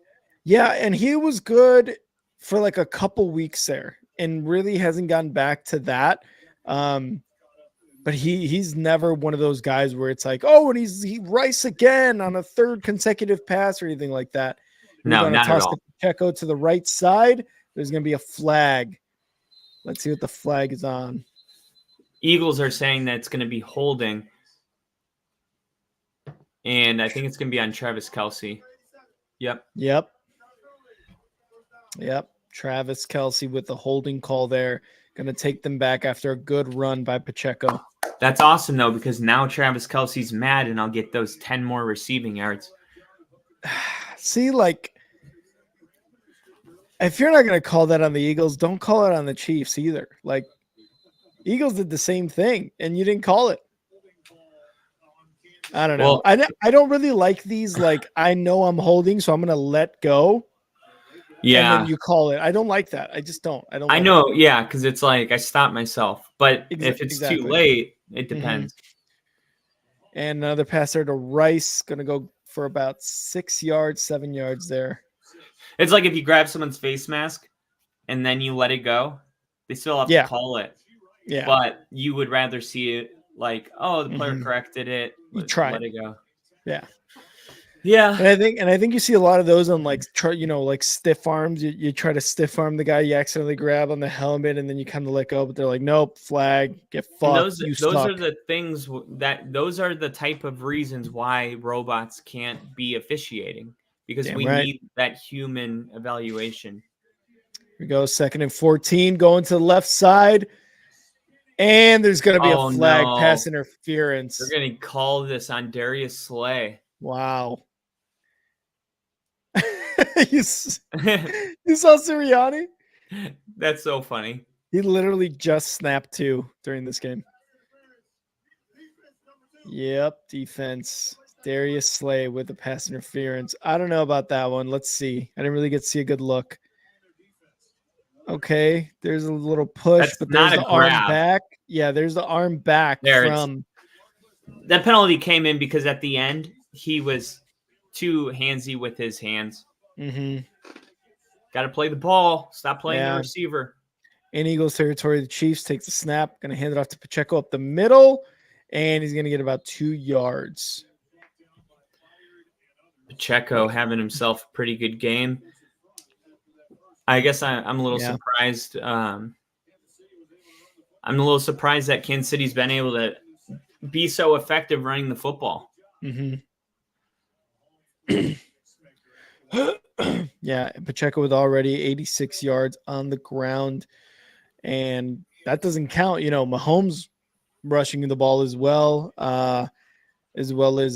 Yeah, and he was good for like a couple weeks there and really hasn't gotten back to that. But he's never one of those guys where it's like, oh, and he Rice again on a third consecutive pass or anything like that. No, not at all. Pacheco to the right side. There's going to be a flag. Let's see what the flag is on. Eagles are saying that it's going to be holding. And I think it's going to be on Travis Kelce. Yep. Travis Kelce with the holding call there. Going to take them back after a good run by Pacheco. That's awesome, though, because now Travis Kelce's mad, and I'll get those 10 more receiving yards. See, like, if you're not going to call that on the Eagles, don't call it on the Chiefs either. Like, Eagles did the same thing, and you didn't call it. I don't know. I don't really like these. Like, I know I'm holding, so I'm going to let go. Yeah. And then you call it. I don't like that. I just don't. I know. Yeah, because it's like I stop myself. But if it's too late, it depends. Mm-hmm. And another pass there to Rice. Going to go for about 6 yards, 7 yards there. It's like if you grab someone's face mask and then you let it go, they still have to call it. Yeah. But you would rather see it like, oh, the player corrected it. Let it go. Yeah. Yeah. And I think you see a lot of those on like stiff arms. You try to stiff arm the guy you accidentally grab on the helmet and then you kind of let go, but they're like, nope, flag, get fucked. Those are the things those are the type of reasons why robots can't be officiating. Because we need that human evaluation. Here we go. 2nd and 14 going to the left side. And there's going to be a flag, pass interference. They're going to call this on Darius Slay. Wow. You saw Sirianni? That's so funny. He literally just snapped 2 during this game. Yep, defense. Darius Slay with the pass interference. I don't know about that one. Let's see. I didn't really get to see a good look. Okay, there's a little push, but there's the arm back. Yeah, there's the arm back from. That penalty came in because at the end he was too handsy with his hands. Mm-hmm. Got to play the ball. Stop playing the receiver. In Eagles territory, the Chiefs take the snap. Going to hand it off to Pacheco up the middle, and he's going to get about 2 yards. Pacheco having himself a pretty good game. I guess I'm a little surprised. I'm a little surprised that Kansas City's been able to be so effective running the football. Mm-hmm. Yeah, Pacheco with already 86 yards on the ground. And that doesn't count. Mahomes rushing the ball as well as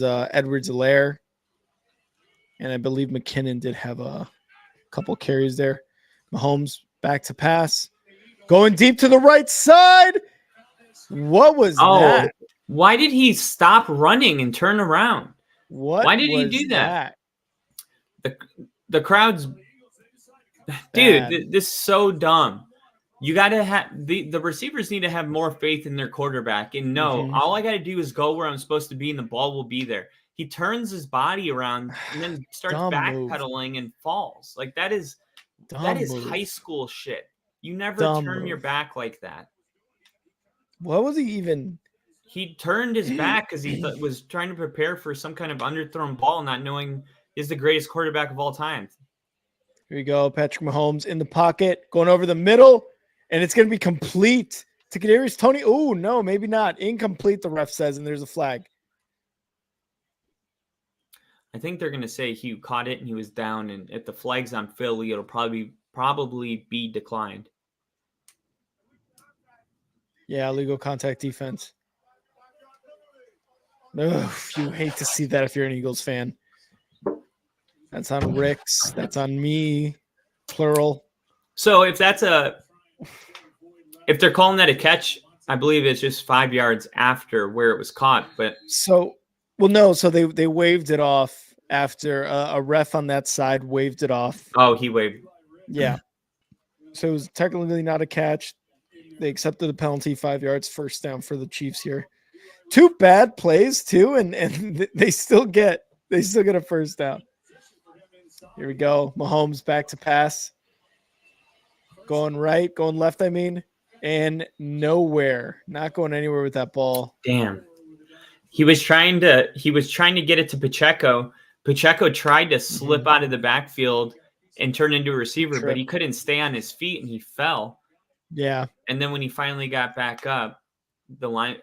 Edwards-Helaire. And I believe McKinnon did have a couple carries there. Mahomes back to pass. Going deep to the right side. What was that? Why did he stop running and turn around? Why did he do that? that? The crowd's dude, this is so dumb. You got to have the receivers need to have more faith in their quarterback and all I got to do is go where I'm supposed to be and the ball will be there. He turns his body around and then starts backpedaling and falls. Like that is high school shit. You never turn your back like that. What was he even? He turned his back because he was trying to prepare for some kind of underthrown ball, not knowing he's the greatest quarterback of all time. Here we go. Patrick Mahomes in the pocket, going over the middle, and it's going to be complete to Kadarius Toney. Oh, no, maybe not. Incomplete, the ref says, and there's a flag. I think they're going to say he caught it and he was down, and if the flag's on Philly, it'll probably be declined. Yeah, illegal contact defense. Ugh, you hate to see that if you're an Eagles fan. That's on Rick's. That's on me. Plural. So if they're calling that a catch, I believe it's just 5 yards after where it was caught. But so they waved it off after a ref on that side waved it off. Oh, he waved. Yeah. So it was technically not a catch. They accepted the penalty, 5 yards, first down for the Chiefs here. 2 bad plays too, and they still get a first down. Here we go. Mahomes back to pass. Going right, going left, and nowhere. Not going anywhere with that ball. Damn. He was trying to get it to Pacheco. Pacheco tried to slip out of the backfield and turn into a receiver, but he couldn't stay on his feet and he fell. Yeah. And then when he finally got back up, the line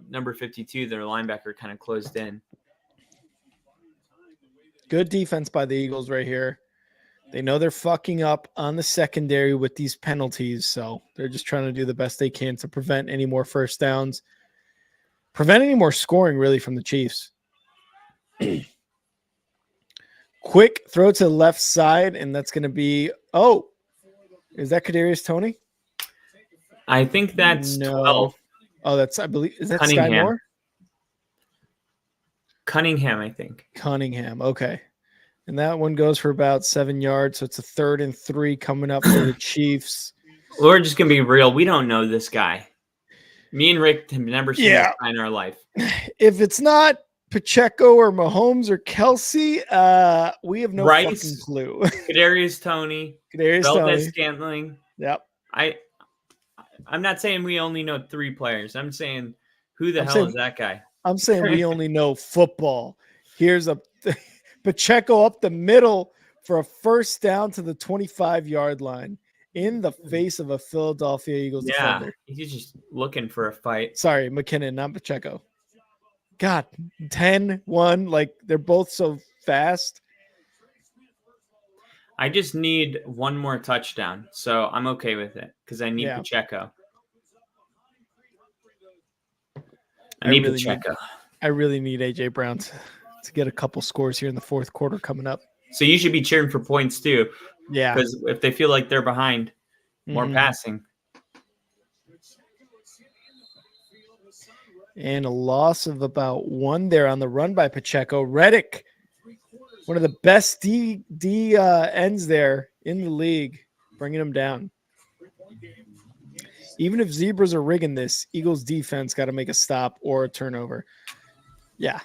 number 52, their linebacker, kind of closed in. Good defense by the Eagles right here. They know they're fucking up on the secondary with these penalties, so they're just trying to do the best they can to prevent any more first downs, prevent any more scoring really from the Chiefs. Quick throw to the left side, and that's going to be is that Kadarius Toney? I think that's 12. Oh, that's, I believe, is that Cunningham. Sky Moore? Cunningham, I think. Cunningham, okay. And that one goes for about 7 yards, so it's a 3rd and 3 coming up for the Chiefs. We're just going to be real. We don't know this guy. Me and Rick have never seen this guy in our life. If it's not Pacheco or Mahomes or Kelsey, we have no fucking clue. Kadarius Toney. Valdez-Scantling. Yep. I'm not saying we only know 3 players. I'm saying who the hell is that guy? I'm saying we only know football. Here's a Pacheco up the middle for a first down to the 25-yard line in the face of a Philadelphia Eagles defender. He's just looking for a fight. Sorry, McKinnon, not Pacheco. God, 10-1, like they're both so fast. I just need one more touchdown, so I'm okay with it because I need Pacheco. I really need AJ Brown to get a couple scores here in the 4th quarter coming up. So you should be cheering for points too. Yeah. Because if they feel like they're behind, more passing. And a loss of about 1 there on the run by Pacheco. Reddick, one of the best D ends there in the league, bringing him down. Even if Zebras are rigging this, Eagles defense got to make a stop or a turnover. Yeah,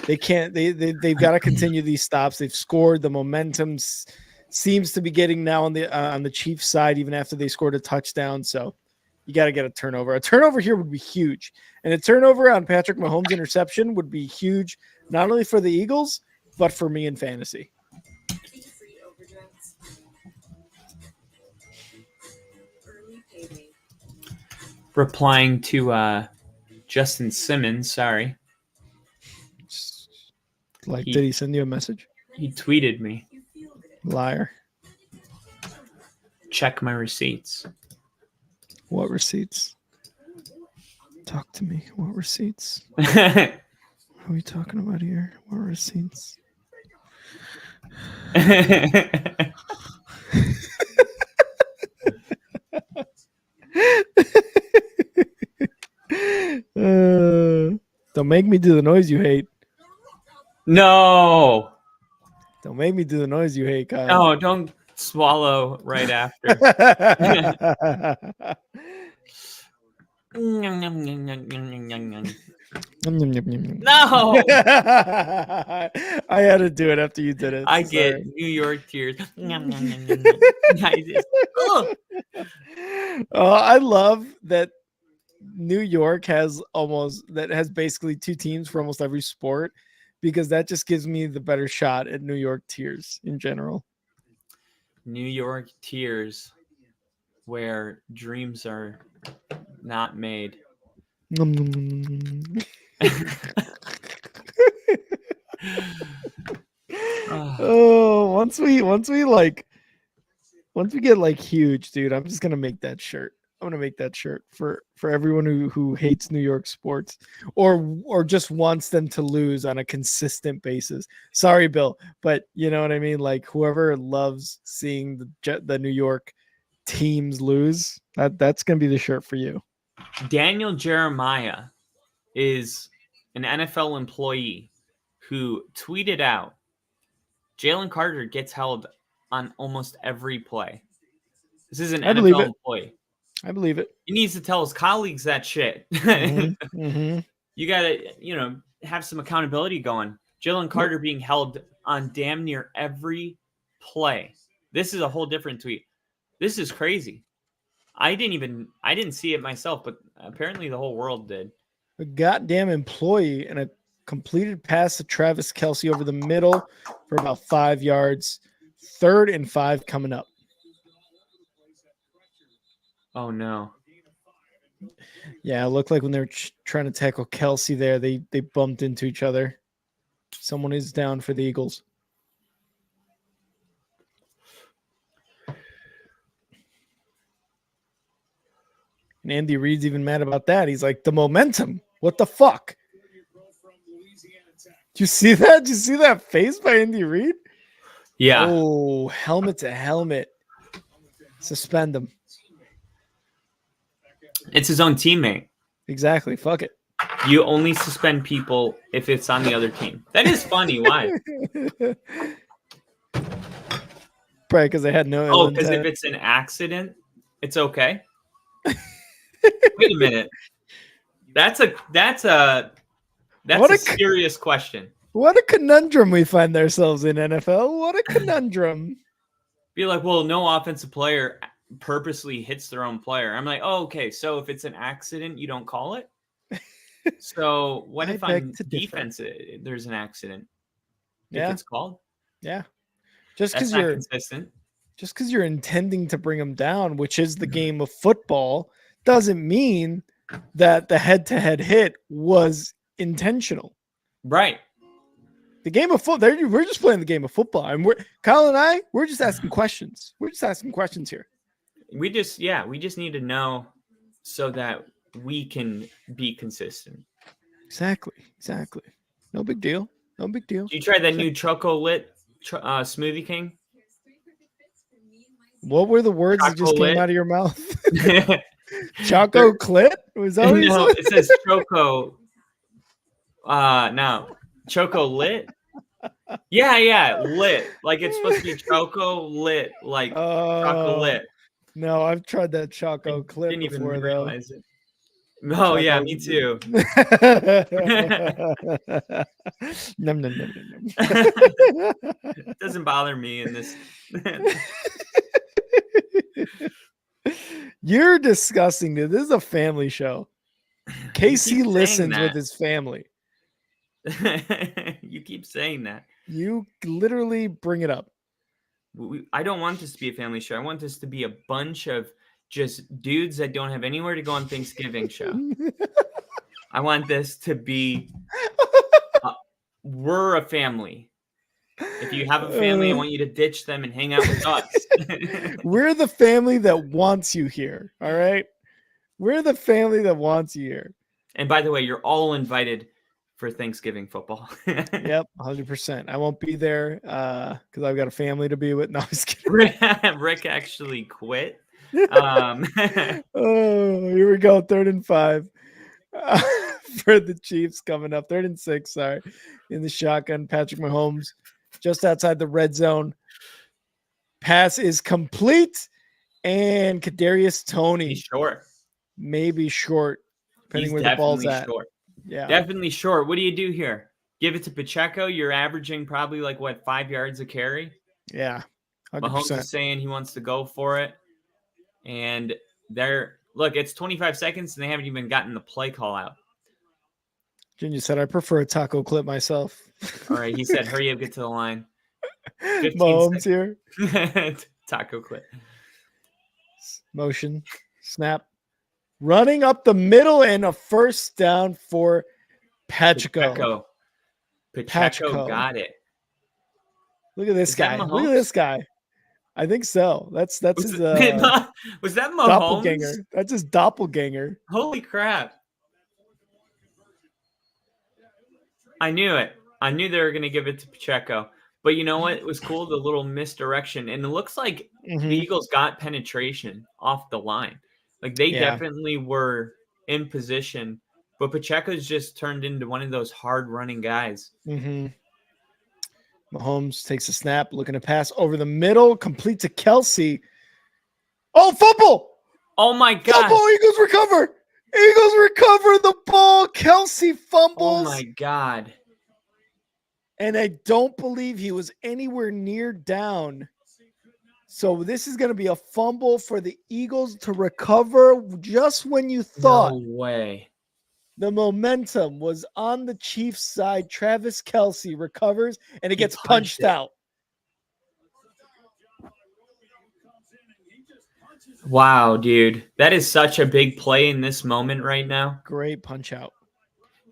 they can't. They've got to continue these stops. They've scored. The momentum seems to be getting now on the Chiefs side, even after they scored a touchdown. So you got to get a turnover. A turnover here would be huge, and a turnover on Patrick Mahomes' interception would be huge, not only for the Eagles but for me in fantasy. Replying to Justin Simmons, sorry. Did he send you a message? He tweeted me. Liar. Check my receipts. What receipts? Talk to me. What receipts? No. What are we talking about here? What receipts? Don't make me do the noise you hate. No, Don't make me do the noise you hate, Kyle. no, don't swallow right after. No, I had to do it after you did it. I Sorry. get New York tears. Ugh. I love that New York has basically two teams for almost every sport, because that just gives me the better shot at New York tears in general. New York tears, where dreams are not made. Oh, once we get like huge, dude, I'm just gonna make that shirt. I'm gonna make that shirt for everyone who hates New York sports or just wants them to lose on a consistent basis. Sorry, Bill, but you know what I mean. Like whoever loves seeing the New York teams lose, that's gonna be the shirt for you. Daniel Jeremiah is an NFL employee who tweeted out, Jalen Carter gets held on almost every play. This is an NFL employee. I believe it. He needs to tell his colleagues that shit. Mm-hmm. You got to, have some accountability going. Jalen Carter being held on damn near every play. This is a whole different tweet. This is crazy. I didn't see it myself, but apparently the whole world did. A goddamn employee and a completed pass to Travis Kelce over the middle for about 5 yards. 3rd and 5 coming up. Oh no. Yeah, it looked like when they were trying to tackle Kelce there, they bumped into each other. Someone is down for the Eagles. And Andy Reid's even mad about that. He's like, the momentum. What the fuck? Did you see that? Did you see that face by Andy Reid? Yeah. Oh, helmet to helmet. Suspend him. It's his own teammate. Exactly. Fuck it. You only suspend people if it's on the other team. That is funny. Why? Probably because they had no. Oh, because if it's an accident, it's okay. Wait a minute. That's a serious question. What a conundrum we find ourselves in, NFL. What a conundrum. Be like, well, no offensive player purposely hits their own player. I'm like, oh, okay. So if it's an accident, you don't call it? So what if on defense there's an accident? Yeah. If it's called? Yeah. Just because you're consistent. Just because you're intending to bring them down, which is the game of football, doesn't mean that the head-to-head hit was intentional. Right. The game of football, we're just playing the game of football. And Kyle and I, we're just asking questions. We're just asking questions here. We just need to know so that we can be consistent. Exactly. No big deal. Did you try that new Choco Lit Smoothie King? What were the words that just came out of your mouth? Choco Clit? Was that what no, it says Choco. No. Choco Lit? Yeah, lit. Like it's supposed to be Choco Lit, like chocolate. No, I've tried that Choco Clit didn't before, even though. realize it. Oh, yeah, me too. Nom. It doesn't bother me in this. You're disgusting, dude. This is a family show. Casey listens with his family. You keep saying that. You literally bring it up. I don't want this to be a family show. I want this to be a bunch of just dudes that don't have anywhere to go on Thanksgiving show. I want this to be we're a family. If you have a family, I want you to ditch them and hang out with us. We're the family that wants you here. All right. We're the family that wants you here. And by the way, you're all invited for Thanksgiving football. Yep, 100%. I won't be there because I've got a family to be with. No, I was kidding. Rick actually quit. Oh, here we go. 3rd and 5 for the Chiefs coming up. 3rd and 6, sorry, in the shotgun. Patrick Mahomes just outside the red zone. Pass is complete, and Kadarius Toney He's short. maybe short, depending He's where the ball's definitely at. short. Yeah, Definitely short. What do you do here? Give it to Pacheco. You're averaging probably like, what, 5 yards a carry? yeah, 100%. Mahomes is saying he wants to go for it. And look, it's 25 seconds, and they haven't even gotten the play call out. Junior said, I prefer a taco clip myself. All right, he said, hurry up, get to the line. 15 Mahomes seconds. here. Taco clip. Motion, snap, running up the middle, and a first down for Pacheco. Pacheco got it. Look at this guy. Look at this guy. I think so. That's his was that Mahomes? Doppelganger. That's his doppelganger. Holy crap. I knew it. I knew they were going to give it to Pacheco. But you know what? It was cool, the little misdirection. And it looks like the Eagles got penetration off the line. Like they definitely were in position. But Pacheco's just turned into one of those hard-running guys. Mahomes takes a snap, looking to pass over the middle, complete to Kelsey. Oh, fumble! Oh, my God. Fumble, Eagles recover! Eagles recover the ball. Kelsey fumbles. Oh, my God. And I don't believe he was anywhere near down. So this is going to be a fumble for the Eagles to recover just when you thought no way. The momentum was on the Chiefs' side. Travis Kelsey recovers, and it gets punched out. Wow, dude. That is such a big play in this moment right now. Great punch out.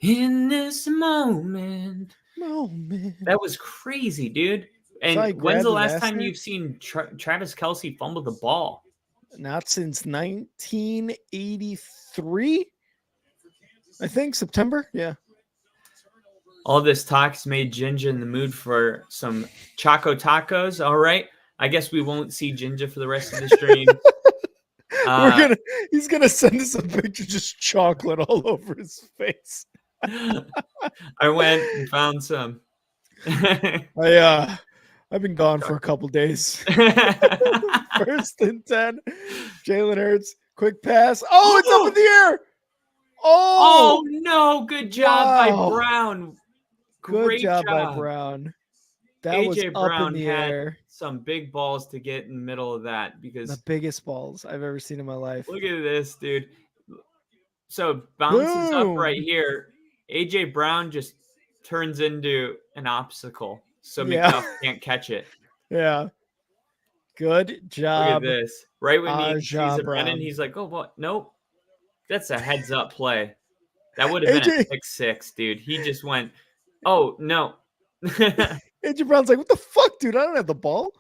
In this moment. That was crazy, dude. And when's the last time you've seen Travis Kelsey fumble the ball? Not since 1983. I think September. Yeah. All this talk's made Ginger in the mood for some Choco Tacos. All right. I guess we won't see Ginger for the rest of the stream. He's gonna send us a picture just chocolate all over his face. I went and found some. I've been gone for a couple days. 1st and 10. Jalen Hurts, quick pass. Oh, it's up in the air. Oh no! Good job by Brown. Great job by Brown. That was AJ up Brown in the had air. Some big balls to get in the middle of that because the biggest balls I've ever seen in my life. Look at this, dude. So bounces up right here. AJ Brown just turns into an obstacle, so McDuff can't catch it. Yeah. Good job. Look at this. Right when he sees it running, he's like, "Oh, what? Nope." That's a heads-up play. That would have been a 6-6, dude. He just went, "Oh no." AJ Brown's like, "What the fuck, dude? I don't have the ball."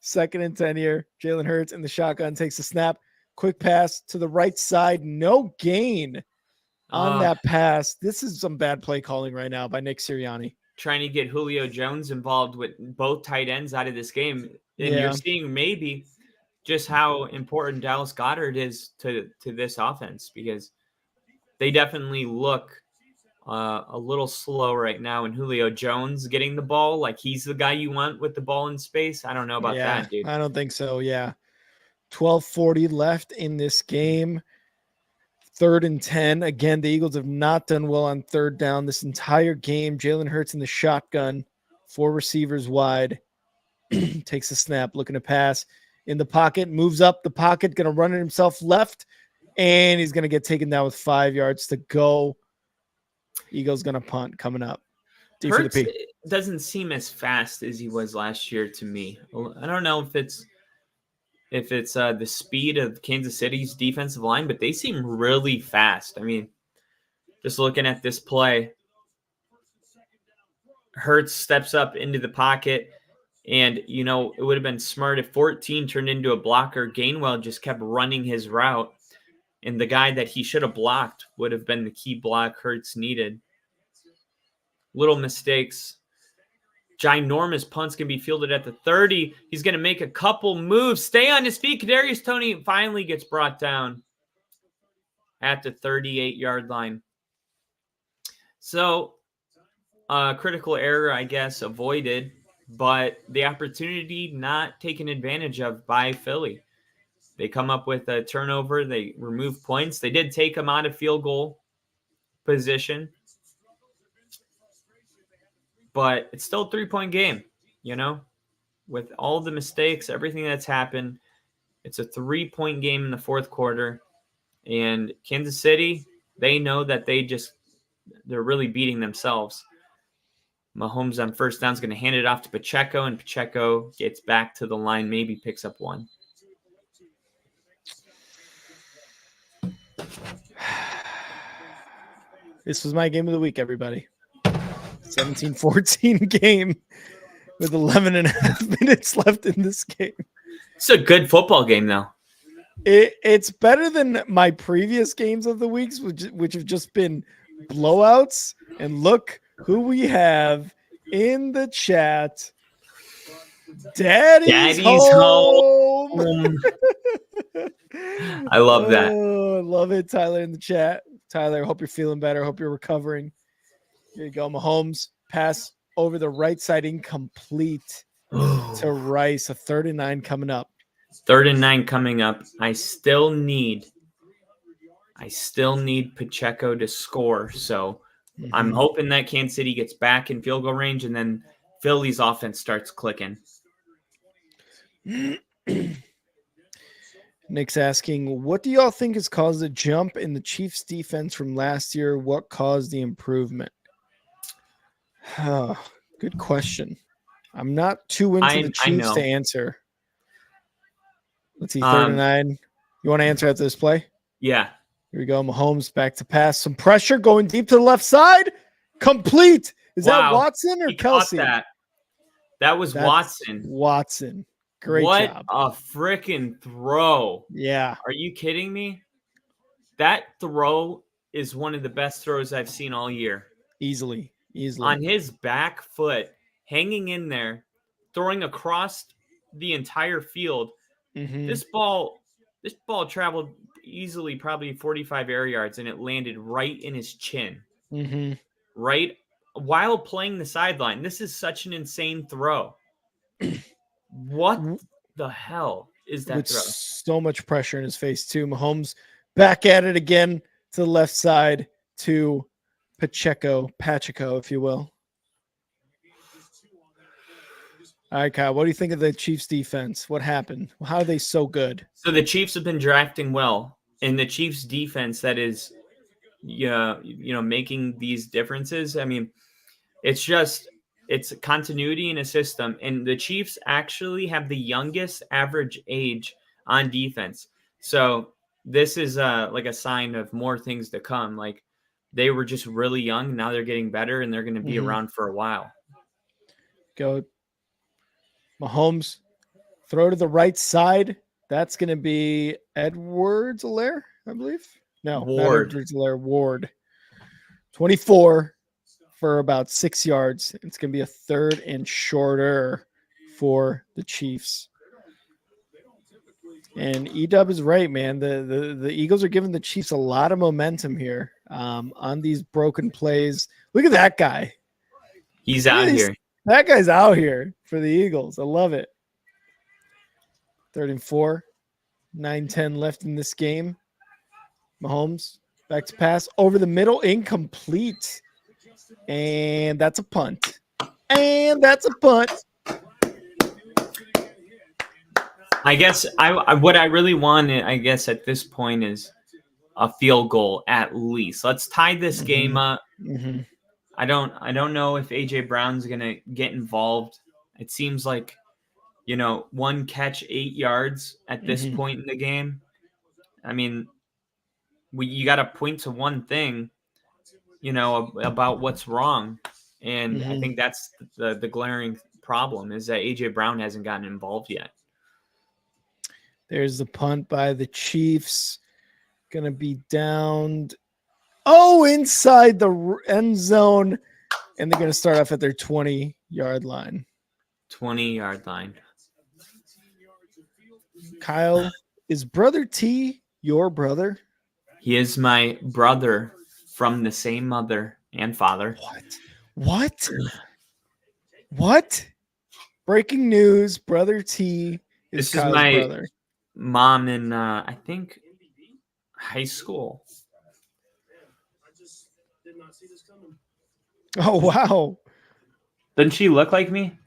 2nd and 10 here. Jalen Hurts in the shotgun takes a snap. Quick pass to the right side. No gain on that pass. This is some bad play calling right now by Nick Sirianni. Trying to get Julio Jones involved with both tight ends out of this game. And you're seeing maybe just how important Dallas Goedert is to this offense because they definitely look a little slow right now. And Julio Jones getting the ball, like he's the guy you want with the ball in space. I don't know about that, dude. I don't think so. Yeah. 12:40 left in this game. 3rd and 10. Again, the Eagles have not done well on 3rd down this entire game. Jalen Hurts in the shotgun, 4 receivers wide. Takes a snap, looking to pass in the pocket, moves up the pocket, going to run it himself left, and he's going to get taken down with 5 yards to go. Eagles going to punt coming up. D Hurts for the P. Doesn't seem as fast as he was last year to me. I don't know if it's the speed of Kansas City's defensive line, but they seem really fast. I mean, just looking at this play, Hurts steps up into the pocket. And, you know, it would have been smart if 14 turned into a blocker. Gainwell just kept running his route. And the guy that he should have blocked would have been the key block Hurts needed. Little mistakes. Ginormous punts can be fielded at the 30. He's going to make a couple moves. Stay on his feet. Kadarius Toney finally gets brought down at the 38-yard line. So, critical error, I guess, avoided, but the opportunity not taken advantage of by Philly. They come up with a turnover. They remove points. They did take them out of field goal position, but it's still a 3-point game, you know, with all the mistakes, everything that's happened. It's a 3-point game in the fourth quarter, and Kansas City, they know that they're really beating themselves. Mahomes on first down is going to hand it off to Pacheco, and Pacheco gets back to the line, maybe picks up one. This was my game of the week, everybody. 17-14 game with 11 and a half minutes left in this game. It's a good football game, though. It's better than my previous games of the weeks, which have just been blowouts. And look who we have in the chat. Daddy's home. I love that. Oh, I love it, Tyler, in the chat. Tyler, hope you're feeling better. Hope you're recovering. Here you go. Mahomes pass over the right side, incomplete to Rice. A 3rd and 9 coming up. 3rd and 9 coming up. I still need Pacheco to score. So I'm hoping that Kansas City gets back in field goal range, and then Philly's offense starts clicking. Nick's asking, what do y'all think has caused the jump in the Chiefs defense from last year? What caused the improvement? Good question. I'm not too into the Chiefs to answer. Let's see, 3rd and 9. You want to answer after this play? Yeah. Here we go. Mahomes back to pass. Some pressure going deep to the left side. Complete. Is that Watson or Kelsey? That was Watson. Watson. Great job. What a freaking throw. Yeah. Are you kidding me? That throw is one of the best throws I've seen all year. Easily. On his back foot, hanging in there, throwing across the entire field. This ball traveled easily, probably 45 air yards, and it landed right in his chin. Right while playing the sideline. This is such an insane throw. What the hell is that with throw? So much pressure in his face, too. Mahomes back at it again to the left side to Pacheco, if you will. All right, Kyle, what do you think of the Chiefs defense? What happened? How are they so good? So the Chiefs have been drafting well, and the Chiefs defense that is, making these differences. I mean, it's continuity in a system, and the Chiefs actually have the youngest average age on defense. So this is like a sign of more things to come. Like, they were just really young. Now they're getting better, and they're going to be around for a while. Go. Mahomes, throw to the right side. That's going to be Edwards-Helaire, I believe. No, Ward. Not Edwards-Helaire. Ward. 24 for about 6 yards. It's going to be a 3rd and shorter for the Chiefs. And Edub is right, man. The Eagles are giving the Chiefs a lot of momentum here on these broken plays. Look at that guy. He's out here. That guy's out here for the Eagles. I love it. 3rd and 4. 9-10 left in this game. Mahomes back to pass over the middle. Incomplete. And that's a punt. I guess what I really want, I guess, at this point is a field goal at least. Let's tie this game up. I don't know if AJ Brown's gonna get involved. It seems like, one catch, 8 yards at this point in the game. I mean, you got to point to one thing, about what's wrong. And I think that's the glaring problem is that A.J. Brown hasn't gotten involved yet. There's the punt by the Chiefs. Going to be downed. Oh, inside the end zone. And they're going to start off at their 20-yard line. 20-yard line. Kyle, is Brother T your brother? He is my brother from the same mother and father. What? Breaking news, Brother T is Kyle's my brother. Mom in, I think, high school. Oh, wow. Doesn't she look like me?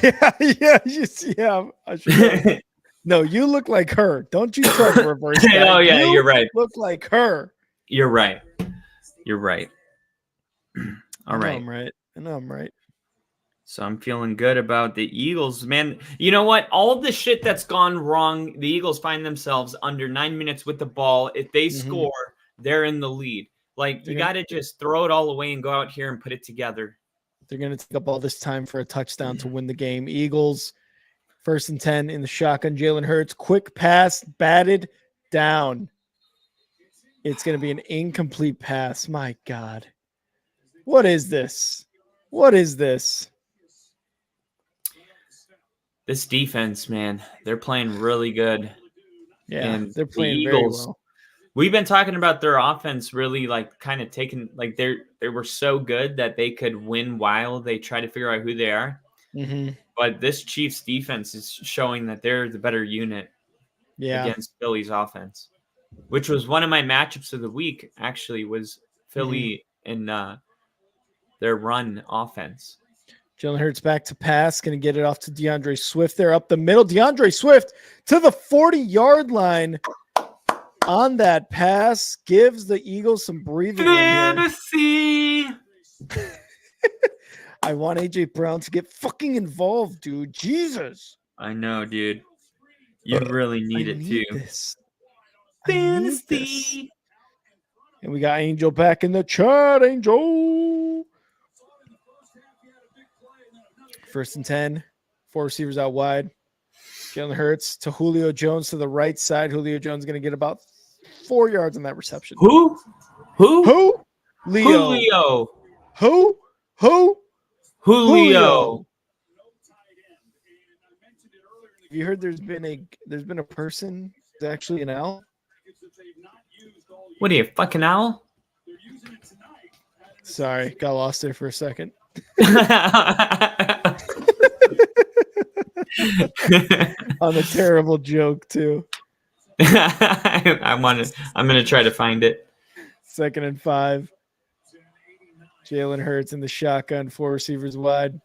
Yeah. I should No, you look like her. Don't you try to reverse that. Oh, yeah, you're right. Look like her. You're right. All right. I know I'm right. So I'm feeling good about the Eagles, man. You know what? All of the shit that's gone wrong, the Eagles find themselves under 9 minutes with the ball. If they score, they're in the lead. Like, you got to just throw it all away and go out here and put it together. They're going to take up all this time for a touchdown to win the game. Eagles, 1st and 10 in the shotgun. Jalen Hurts, quick pass, batted down. It's going to be an incomplete pass. My God. What is this? This defense, man, they're playing really good. Yeah, and they're playing the very Eagles, well. We've been talking about their offense really like kind of taking like they were so good that they could win while they try to figure out who they are. But this Chiefs defense is showing that they're the better unit against Philly's offense, which was one of my matchups of the week. Actually, was Philly and their run offense. Jalen Hurts back to pass, going to get it off to DeAndre Swift there up the middle. DeAndre Swift to the 40-yard line on that pass, gives the Eagles some breathing room Fantasy. I want AJ Brown to get fucking involved, dude. Jesus. I know, dude. You really need it too. Fantasy. And we got Angel back in the chat. Angel. 1st and 10. 4 receivers out wide. Jalen Hurts to Julio Jones to the right side. Julio Jones is going to get about 4 yards on that reception. Who? Leo. Julio. Who? Julio. Have you heard there's been a person that's actually an owl? What are you, fucking owl? Sorry, got lost there for a second. On a terrible joke too. I'm gonna try to find it. 2nd and 5. Jalen Hurts in the shotgun, 4 receivers wide.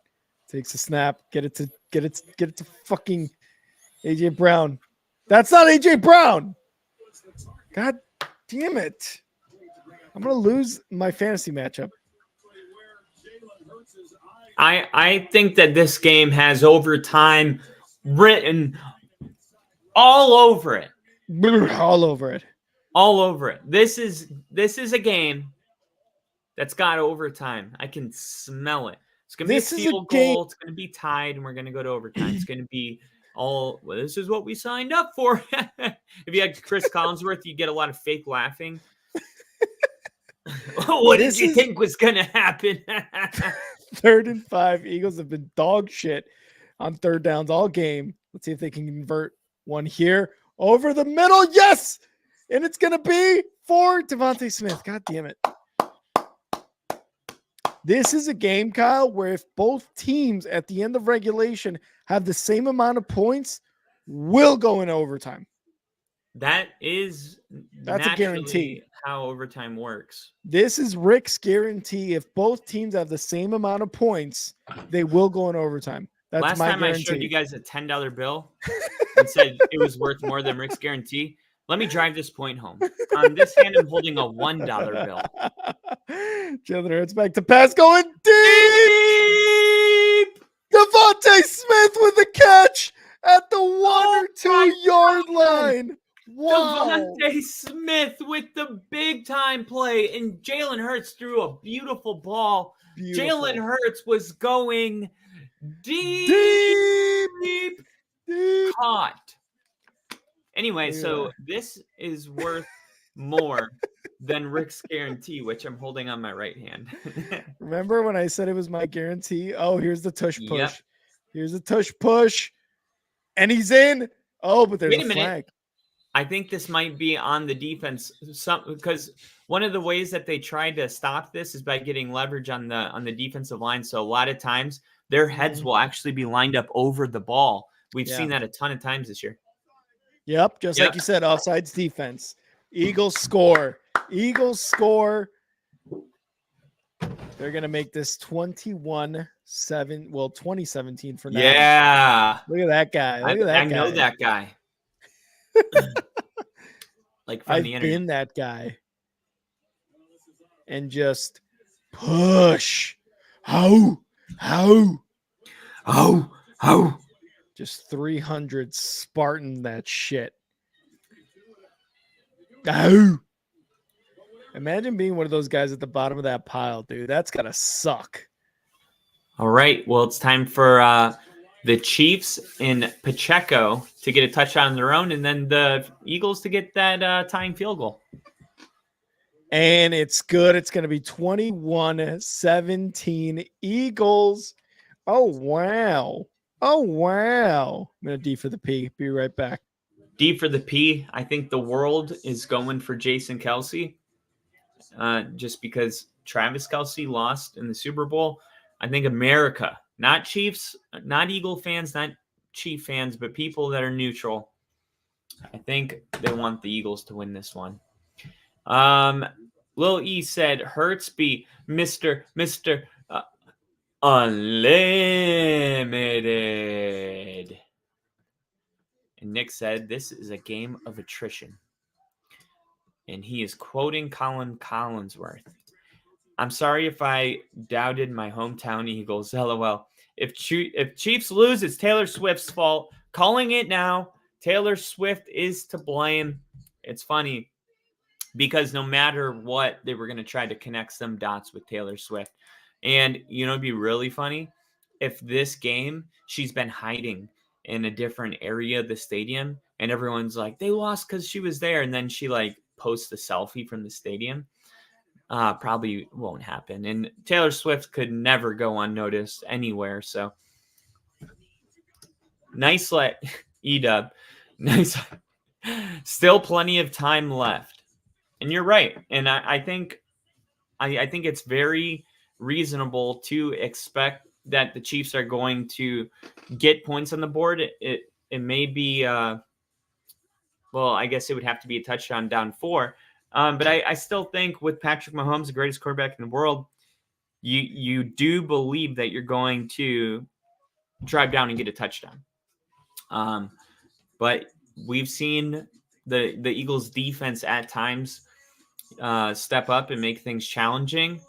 Takes a snap. Get it to fucking AJ Brown. That's not AJ Brown. God damn it. I'm gonna lose my fantasy matchup. I think that this game has overtime written all over it. All over it. This is a game that's got overtime. I can smell it. It's going to be a field goal. It's going to be tied, and we're going to go to overtime. It's going to be this is what we signed up for. If you had Chris Collinsworth, you get a lot of fake laughing. What did you think was going to happen? 3rd and 5. Eagles have been dog shit on 3rd downs all game. Let's see if they can convert one here. Over the middle. Yes! And it's going to be for Devontae Smith. God damn it. This is a game, Kyle, where if both teams at the end of regulation have the same amount of points, we'll go in overtime. That's a guarantee. How overtime works. This is Rick's guarantee. If both teams have the same amount of points, they will go in overtime. That's Last my time guarantee. I showed you guys a $10 bill and said it was worth more than Rick's guarantee. Let me drive this point home. On this hand, I'm holding a $1 bill. Jalen Hurts back to pass, going deep. Devontae Smith with a catch at the 1 or 2 yard line. Whoa. Devontae Smith with the big time play, and Jalen Hurts threw a beautiful ball. Beautiful. Jalen Hurts was going deep. Caught. Anyway, so this is worth more than Rick's guarantee, which I'm holding on my right hand. Remember when I said it was my guarantee? Oh, here's the tush push. Yep. Here's the tush push. And he's in. Oh, but there's Wait a a minute. flag. I think this might be on the defense, because one of the ways that they tried to stop this is by getting leverage on the defensive line. So a lot of times their heads will actually be lined up over the ball. We've seen that a ton of times this year. Yep, just like you said, offsides defense. Eagles score. Eagles score. They're going to make this 21-7. Well, 2017 for now. Yeah. Look at that guy. Look at that guy. I know that guy. Like from the internet. I've been that guy. And just push. How? Just 300 Spartan that shit. Oh. Imagine being one of those guys at the bottom of that pile, dude. That's gotta suck. All right. Well, it's time for the Chiefs in Pacheco to get a touchdown on their own, and then the Eagles to get that tying field goal. And it's good. It's going to be 21-17 Eagles. Oh, wow. I'm going to D for the P. Be right back. D for the P. I think the world is going for Jason Kelce, just because Travis Kelce lost in the Super Bowl. I think America, not Chiefs, not Eagle fans, not Chief fans, but people that are neutral, I think they want the Eagles to win this one. Lil E said, Hurts be Mr. Unlimited. And Nick said, this is a game of attrition. And he is quoting Colin Collinsworth. I'm sorry if I doubted my hometown Eagles. LOL. If Chiefs lose, it's Taylor Swift's fault. Calling it now. Taylor Swift is to blame. It's funny because no matter what, they were going to try to connect some dots with Taylor Swift. And, it'd be really funny if this game, she's been hiding in a different area of the stadium, and everyone's like, they lost because she was there. And then she, posts a selfie from the stadium. Probably won't happen. And Taylor Swift could never go unnoticed anywhere. So nice E-Dub. Nice. Still plenty of time left. And you're right. And I think it's very reasonable to expect that the Chiefs are going to get points on the board. It may be, I guess it would have to be a touchdown down 4. But I still think with Patrick Mahomes, the greatest quarterback in the world, you do believe that you're going to drive down and get a touchdown. But we've seen the Eagles defense at times step up and make things challenging.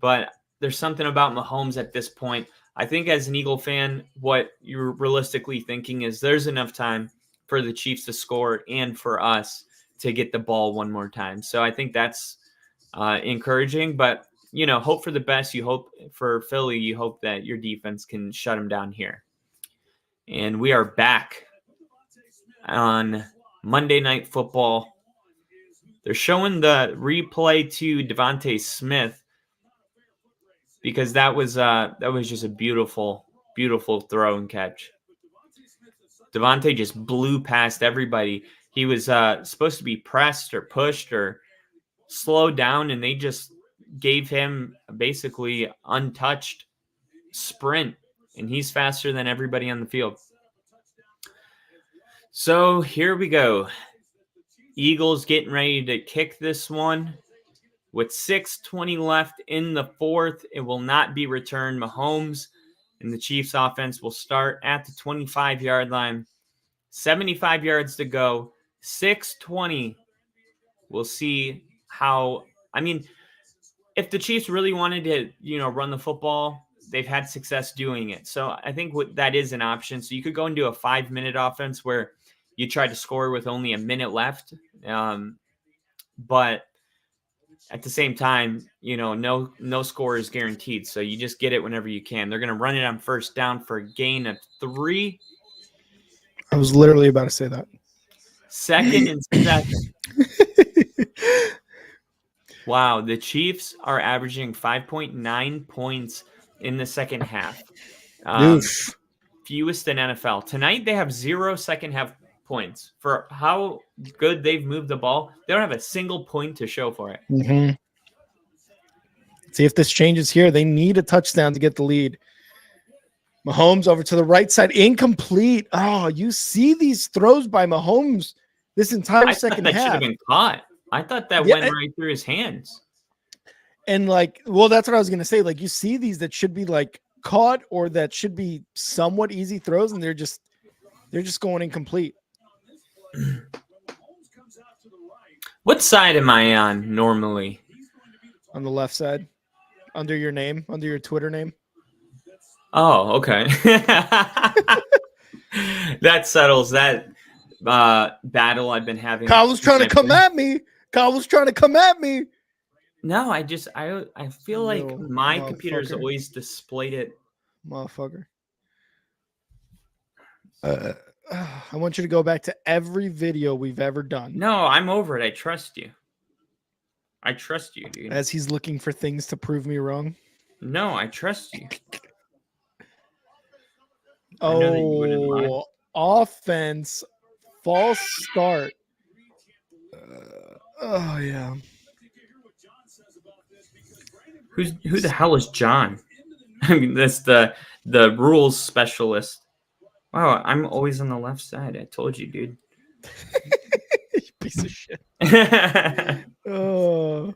But there's something about Mahomes at this point. I think as an Eagle fan, what you're realistically thinking is there's enough time for the Chiefs to score and for us to get the ball one more time. So I think that's encouraging. But, hope for the best. You hope for Philly. You hope that your defense can shut them down here. And we are back on Monday Night Football. They're showing the replay to Devontae Smith because that was just a beautiful, beautiful throw and catch. Devontae just blew past everybody. He was supposed to be pressed or pushed or slowed down, and they just gave him basically untouched sprint, and he's faster than everybody on the field. So here we go. Eagles getting ready to kick this one. With 6:20 left in the fourth, it will not be returned. Mahomes and the Chiefs offense will start at the 25-yard line. 75 yards to go. 6:20. We'll see how. If the Chiefs really wanted to, run the football, they've had success doing it. So I think that is an option. So you could go into a 5-minute offense where you try to score with only a minute left. But at the same time, no score is guaranteed. So you just get it whenever you can. They're going to run it on first down for a gain of 3. I was literally about to say that. 2nd and 7. Wow. The Chiefs are averaging 5.9 points in the second half. Fewest in NFL. Tonight, they have 0 second half points. For how good they've moved the ball, they don't have a single point to show for it. Mm-hmm. See if this changes here. They need a touchdown to get the lead. Mahomes over to the right side, incomplete. Oh, you see these throws by Mahomes this entire second half. That should have been caught. I thought that went right through his hands. And that's what I was gonna say. Like, you see these that should be like caught or that should be somewhat easy throws, and they're just going incomplete. What side am I on normally? On the left side, under your name, under your Twitter name. Oh, okay. That settles that battle I've been having. Kyle was trying to come at me. No, I feel like my computer's always displayed it. Motherfucker. I want you to go back to every video we've ever done. No, I'm over it. I trust you, dude. As he's looking for things to prove me wrong. I trust you. Oh, offense, false start. Oh, yeah. Who the hell is John? I mean, that's the rules specialist. Wow, I'm always on the left side. I told you, dude. You piece of shit. Oh.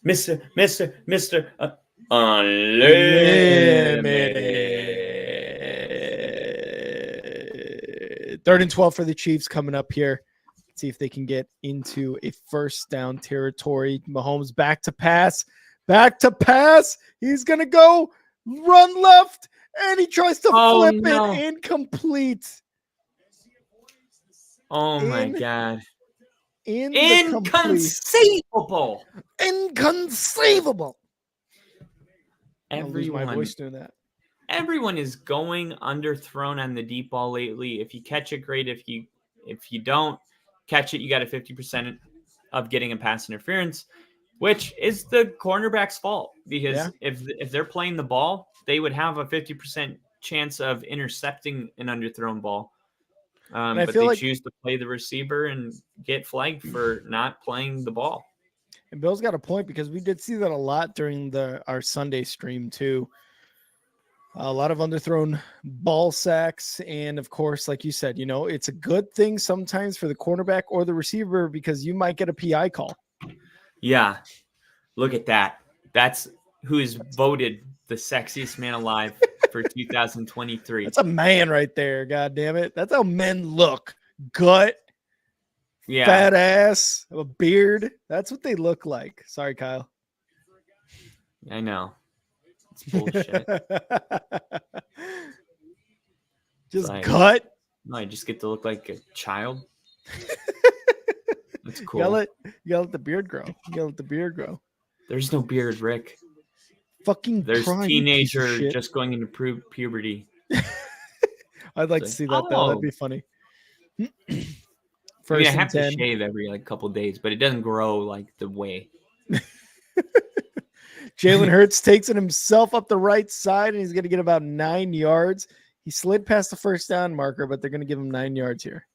Mr. Unlimited. 3rd and 12 for the Chiefs coming up here. Let's see if they can get into a first down territory. Mahomes back to pass. He's going to go run left, and he tries to flip it. Incomplete. Oh, my God. Inconceivable. Everyone, my voice doing that. Everyone is going underthrown on the deep ball lately. If you catch it, great. If you don't catch it, you got a 50% of getting a pass interference, which is the cornerback's fault, because if they're playing the ball, they would have a 50% chance of intercepting an underthrown ball. But they choose to play the receiver and get flagged for not playing the ball. And Bill's got a point, because we did see that a lot during our Sunday stream too. A lot of underthrown ball sacks. And of course, like you said, it's a good thing sometimes for the cornerback or the receiver, because you might get a PI call. Yeah. Look at that. That's who is voted the sexiest man alive for 2023. That's a man right there. God damn it. That's how men look. Gut. Yeah. Fat ass, a beard. That's what they look like. Sorry, Kyle. I know. It's bullshit. Just gut. No, I just get to look like a child. That's cool. You gotta let the beard grow. There's no beard, Rick. Fucking there's crying, teenager just going into puberty. I'd like to see that though. That'd be funny. I have to shave every couple days, but it doesn't grow like the way. Jalen Hurts takes it himself up the right side, and he's going to get about 9 yards. He slid past the first down marker, but they're going to give him 9 yards here.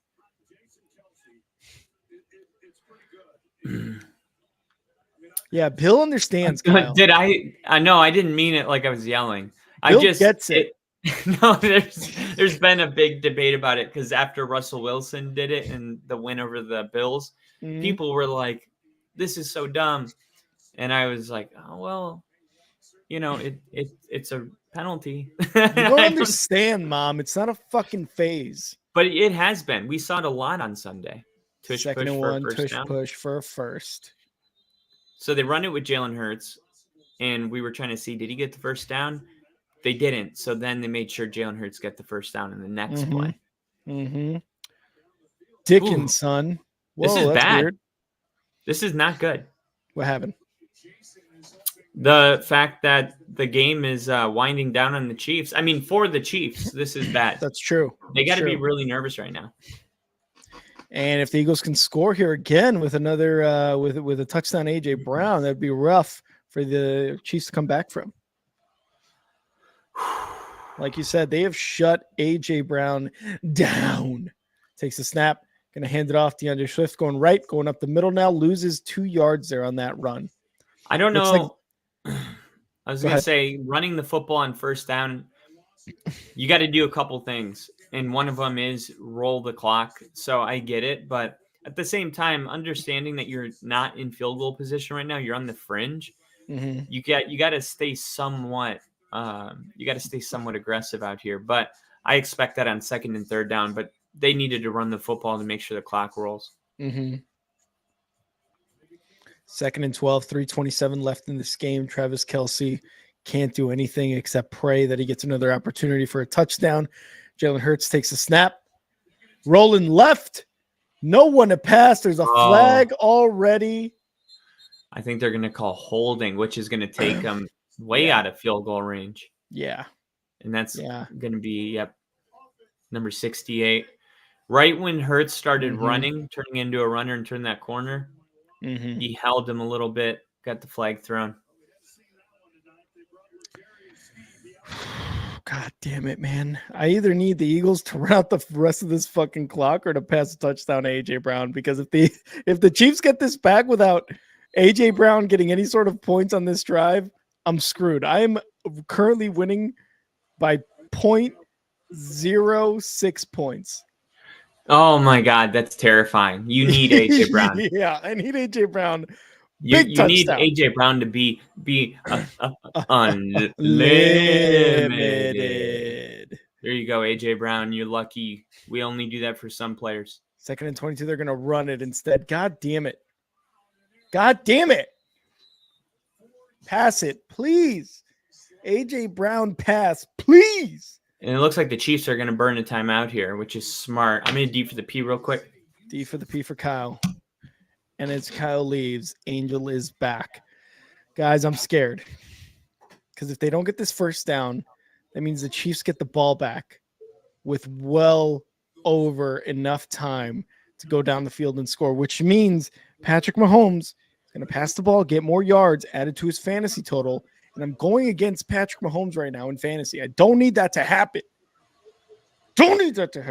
Yeah, Bill understands. Kyle. Did I know I didn't mean it like I was yelling. Bill gets it. No, there's been a big debate about it, because after Russell Wilson did it and the win over the Bills, people were like, "This is so dumb," and I was like, "Oh well, it's a penalty." You don't understand, Mom. It's not a fucking phase. But it has been. We saw it a lot on Sunday. Tush 2nd push and for 1, a first tush down. push for a first. So they run it with Jalen Hurts, and we were trying to see, did he get the first down? They didn't. So then they made sure Jalen Hurts got the first down in the next play. Mm-hmm. Dickinson. Whoa, this is that's bad. weird. This is not good. What happened? The fact that the game is winding down on the Chiefs. I mean, for the Chiefs, this is bad. That's true. They got to be true. really nervous right now. And if the Eagles can score here again with another with a touchdown, AJ Brown, that'd be rough for the Chiefs to come back from. Like you said, they have shut AJ Brown down. Takes a snap, gonna hand it off. DeAndre Swift going right, going up the middle now, loses 2 yards there on that run. I don't know. I was going to ahead. say, running the football on first down, you got to do a couple things. And one of them is roll the clock. So I get it. But at the same time, understanding that you're not in field goal position right now, you're on the fringe. Mm-hmm. You got to stay somewhat aggressive out here. But I expect that on second and third down. But they needed to run the football to make sure the clock rolls. Mm-hmm. 2nd and 12, 3:27 left in this game. Travis Kelce can't do anything except pray that he gets another opportunity for a touchdown. Jalen Hurts takes a snap. Rolling left. No one to pass. There's a flag already. I think they're going to call holding, which is going to take them way out of field goal range. Yeah. And that's going to be, number 68. Right when Hurts started running, turning into a runner and turned that corner, he held him a little bit, got the flag thrown. God damn it, man. I either need the Eagles to run out the rest of this fucking clock or to pass a touchdown to AJ Brown, because if the Chiefs get this back without AJ Brown getting any sort of points on this drive, I'm screwed. I am currently winning by 0.06 points. Oh my God, that's terrifying. You need AJ Brown. Yeah, I need AJ Brown. You need AJ Brown to be unlimited. There you go, AJ Brown. You're lucky. We only do that for some players. 2nd and 22, they're going to run it instead. God damn it. God damn it. Pass it, please. AJ Brown pass, please. And it looks like the Chiefs are going to burn a timeout here, which is smart. I'm going to D for the P real quick. D for the P for Kyle. And as Kyle leaves, Angel is back. Guys, I'm scared. Because if they don't get this first down, that means the Chiefs get the ball back with well over enough time to go down the field and score, which means Patrick Mahomes is going to pass the ball, get more yards added to his fantasy total. And I'm going against Patrick Mahomes right now in fantasy. I don't need that to happen. Don't need that to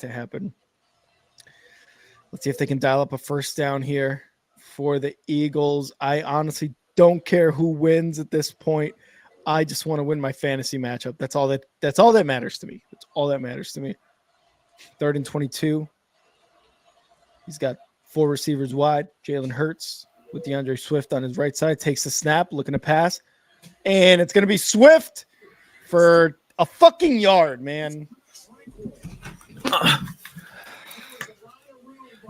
happen. Let's see if they can dial up a first down here for the Eagles. I honestly don't care who wins at this point. I just want to win my fantasy matchup. That's all that matters to me. That's all that matters to me. 3rd and 22. He's got 4 receivers wide. Jalen Hurts with DeAndre Swift on his right side, takes the snap, looking to pass. And it's going to be Swift for a fucking yard, man.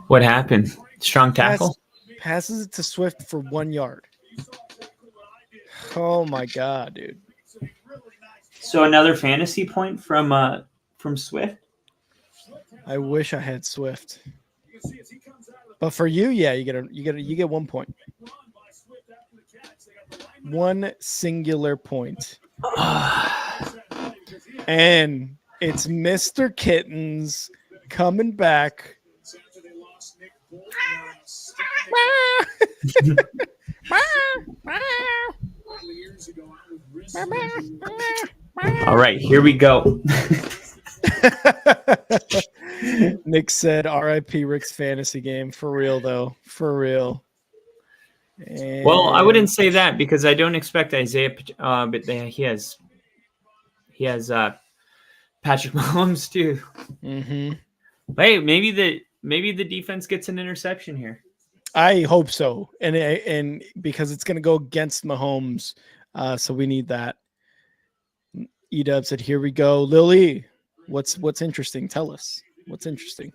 What happened? Strong tackle? Passes it to Swift for 1 yard. Oh my God, dude. So another fantasy point from Swift? I wish I had Swift. But for you, yeah, you get 1 point. 1 singular point. And it's Mr. Kittens coming back. All right, here we go. Nick said, "R.I.P. Rick's fantasy game." For real, though. For real. And well, I wouldn't say that because I don't expect Isaiah, but he has Patrick Mahomes too. Mm-hmm. Hey, maybe the defense gets an interception here. I hope so, and because it's going to go against Mahomes, so we need that. E-Dub said, "Here we go, Lily. What's interesting? Tell us what's interesting."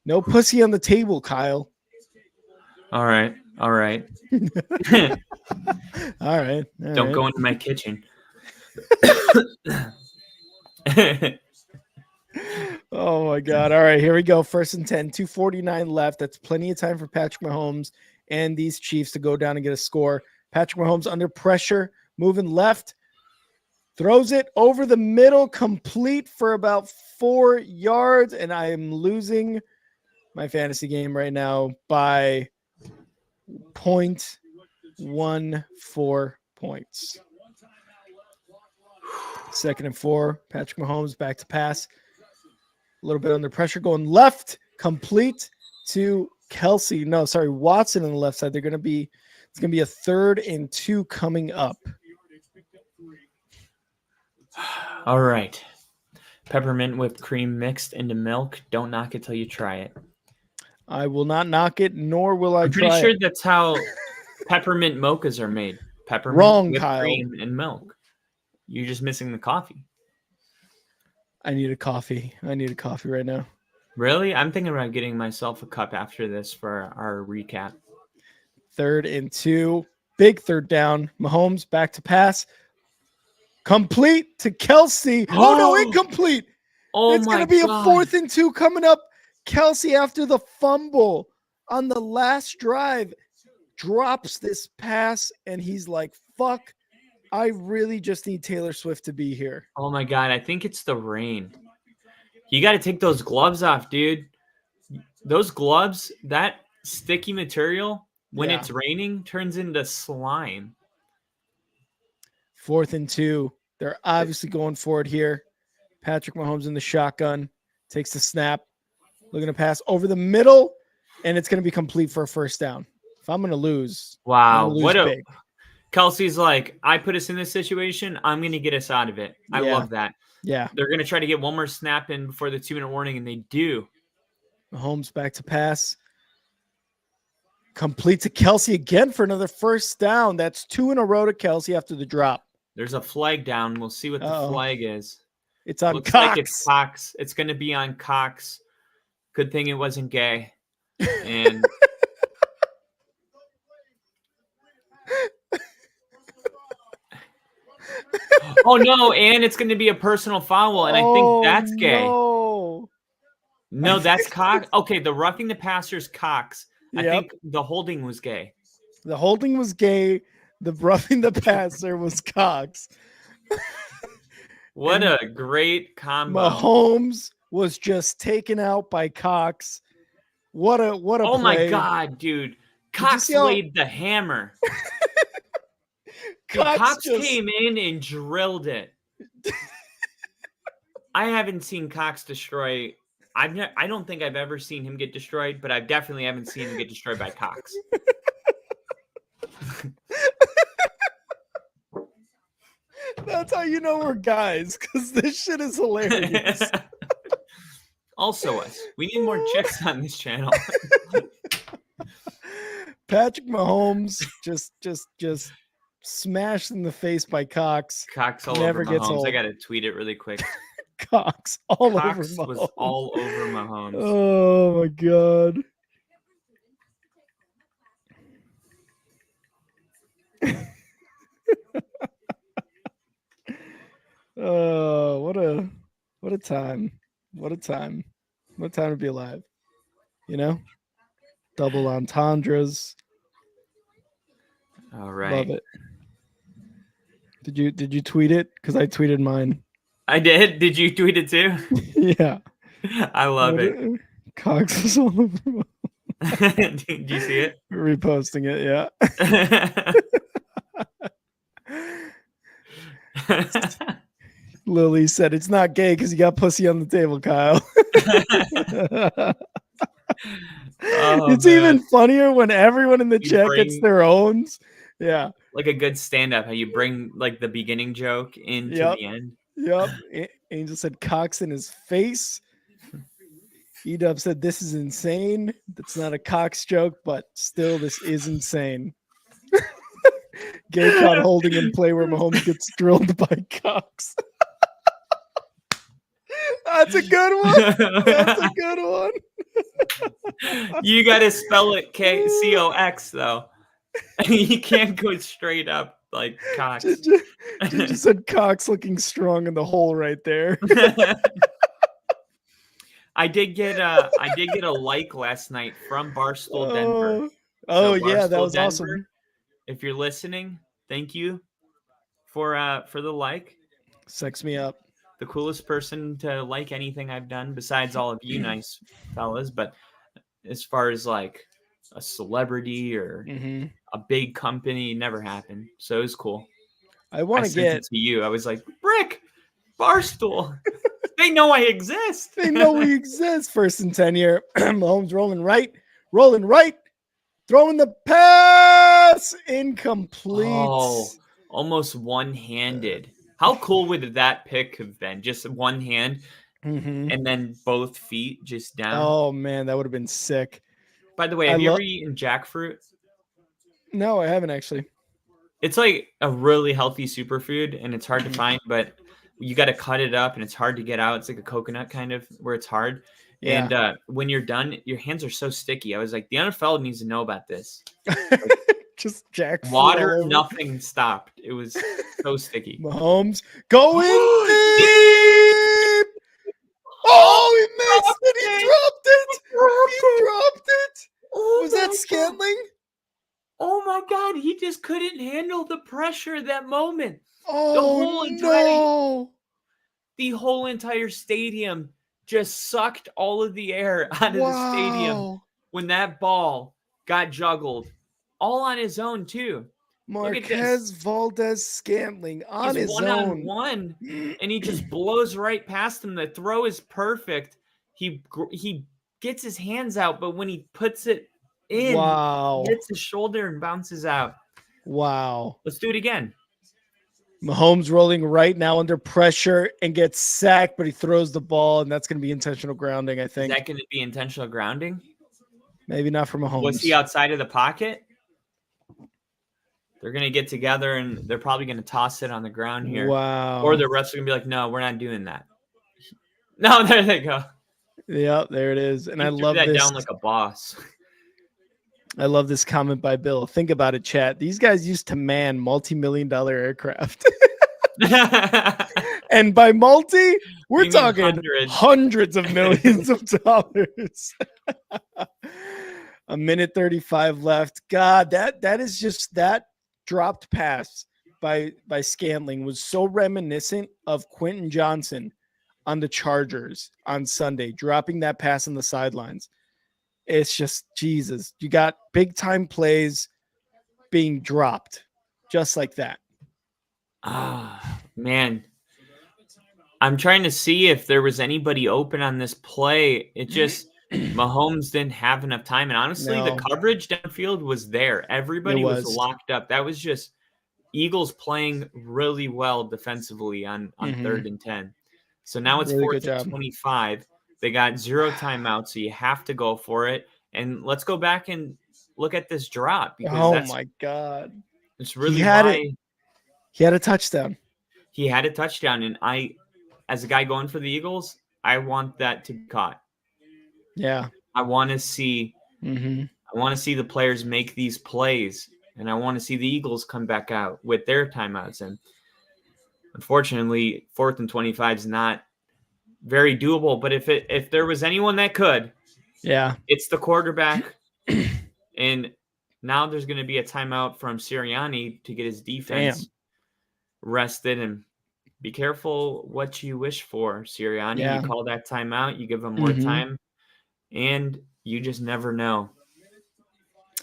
No pussy on the table, Kyle. All right. All right. Don't go into my kitchen. Oh my God. All right, here we go. 1st and 10, 2:49 left. That's plenty of time for Patrick Mahomes and these Chiefs to go down and get a score. Patrick Mahomes under pressure, moving left, throws it over the middle, complete for about 4 yards. And I am losing my fantasy game right now by 0.14 points. 2nd and 4. Patrick Mahomes back to pass. A little bit under pressure, going left, complete to Kelsey. No, sorry, Watson on the left side. It's going to be a 3rd and 2 coming up. All right. Peppermint whipped cream mixed into milk. Don't knock it till you try it. I will not knock it, nor will I I'm pretty try sure it. that's how peppermint mochas are made. Peppermint Wrong, whipped Kyle. cream and milk. You're just missing the coffee. I need a coffee. I need a coffee right now. Really? I'm thinking about getting myself a cup after this for our recap. 3rd and 2. Big 3rd down. Mahomes back to pass. Complete to Kelsey. Oh no, incomplete. Oh, it's going to be a 4th and 2 coming up. Kelsey, after the fumble on the last drive, drops this pass, and he's like, fuck, I really just need Taylor Swift to be here. Oh, my God. I think it's the rain. You got to take those gloves off, dude. Those gloves, that sticky material, when it's raining, turns into slime. 4th and 2. They're obviously going for it here. Patrick Mahomes in the shotgun. Takes the snap. Looking to pass over the middle, and it's going to be complete for a 1st down. If I'm going to lose, wow, what a big. Kelsey's like, I put us in this situation. I'm going to get us out of it. I love that. Yeah. They're going to try to get one more snap in before the 2-minute warning, and they do. Mahomes back to pass. Complete to Kelsey again for another 1st down. That's 2 in a row to Kelsey after the drop. There's a flag down. We'll see what the flag is. It's on Looks Cox. like it's Cox. It's going to be on Cox. Good thing it wasn't gay. And oh no, and it's going to be a personal foul, and I think that's gay. No, that's Cox. Okay, the roughing the passer's Cox. I think the holding was gay. The holding was gay. The roughing the passer was Cox. What a great combo. Mahomes was just taken out by Cox. What a oh play. My God, dude. Cox laid the hammer. Cox came in and drilled it. I haven't seen Cox destroy. I don't think I've ever seen him get destroyed, but I definitely haven't seen him get destroyed by Cox. That's how you know we're guys, because this shit is hilarious. Also us. We need more chicks on this channel. Patrick Mahomes just smashed in the face by Cox. Cox all Never over gets Mahomes. old. I got to tweet it really quick. Cox all over Cox Mahomes. was all over Mahomes. Oh my God. Oh, what a time. What a time. What a time to be alive. You know? Double entendres. All right. Love it. Did you tweet it? Because I tweeted mine. I did. Did you tweet it too? Yeah. I love it. Cox was all over. Did you see it? Reposting it, yeah. Lily said it's not gay because you got pussy on the table, Kyle. It's even funnier when everyone in the chat gets their own. Yeah. Like a good stand-up, how you bring like the beginning joke into the end. Yep. Angel said Cox in his face. Edub said this is insane. That's not a Cox joke, but still this is insane. Gay caught holding in play where Mahomes gets drilled by Cox. That's a good one. That's a good one. You got to spell it Cox though. You can't go straight up. like Cox. Ginger said Cox looking strong in the hole right there. I did get a like last night from Barstool Denver. Oh, So yeah, that Barstool was Denver, awesome. if you're listening, thank you for the like. Sex me up. The coolest person to like anything I've done besides all of you nice fellas, but as far as like a celebrity or a big company, never happened. So it was cool. I want to sent it to you. I was like, Brick, Barstool. They know I exist. They know we exist. 1st and 10 here. Mahomes rolling right, throwing the pass, incomplete. Oh, almost one-handed. How cool would that pick have been? Just one hand and then both feet just down. Oh man, that would have been sick. By the way, have you ever eaten jackfruit? No, I haven't actually. It's like a really healthy superfood, and it's hard to find, but you got to cut it up, and it's hard to get out. It's like a coconut kind of where it's hard. Yeah. And when you're done, your hands are so sticky. I was like, the NFL needs to know about this. Just jackfruit. Water, nothing stopped. It was so sticky. Mahomes going deep. Oh, he missed it. He dropped it. He dropped it. Was that Scantling? Oh my God, he just couldn't handle the pressure at that moment. Oh, the whole entire stadium just sucked all of the air out of the stadium when that ball got juggled. All on his own, too. Marquez Valdez-Scantling on his own. He's one-on-one, and he just blows right past him. The throw is perfect. He gets his hands out, but when he puts it in, he hits his shoulder and bounces out. Wow. Let's do it again. Mahomes rolling right now under pressure and gets sacked, but he throws the ball, and that's going to be intentional grounding, I think. Is that going to be intentional grounding? Maybe not for Mahomes. Was he outside of the pocket? They're going to get together, and they're probably going to toss it on the ground here. Wow. Or the refs are going to be like, no, we're not doing that. No, there they go. Yep, there it is. And he I love that this. Down like a boss. I love this comment by Bill. Think about it, chat. These guys used to man multi-million-dollar aircraft. And by multi, we're talking hundreds of millions of dollars. A minute 35 left. God, that is just that dropped pass by Scantling was so reminiscent of Quentin Johnson on the Chargers on Sunday, dropping that pass on the sidelines. It's just, Jesus, you got big time plays being dropped just like that. Man, I'm trying to see if there was anybody open on this play. It just, Mahomes didn't have enough time. And honestly, the coverage downfield was there. Everybody was locked up. That was just Eagles playing really well defensively on 3rd and 10. So now it's 4th and 25. They got 0 timeouts, so you have to go for it. And let's go back and look at this drop. Because my God. It's really He had a touchdown. He had a touchdown. And as a guy going for the Eagles, I want that to be caught. Yeah. I want to see the players make these plays. And I want to see the Eagles come back out with their timeouts. And unfortunately, 4th and 25 is not very doable, but if there was anyone that could, it's the quarterback. And now there's going to be a timeout from Sirianni to get his defense rested. And be careful what you wish for, Sirianni. You call that timeout, you give them more time, and you just never know.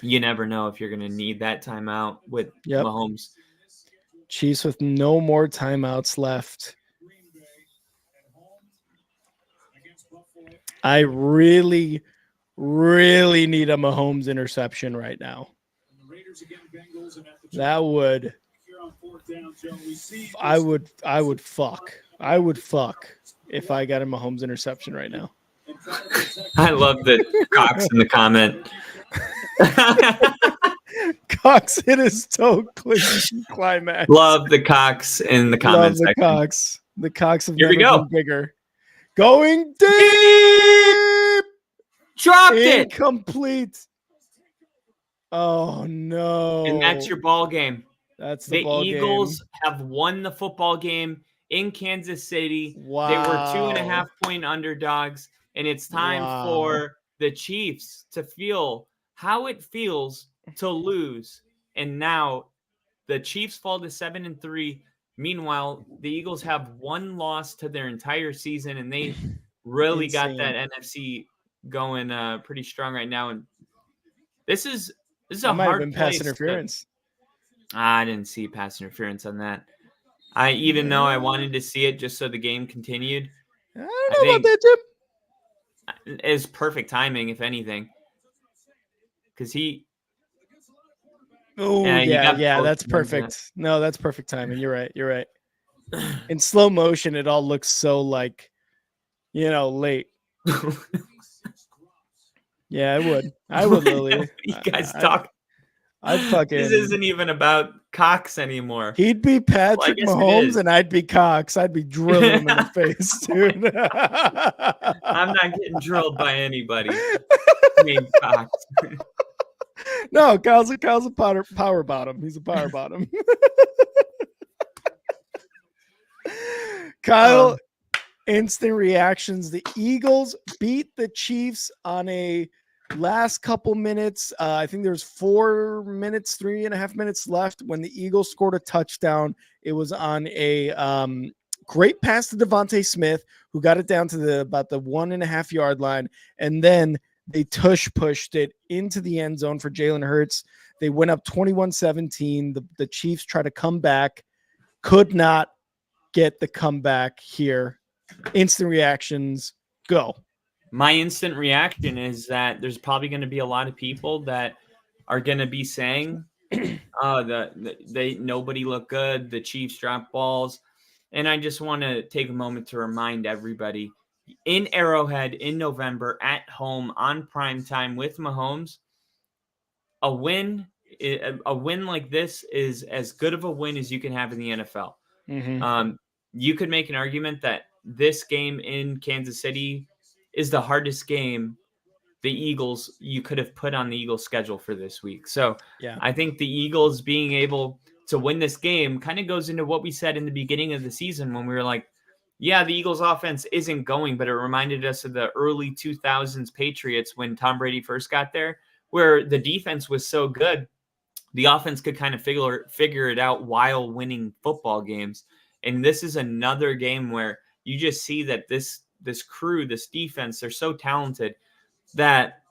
You never know if you're going to need that timeout with Mahomes. Chiefs with no more timeouts left. I really, really need a Mahomes interception right now. That would, I would fuck if I got a Mahomes interception right now. I love the Cox in the comment. Cox hit his toe climax. Love the Cox in the comment section. Cox. The Cox have Here never we go. been bigger. Going deep. Dropped it. Incomplete. Oh, no. And that's your ball game. That's the The ball Eagles game. have won the football game in Kansas City. Wow. They were 2.5-point underdogs, and it's time for the Chiefs to feel how it feels to lose. And now the Chiefs fall to 7-3. Meanwhile, the Eagles have one loss to their entire season, and they really got that NFC going pretty strong right now. And this is That a might have hard been pass place. interference. I didn't see pass interference on that. Even though I wanted to see it just so the game continued, I I don't know about think that, Chip. it's perfect timing, if anything, because Oh, you got yeah, both that's hands in it. perfect. No, that's perfect timing. You're right. In slow motion, it all looks so like, late. Yeah, I would, Lily. You guys I'd, talk. I'd This fucking. isn't even about Cox anymore. He'd be Well, I Patrick guess it Mahomes, is. and I'd be Cox. I'd be drilling him in the face, dude. I'm not getting drilled by anybody named Cox. No, Kyle's a power bottom. He's a power bottom. Kyle, instant reactions. The Eagles beat the Chiefs on a last couple minutes. I think there's 4 minutes, 3.5 minutes left when the Eagles scored a touchdown. It was on a great pass to Devontae Smith, who got it down to about the 1.5 yard line. And then they pushed it into the end zone for Jalen Hurts. They went up 21-17. The Chiefs try to come back, could not get the comeback here. Instant reactions, go. My instant reaction is that there's probably going to be a lot of people that are going to be saying, nobody looked good. The Chiefs dropped balls. And I just want to take a moment to remind everybody, in Arrowhead in November at home on primetime with Mahomes, a win like this is as good of a win as you can have in the NFL. Mm-hmm. You could make an argument that this game in Kansas City is the hardest game you could have put on the Eagles schedule for this week. So Yeah. I think the Eagles being able to win this game kind of goes into what we said in the beginning of the season when we were like, yeah, the Eagles offense isn't going, but it reminded us of the early 2000s Patriots when Tom Brady first got there, where the defense was so good, the offense could kind of figure it out while winning football games. And this is another game where you just see that this crew, this defense, they're so talented that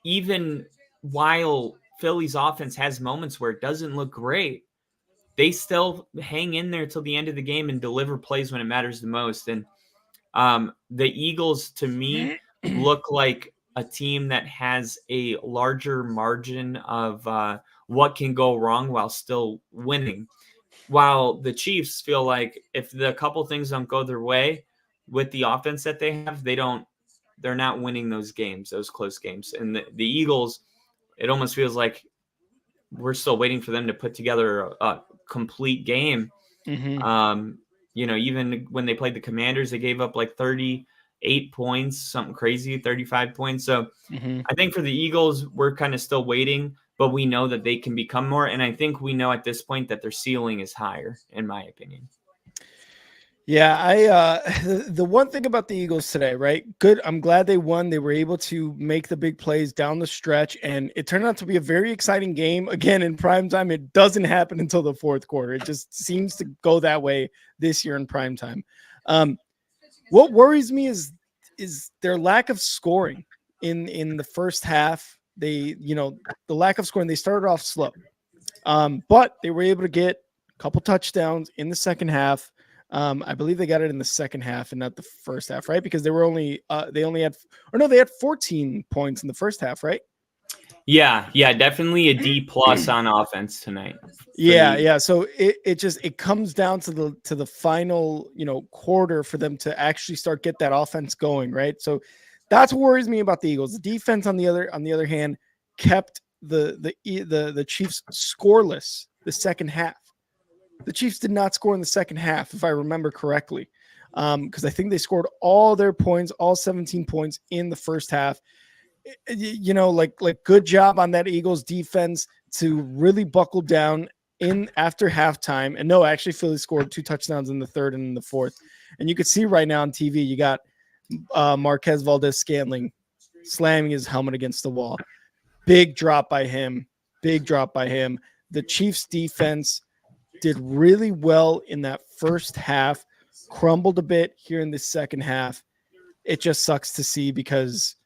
even while Philly's offense has moments where it doesn't look great, they still hang in there till the end of the game and deliver plays when it matters the most. And the Eagles, to me, look like a team that has a larger margin of what can go wrong while still winning. While the Chiefs feel like if the couple things don't go their way with the offense that they have, they're not winning those games, those close games. And the Eagles, it almost feels like we're still waiting for them to put together a complete game. Mm-hmm. Even when they played the Commanders, they gave up like 38 points, something crazy, 35 points. So Mm-hmm. I think for the Eagles, we're kind of still waiting, but we know that they can become more. And I think we know at this point that their ceiling is higher, in my opinion. Yeah, the one thing about the Eagles today, right? Good. I'm glad they won. They were able to make the big plays down the stretch, and it turned out to be a very exciting game. Again, in prime time, it doesn't happen until the fourth quarter. It just seems to go that way this year in prime time. What worries me is their lack of scoring in the first half. The lack of scoring. They started off slow, but they were able to get a couple touchdowns in the second half. I believe they got it in the second half and not the first half, right? Because they had 14 points in the first half, right? Yeah, definitely a D+ on offense tonight. Yeah. So it comes down to the final, quarter for them to actually get that offense going, right? So that's what worries me about the Eagles. The defense, on the other hand, kept the Chiefs scoreless the second half. The Chiefs did not score in the second half, if I remember correctly, because I think they scored all their points, all 17 points in the first half. Like good job on that Eagles defense to really buckle down in after halftime. And no, actually, Philly scored 2 touchdowns in the third and in the fourth. And you could see right now on TV, you got Marquez Valdez-Scantling slamming his helmet against the wall. Big drop by him. Big drop by him. The Chiefs defense did really well in that first half, crumbled a bit here in the second half. It just sucks to see because,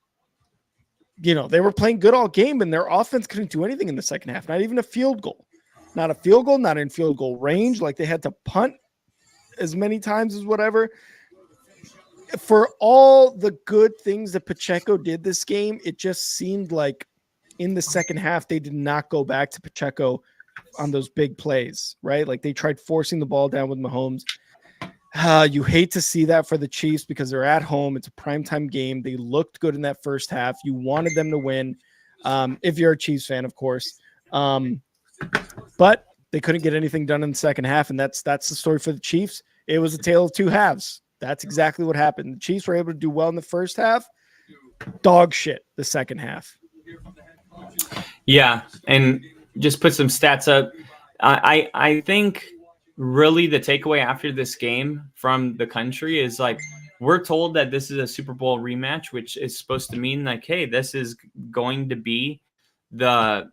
you know, they were playing good all game and their offense couldn't do anything in the second half, not even a field goal. Not a field goal, not in field goal range. Like they had to punt as many times as whatever. For all the good things that Pacheco did this game, it just seemed like in the second half, they did not go back to Pacheco on those big plays, right? Like they tried forcing the ball down with Mahomes. You hate to see that for the Chiefs because they're at home. It's a primetime game. They looked good in that first half. You wanted them to win, if you're a Chiefs fan, of course. But they couldn't get anything done in the second half, and that's the story for the Chiefs. It was a tale of two halves. That's exactly what happened. The Chiefs were able to do well in the first half, dog shit the second half. Yeah, and just put some stats up. I think really the takeaway after this game from the country is like we're told that this is a Super Bowl rematch, which is supposed to mean like, hey, this is going to be the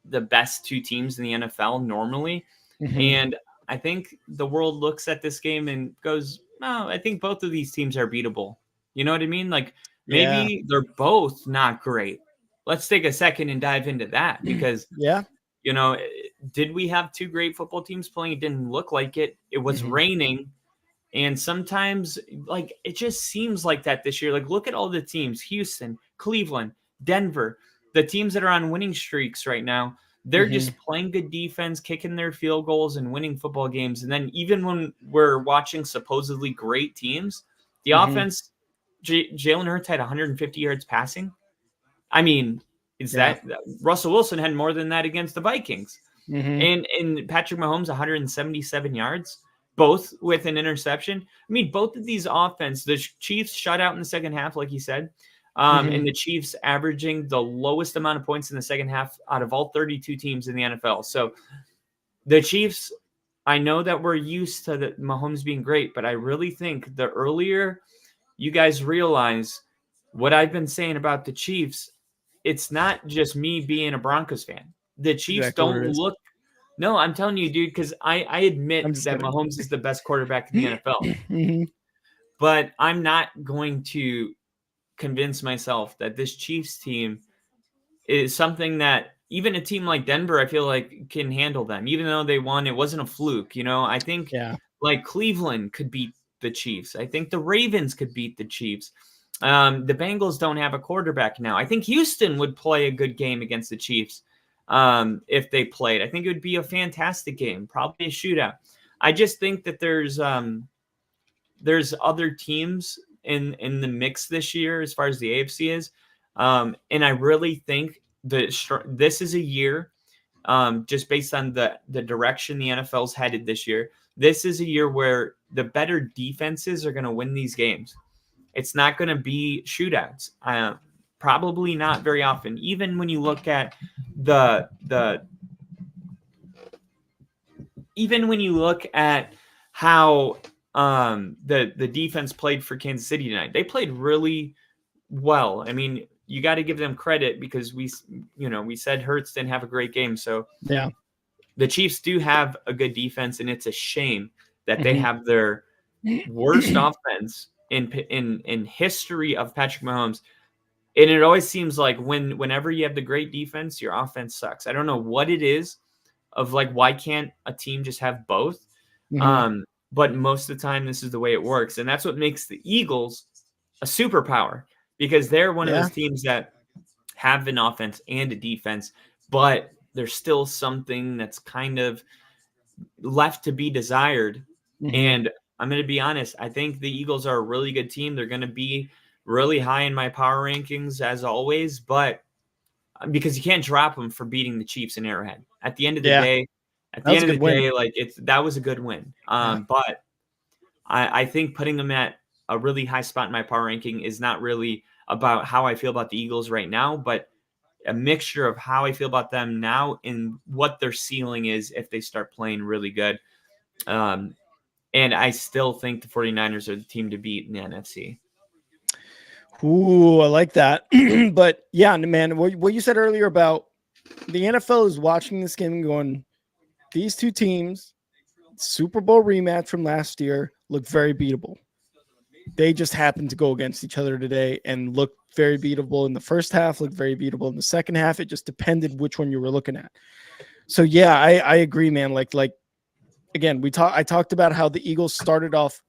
best two teams in the NFL normally. Mm-hmm. And I think the world looks at this game and goes, no, I think both of these teams are beatable. You know what I mean? Like maybe they're both not great. Let's take a second and dive into that because, you know, did we have two great football teams playing? It didn't look like it. It was raining. And sometimes like it just seems like that this year. Like look at all the teams, Houston, Cleveland, Denver, the teams that are on winning streaks right now. They're just playing good defense, kicking their field goals and winning football games. And then even when we're watching supposedly great teams, the offense, Jalen Hurts had 150 yards passing. I mean, is that Russell Wilson had more than that against the Vikings. And Patrick Mahomes, 177 yards, both with an interception. I mean, both of these offense, the Chiefs shut out in the second half, like you said. And the Chiefs averaging the lowest amount of points in the second half out of all 32 teams in the NFL. So the Chiefs, I know that we're used to the Mahomes being great, but I really think the earlier you guys realize what I've been saying about the Chiefs, it's not just me being a Broncos fan. The Chiefs don't look. No, I'm telling you, dude, because I admit that Mahomes is the best quarterback in the NFL. But I'm not going to convince myself that this Chiefs team is something that even a team like Denver, I feel like can handle them. Even though they won, it wasn't a fluke. You know, I think like Cleveland could beat the Chiefs. I think the Ravens could beat the Chiefs. The Bengals don't have a quarterback now. I think Houston would play a good game against the Chiefs if they played. I think it would be a fantastic game, probably a shootout. I just think that there's other teams in the mix this year as far as the AFC is. And I really think that this is a year, just based on the direction the NFL's headed this year, this is a year where the better defenses are going to win these games. It's not going to be shootouts. Probably not very often. Even when you look at how the defense played for Kansas City tonight, they played really well. I mean, you got to give them credit because we said Hurts didn't have a great game. So the Chiefs do have a good defense, and it's a shame that they have their worst offense in history of Patrick Mahomes. And it always seems like whenever you have the great defense, your offense sucks. I don't know what it is of like, why can't a team just have both? But most of the time, this is the way it works. And that's what makes the Eagles a superpower, because they're one of those teams that have an offense and a defense, but there's still something that's kind of left to be desired. And I'm going to be honest, I think the Eagles are a really good team. They're going to be really high in my power rankings as always, but because you can't drop them for beating the Chiefs in Arrowhead. At the end of the day, like that was a good win. But I think putting them at a really high spot in my power ranking is not really about how I feel about the Eagles right now, but a mixture of how I feel about them now and what their ceiling is if they start playing really good. And I still think the 49ers are the team to beat in the NFC. Ooh, I like that. But yeah, man, what you said earlier about the NFL is watching this game and going, these two teams, Super Bowl rematch from last year, look very beatable. They just happened to go against each other today and look very beatable in the first half, looked very beatable in the second half. It just depended which one you were looking at. So yeah, I agree, man. Like again, I talked about how the Eagles started off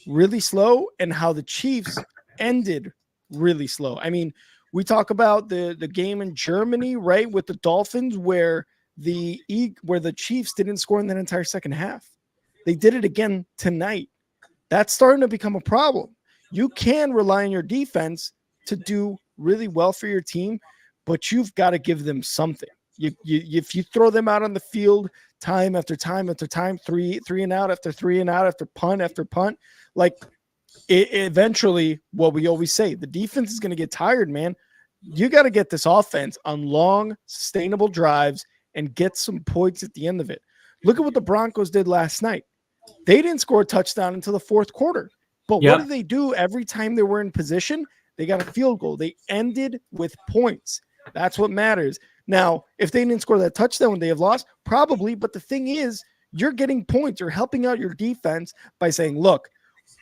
really slow and how the Chiefs ended really slow. I mean, we talk about the game in Germany, right, with the Dolphins, where the Chiefs didn't score in that entire second half. They did it again tonight. That's starting to become a problem. You can rely on your defense to do really well for your team, but you've got to give them something. If you throw them out on the field time after time after time, three and out after three and out after punt, like eventually, what we always say, the defense is going to get tired, man. You got to get this offense on long, sustainable drives and get some points at the end of it. Look at what the Broncos did last night. They didn't score a touchdown until the fourth quarter. But what did they do every time they were in position? They got a field goal. They ended with points. That's what matters. Now, if they didn't score that touchdown when they have lost, probably. But the thing is, you're getting points. You're helping out your defense by saying, look,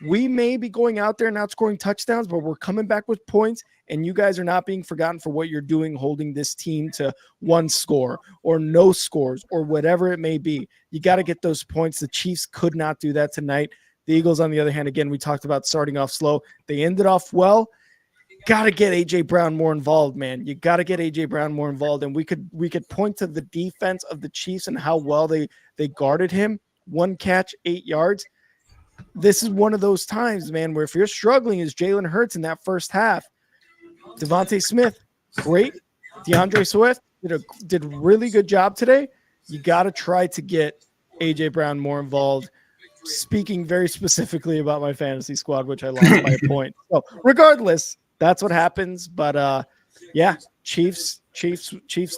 we may be going out there not scoring touchdowns, but we're coming back with points, and you guys are not being forgotten for what you're doing, holding this team to one score or no scores or whatever it may be. You got to get those points. The Chiefs could not do that tonight. The Eagles, on the other hand, again, we talked about starting off slow. They ended off well. Got to get A.J. Brown more involved, man. You got to get A.J. Brown more involved, and we could point to the defense of the Chiefs and how well they guarded him. 1 catch, 8 yards. This is one of those times, man, where if you're struggling as Jalen Hurts in that first half, Devontae Smith, great. DeAndre Swift did a really good job today. You got to try to get A.J. Brown more involved. Speaking very specifically about my fantasy squad, which I lost by a point. So regardless, that's what happens. But yeah, Chiefs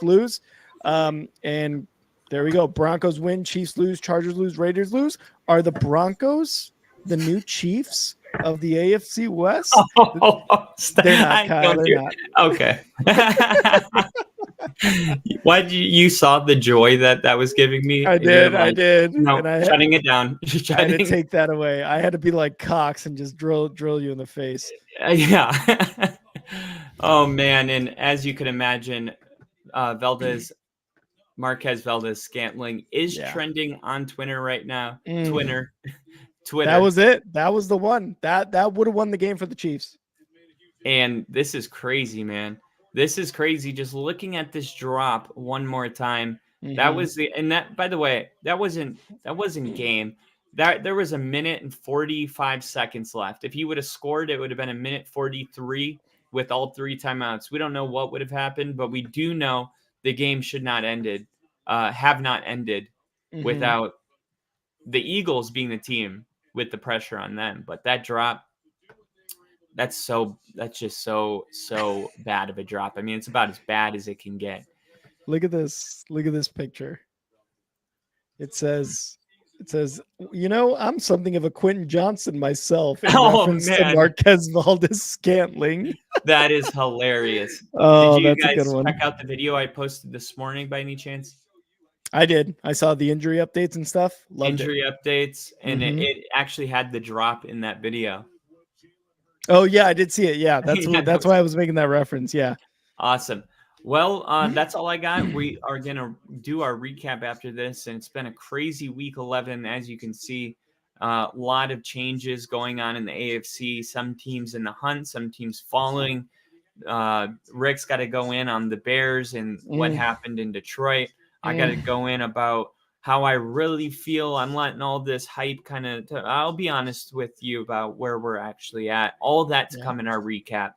lose. And there we go. Broncos win, Chiefs lose, Chargers lose, Raiders lose. Are the Broncos the new Chiefs of the AFC West? They're not, Kyle. They're not. Okay. Why did you saw the joy that was giving me? I did. No, and shutting it down. I had to take that away. I had to be like Cox and just drill you in the face. Yeah. Oh man, and as you can imagine, Marquez Valdez Scantling is trending on Twitter right now. Twitter. That was it. That was the one. That would have won the game for the Chiefs. And this is crazy, man. This is crazy. Just looking at this drop one more time. That was by the way, that wasn't game. There was 1 minute and 45 seconds left. If he would have scored, it would have been 1 minute 43 with all 3 timeouts. We don't know what would have happened, but we do know the game have not ended without the Eagles being the team with the pressure on them. But that drop, that's just so bad of a drop. I mean, it's about as bad as it can get. Look at this picture. It says, I'm something of a Quentin Johnson myself in reference to Marquez Valdez Scantling. That is hilarious. Oh, did you that's guys a good one. Check out the video I posted this morning by any chance? I did. I saw the injury updates and stuff. Loved injury updates, and it actually had the drop in that video. Oh yeah, I did see it. Yeah, that's why I was making that reference. Yeah. Awesome. Well, that's all I got. We are going to do our recap after this, and it's been a crazy week 11, as you can see. A lot of changes going on in the AFC. Some teams in the hunt, some teams falling. Rick's got to go in on the Bears and what happened in Detroit. I got to go in about how I really feel. I'm letting all this hype I'll be honest with you about where we're actually at. All that's come in our recap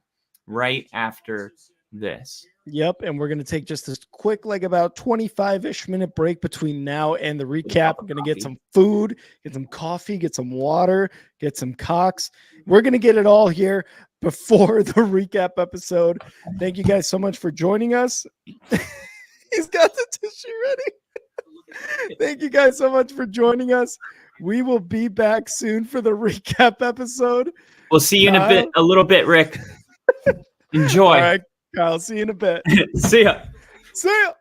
right after this. Yep, and we're going to take just this quick, about 25-ish minute break between now and the recap. We're going to get some food, get some coffee, get some water, get some Cox. We're going to get it all here. before the recap episode. Thank you guys so much for joining us. He's got the tissue ready. Thank you guys so much for joining us. We will be back soon for the recap episode. We'll see you in a little bit, Rick. Enjoy. All right, Kyle. See you in a bit. See ya. See ya.